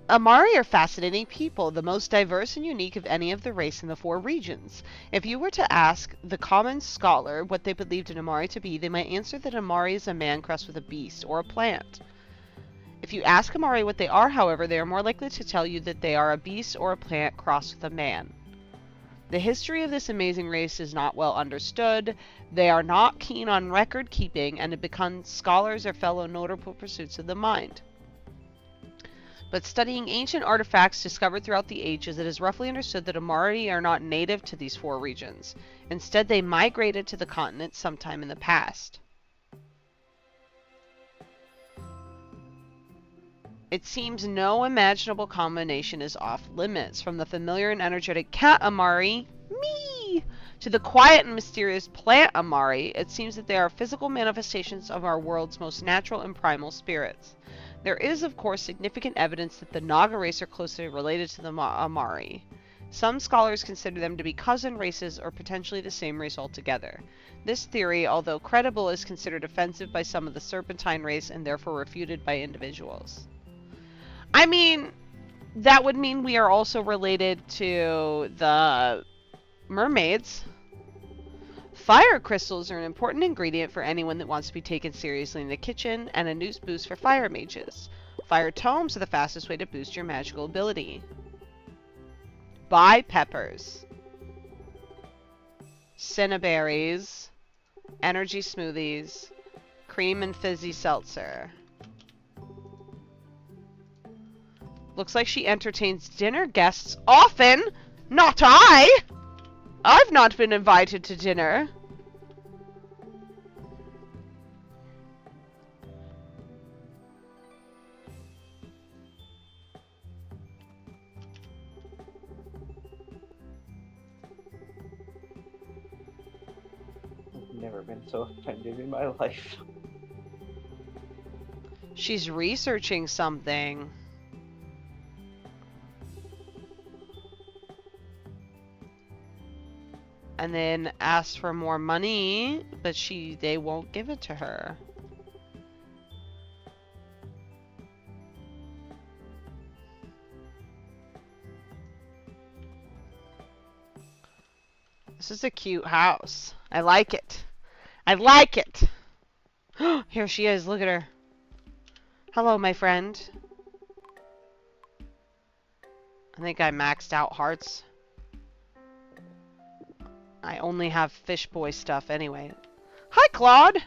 Amari are fascinating people, the most diverse and unique of any of the race in the 4 regions. If you were to ask the common scholar what they believed in Amari to be, they might answer that Amari is a man crossed with a beast or a plant. If you ask Amari what they are, however, they are more likely to tell you that they are a beast or a plant crossed with a man. The history of this amazing race is not well understood. They are not keen on record keeping and have become scholars or fellow notable pursuits of the mind. But studying ancient artifacts discovered throughout the ages, it is roughly understood that Amari are not native to these 4 regions. Instead, they migrated to the continent sometime in the past. It seems no imaginable combination is off limits, from the familiar and energetic cat Amari, me, to the quiet and mysterious plant Amari. It seems that they are physical manifestations of our world's most natural and primal spirits. There is, of course, significant evidence that the Naga race are closely related to the Amari. Some scholars consider them to be cousin races or potentially the same race altogether. This theory, although credible, is considered offensive by some of the Serpentine race and therefore refuted by individuals. I mean, that would mean we are also related to the mermaids. Fire crystals are an important ingredient for anyone that wants to be taken seriously in the kitchen, and a new boost for fire mages. Fire tomes are the fastest way to boost your magical ability. Buy peppers, cinnaberries, energy smoothies, cream and fizzy seltzer. Looks like she entertains dinner guests often. Not I! I've not been invited to dinner. I've never been so offended in my life. She's researching something. And then asks for more money, but they won't give it to her. This is a cute house. I like it. I like it. Here she is. Look at her. Hello, my friend. I think I maxed out hearts. I only have fish boy stuff anyway. Hi, Claude!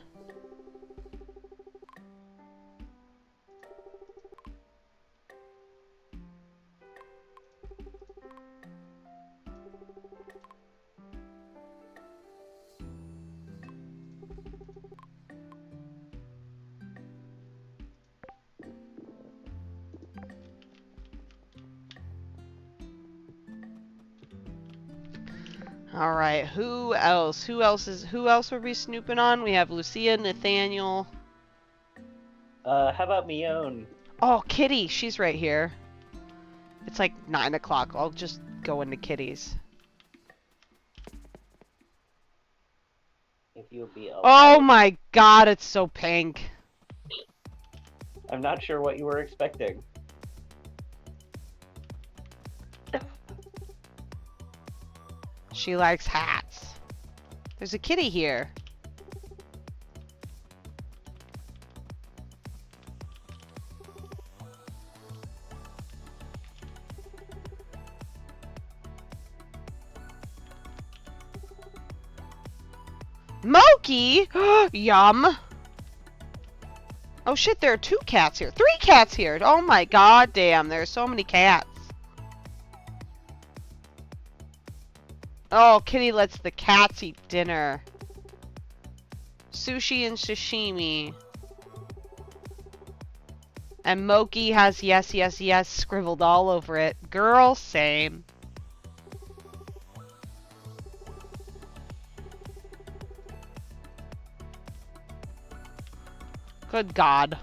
Alright, who else? Who else are we snooping on? We have Lucia, Nathaniel. How about Mione? Oh, Kitty, she's right here. It's like 9 o'clock. I'll just go into Kitty's. If you'll be allowed. Oh my god, it's so pink. I'm not sure what you were expecting. She likes hats. There's a kitty here. Moki! Yum! Oh shit, there are 2 cats here. 3 cats here. Oh my god damn, there are so many cats. Oh, Kitty lets the cats eat dinner. Sushi and sashimi. And Moki has yes, yes, yes scribbled all over it. Girl, same. Good God.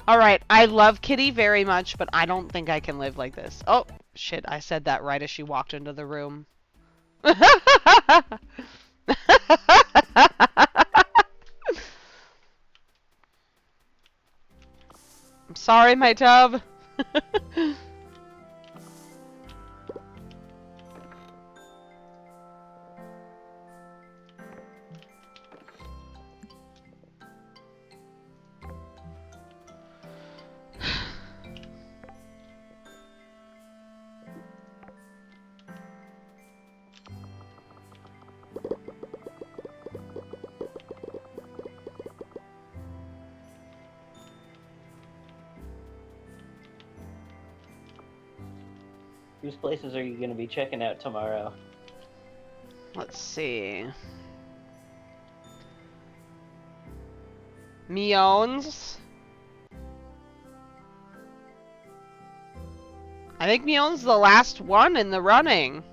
Alright, I love Kitty very much, but I don't think I can live like this. Oh, shit, I said that right as she walked into the room. I'm sorry, my tub. Whose places are you going to be checking out tomorrow? Let's see. Mion's. I think Mion's the last one in the running.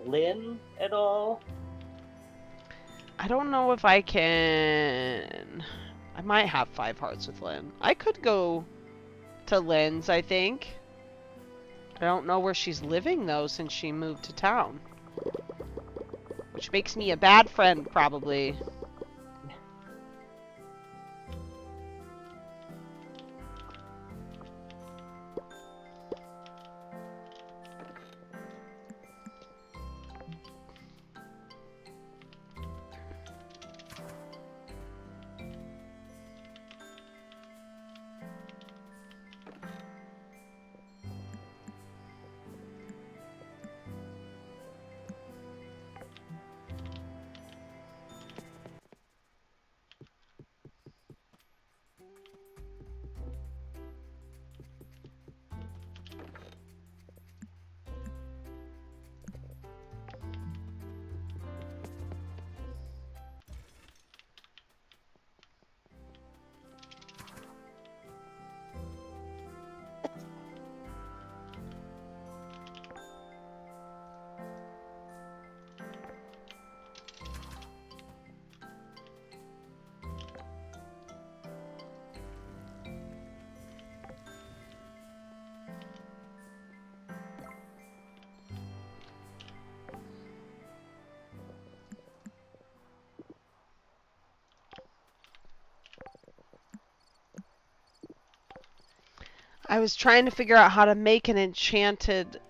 Lynn at all? I don't know if I can... I might have 5 hearts with Lynn. I could go to Lynn's, I think. I don't know where she's living, though, since she moved to town. Which makes me a bad friend, probably. I was trying to figure out how to make an enchanted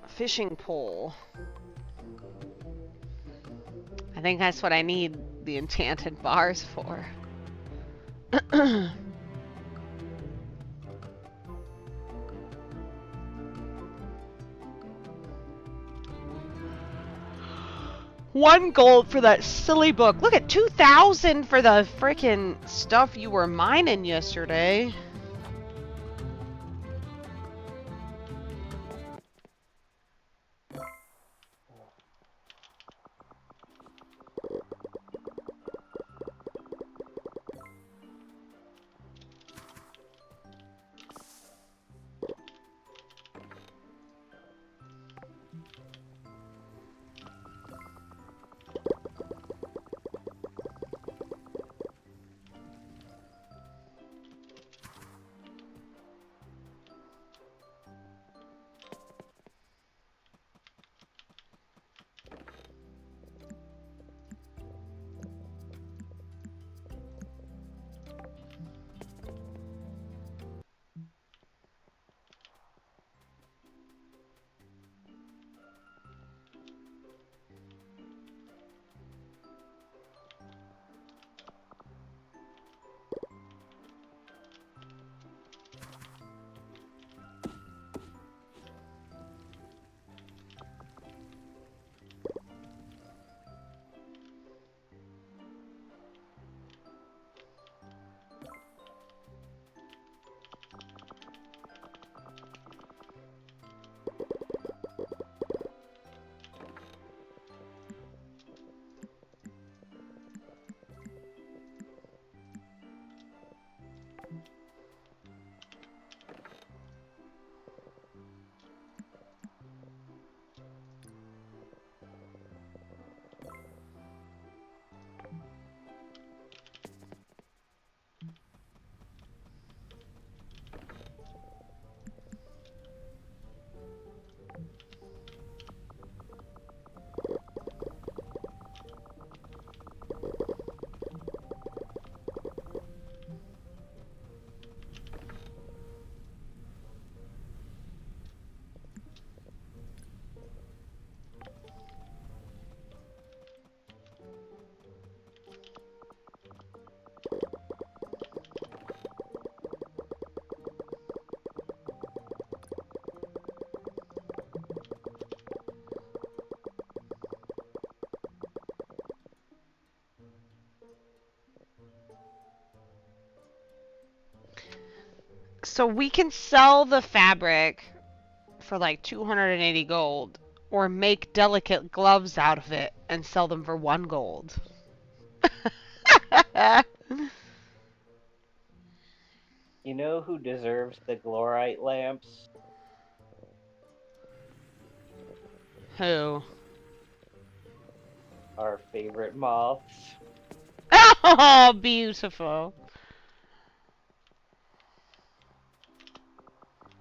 fishing pole. I think that's what I need the enchanted bars for. One gold for that silly book. Look at 2,000 for the frickin' stuff you were mining yesterday. So we can sell the fabric for like 280 gold, or make delicate gloves out of it and sell them for 1 gold. You know who deserves the glorite lamps? Who? Our favorite moths. Oh, beautiful.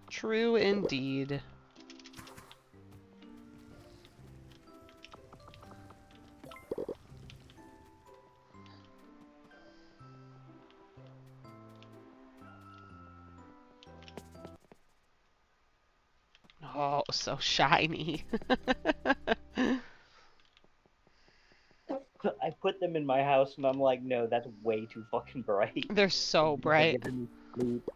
True indeed. Oh, so shiny. I put them in my house and I'm like, no, that's way too fucking bright. They're so It's gonna bright. give me sleep.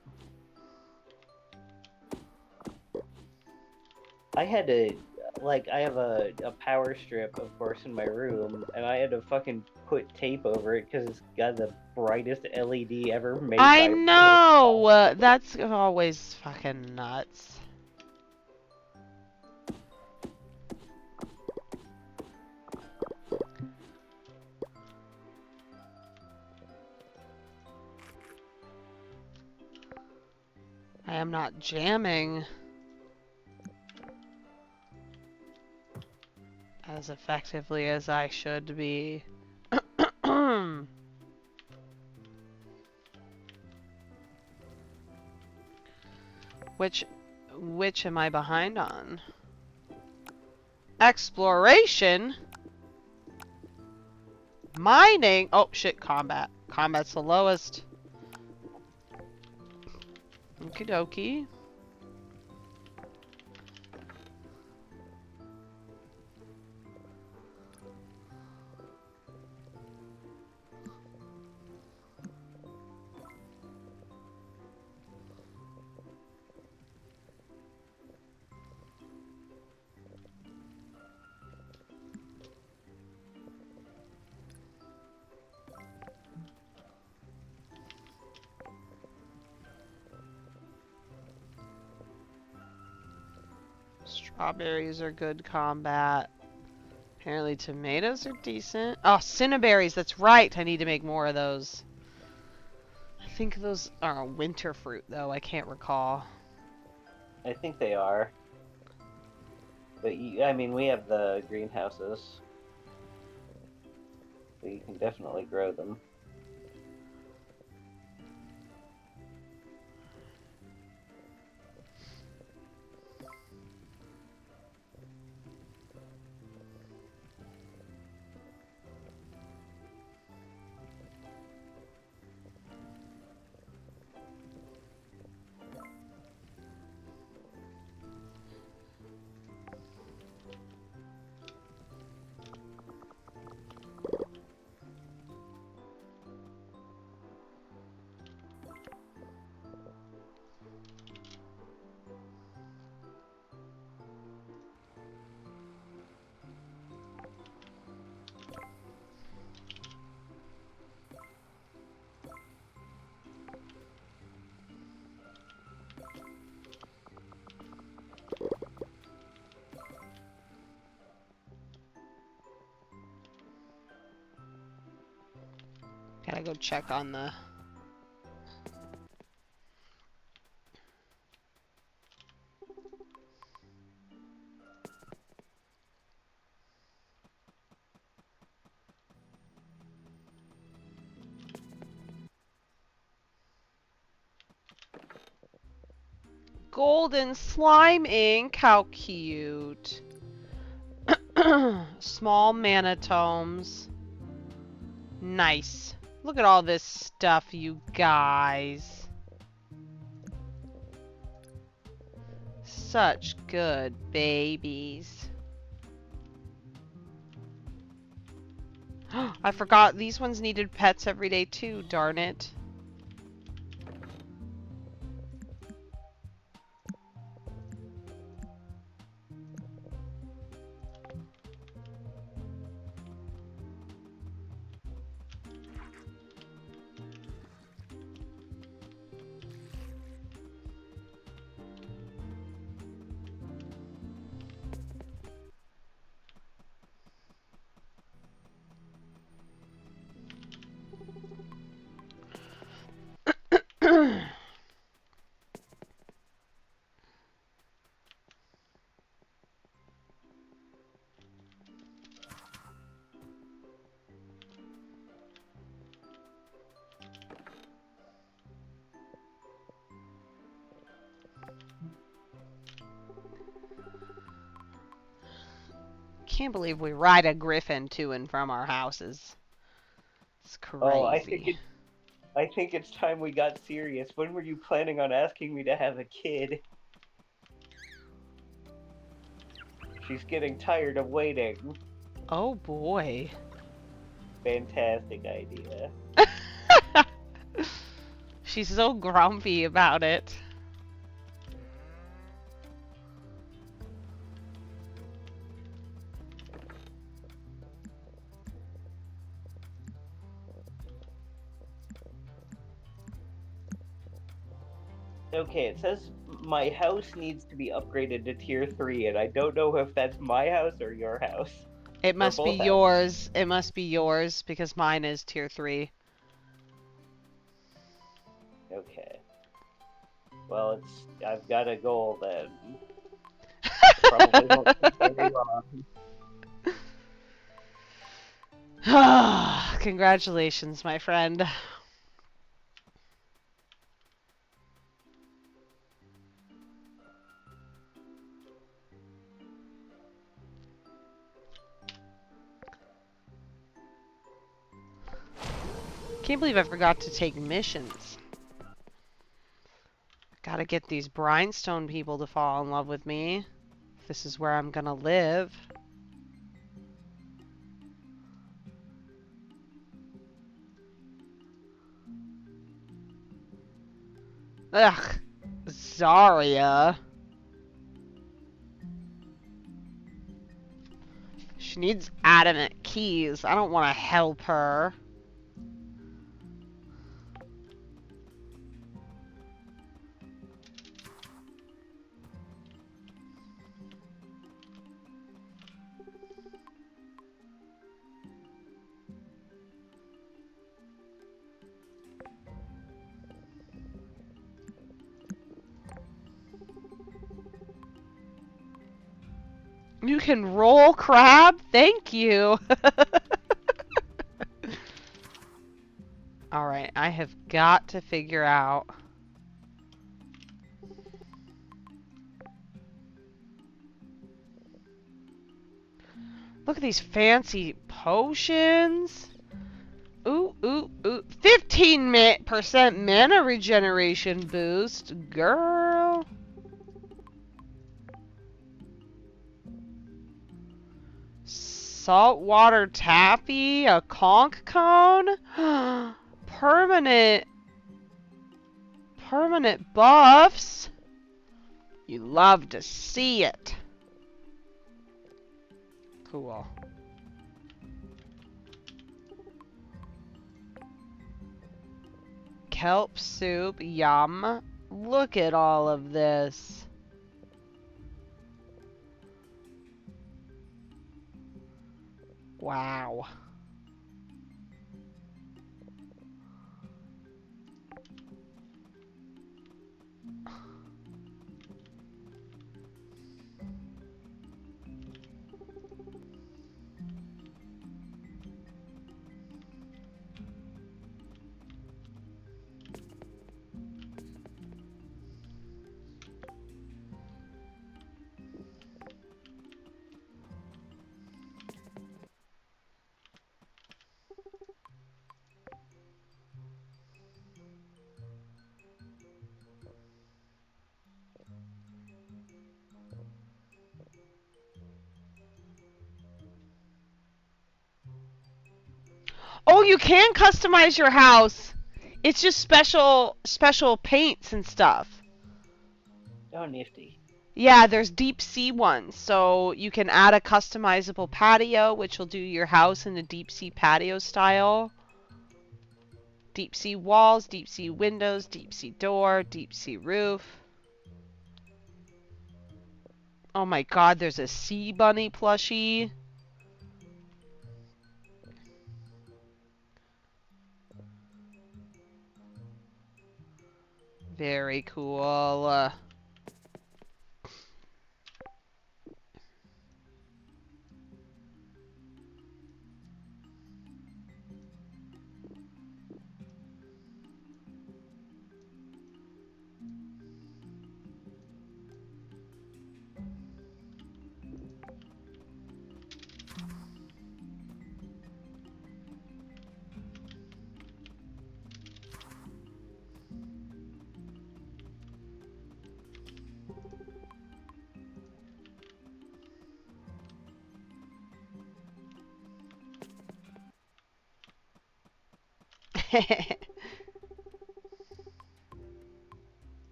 I had to, like, I have a power strip, of course, in my room, and I had to fucking put tape over it because it's got the brightest LED ever made I by. know! That's always fucking nuts. I am not jamming as effectively as I should be. Which am I behind on? Exploration? Mining? Oh shit, combat. Combat's the lowest. Okie dokie. Strawberries are good combat. Apparently tomatoes are decent. Oh, cinnaberries, that's right. I need to make more of those. I think those are a winter fruit, though. I can't recall. I think they are. But, I mean, we have the greenhouses. So you can definitely grow them. Gotta go check on the... Golden slime ink, how cute. Small manatomes. Nice. Look at all this stuff, you guys. Such good babies. I forgot these ones needed pets every day too, darn it. can't believe we ride a griffin to and from our houses. It's Oh, crazy. I think it's time we got serious. When were you planning on asking me to have a kid? She's getting tired of waiting. Oh boy. Fantastic idea. She's so grumpy about it. Okay, it says my house needs to be upgraded to tier 3, and I don't know if that's my house or your house. It Or must be both houses. yours. It must be yours because mine is tier 3. Okay. Well, I've got a goal then. Probably won't take very long. Congratulations, my friend. Can't believe I forgot to take missions. Gotta get these Brinestone people to fall in love with me. This is where I'm gonna live. Ugh. Zarya. She needs adamant keys. I don't want to help her. You can roll crab? Thank you. Alright, I have got to figure out. Look at these fancy potions. Ooh, ooh, ooh. 15% mana regeneration boost. Girl. Saltwater taffy, a conch cone, permanent buffs. You love to see it. Cool. Kelp soup, yum. Look at all of this. Wow. Oh, you can customize your house. It's just special paints and stuff. Oh, nifty. Yeah, there's deep sea ones. So you can add a customizable patio, which will do your house in a deep sea patio style. Deep sea walls, deep sea windows, deep sea door, deep sea roof. Oh my god, there's a sea bunny plushie. Very cool.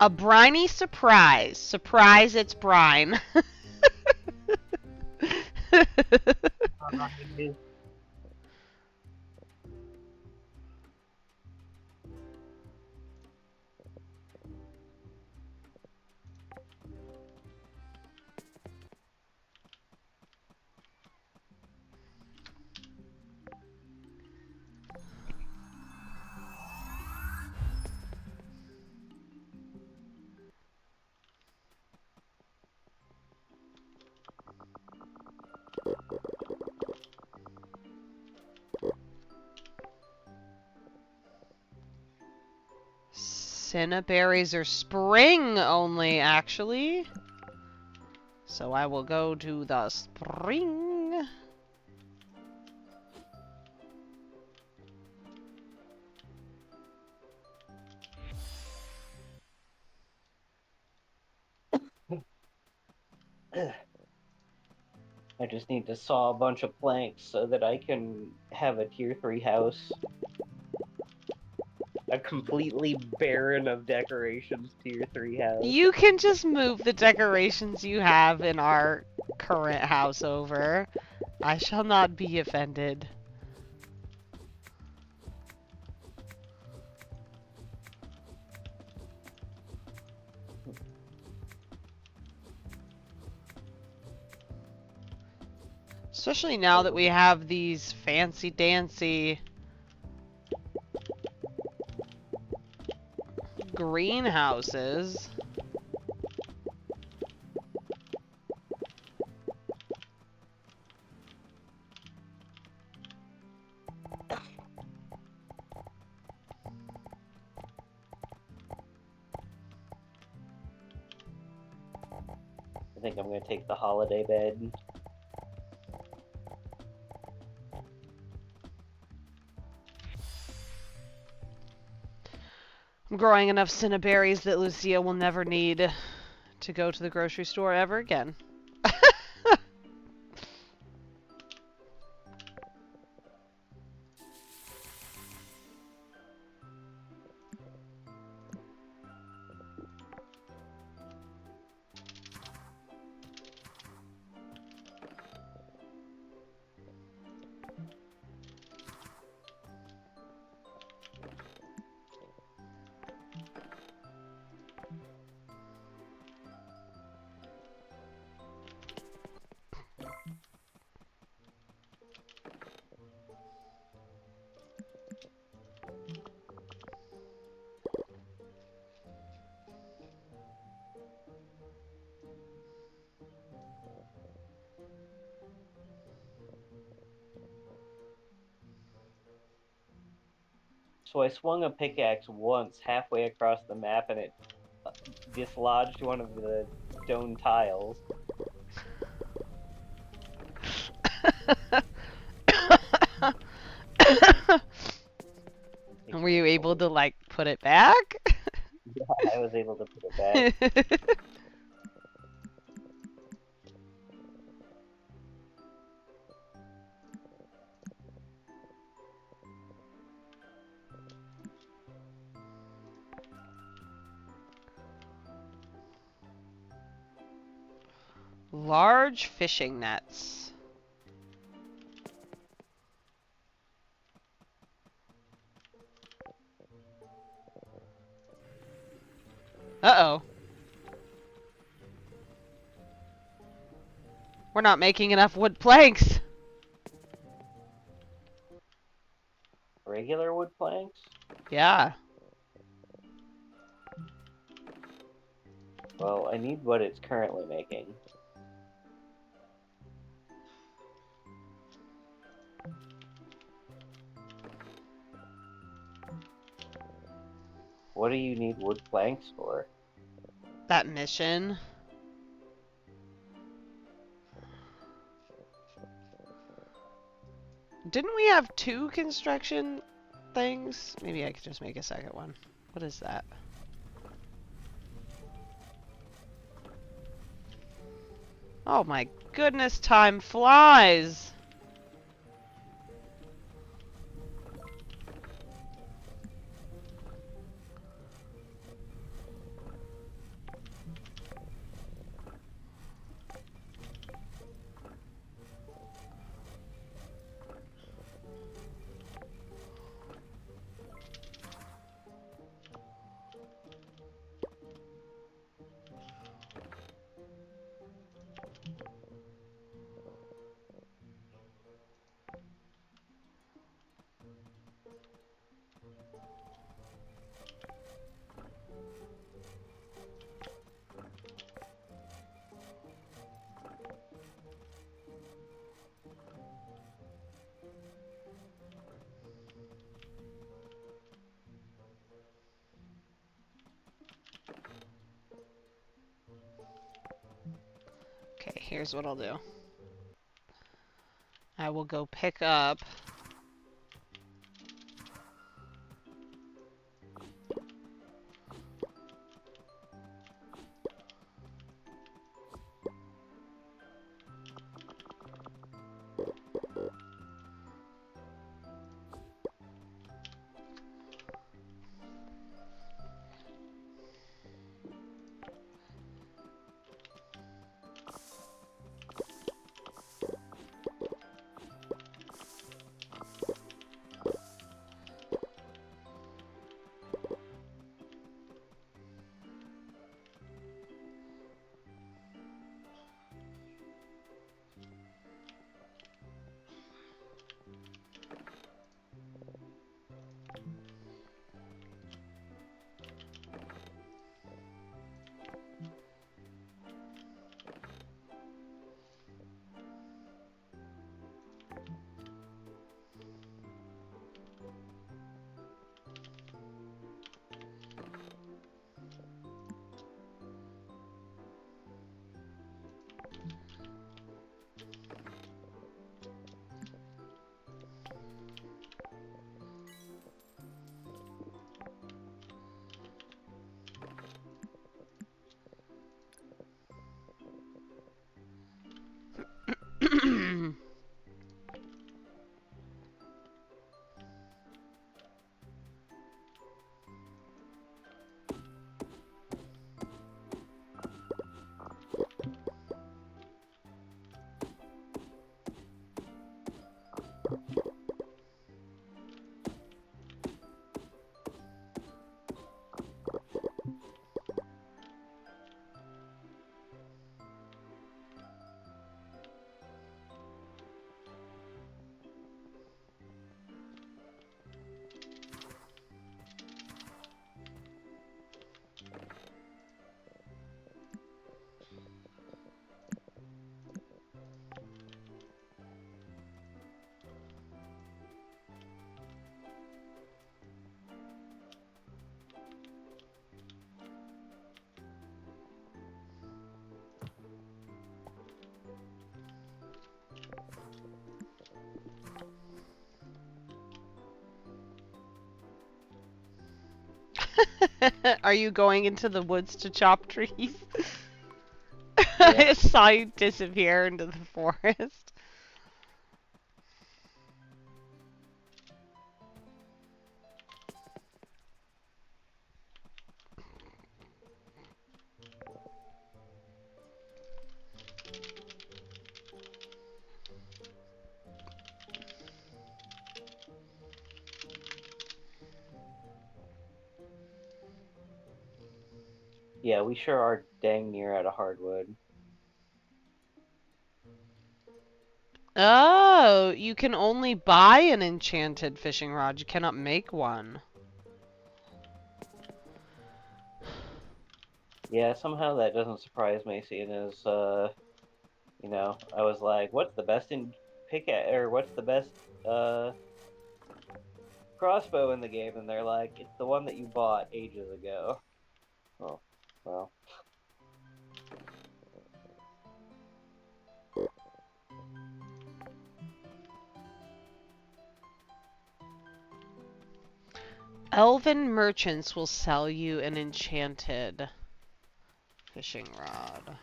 A briny surprise. Surprise, it's brine. Cinnaberries are spring only, actually. So I will go to the spring. I just need to saw a bunch of planks so that I can have a tier 3 house. A completely barren of decorations tier 3 house. You can just move the decorations you have in our current house over. I shall not be offended. Especially now that we have these fancy dancy greenhouses. I think I'm going to take the holiday bed. I'm growing enough cinnaberries that Lucia will never need to go to the grocery store ever again. So I swung a pickaxe once halfway across the map and it dislodged one of the stone tiles. Were you able to, like, put it back? Yeah, I was able to put it back. Large fishing nets. Uh-oh. We're not making enough wood planks. Regular wood planks? Yeah. Well, I need what it's currently making. What do you need wood planks for? That mission. Didn't we have 2 construction things? Maybe I could just make a second one. What is that? Oh my goodness, time flies! Okay, here's what I'll do. I will go pick up Are you going into the woods to chop trees? I saw you disappear into the forest. Yeah, we sure are dang near out of hardwood. Oh, you can only buy an enchanted fishing rod. You cannot make one. Yeah, somehow that doesn't surprise me, seeing as, you know, I was like, what's the best what's the best, crossbow in the game? And they're like, it's the one that you bought ages ago. Oh, well. Elven merchants will sell you an enchanted fishing rod.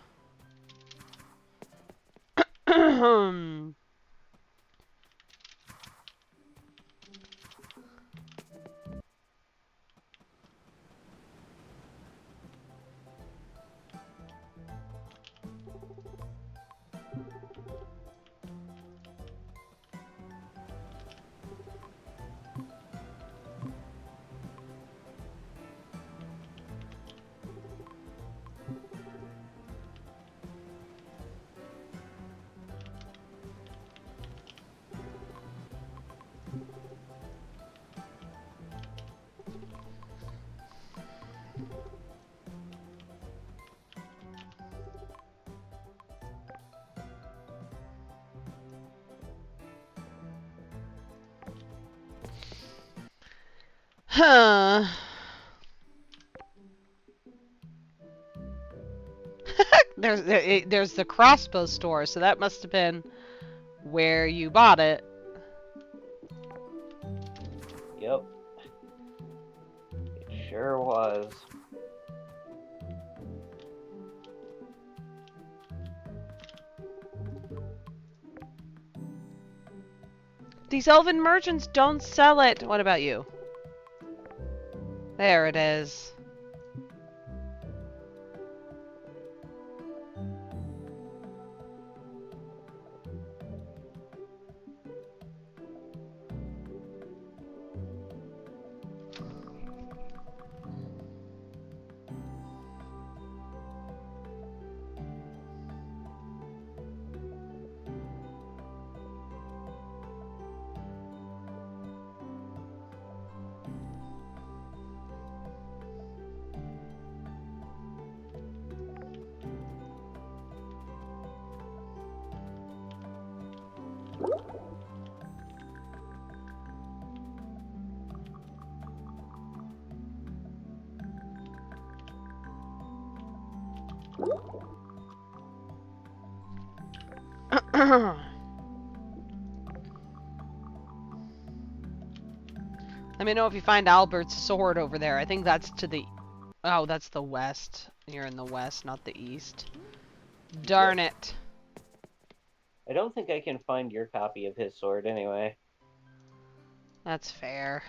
Huh. There's the crossbow store, so that must have been where you bought it. Yep. It sure was. These elven merchants don't sell it. What about you? There it is. Let me know if you find Albert's sword over there. I think that's to the... Oh, that's the west. You're in the west, not the east. Darn it. I don't think I can find your copy of his sword anyway. That's fair.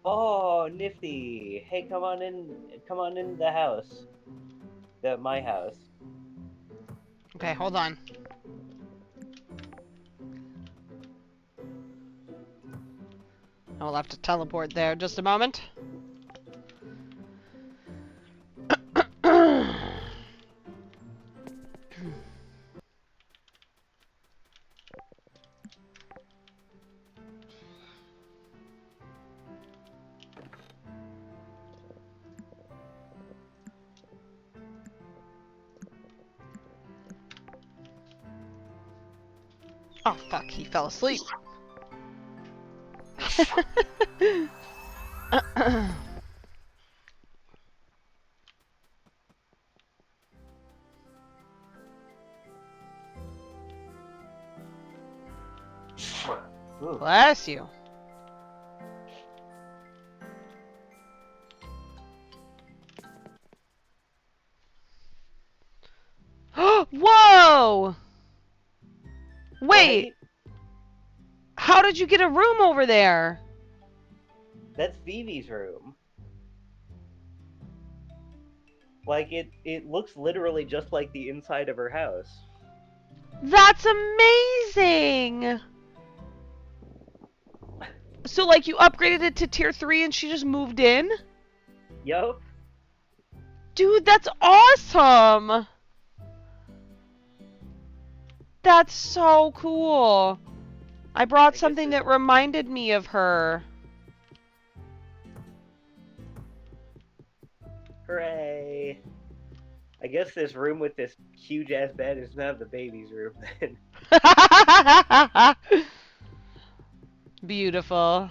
Oh, nifty. Hey, come on in. Come on in the house. My house. Okay, hold on. I will have to teleport there. Just a moment. Oh, fuck, he fell asleep. Ooh. Bless you. Whoa! Wait, Right? how did you get a room over there? That's Vivi's room. Like it looks literally just like the inside of her house. That's amazing! So, like, you upgraded it to tier 3 and she just moved in? Yup. Dude, that's awesome! That's so cool. I brought guess something it's- that reminded me of her. Hooray! I guess this room with this huge ass bed is not the baby's room then. Beautiful.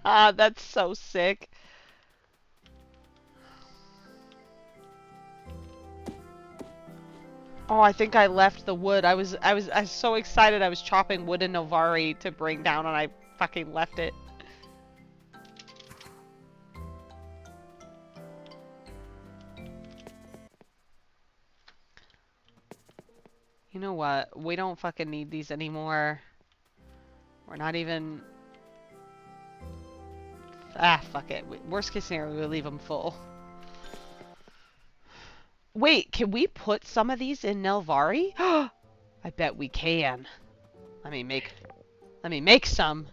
That's so sick. Oh, I think I left the wood. I was so excited. I was chopping wood in Novari to bring down, and I fucking left it. You know what? We don't fucking need these anymore. We're not even... Ah, fuck it. Worst case scenario, we leave them full. Wait, can we put some of these in Nelvari? I bet we can. Let me make some.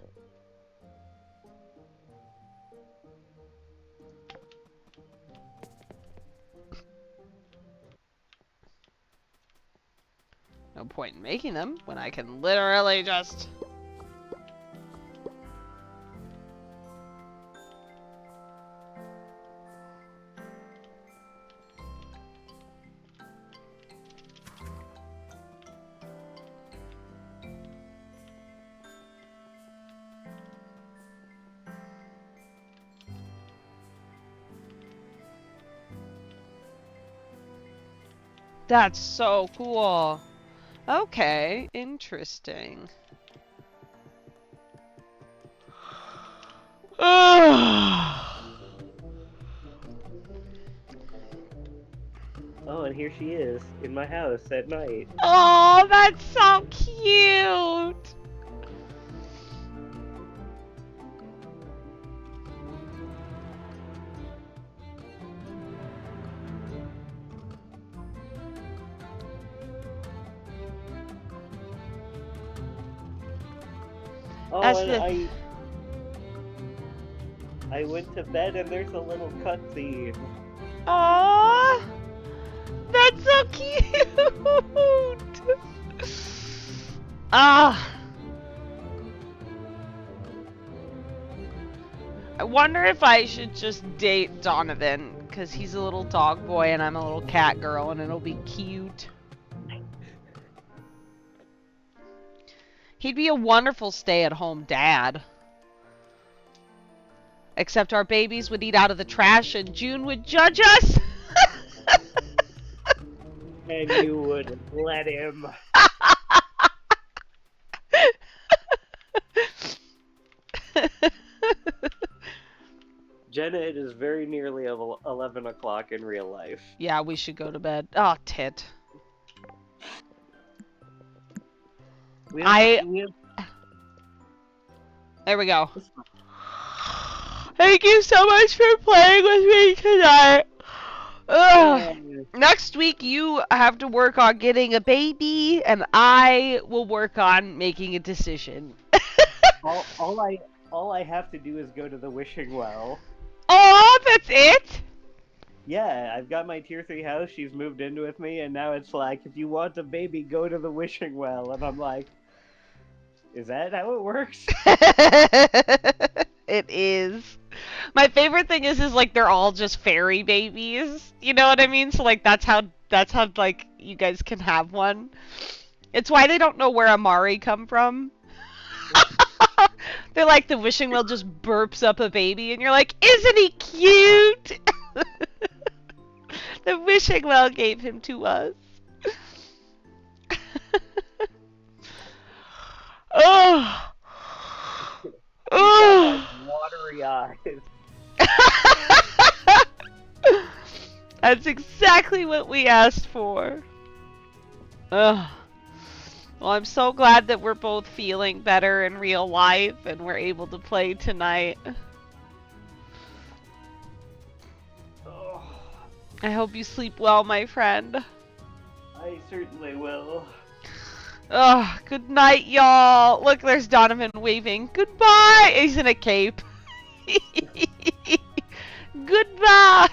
No point in making them when I can literally just... That's so cool. Okay, interesting. Oh, and here she is in my house at night. Oh, that's so cute. Oh, That's and the... I went to bed and there's a little cutscene. Aww, that's so cute. Ah. I wonder if I should just date Donovan, because he's a little dog boy and I'm a little cat girl, and it'll be cute. He'd be a wonderful stay-at-home dad. Except our babies would eat out of the trash and June would judge us. And you wouldn't let him. Jenna, it is very nearly 11 o'clock in real life. Yeah, we should go to bed. Oh, tit. We I- we have There we go. Thank you so much for playing with me tonight. Ugh. Next week, you have to work on getting a baby, and I will work on making a decision. all I have to do is go to the wishing well. Oh, that's it? Yeah, I've got my tier 3 house, she's moved in with me, and now it's like, if you want a baby, go to the wishing well. And I'm like, is that how it works? It is. My favorite thing is like they're all just fairy babies. You know what I mean? So like that's how like you guys can have one. It's why they don't know where Amari come from. They're like the wishing well just burps up a baby and you're like, isn't he cute? The wishing well gave him to us. Oh. Oh. Watery eyes. That's exactly what we asked for. Ugh. Well, I'm so glad that we're both feeling better in real life and we're able to play tonight. Oh, I hope you sleep well, my friend. I certainly will. Ugh, good night, y'all. Look, there's Donovan waving. Goodbye! He's in a cape. Goodbye!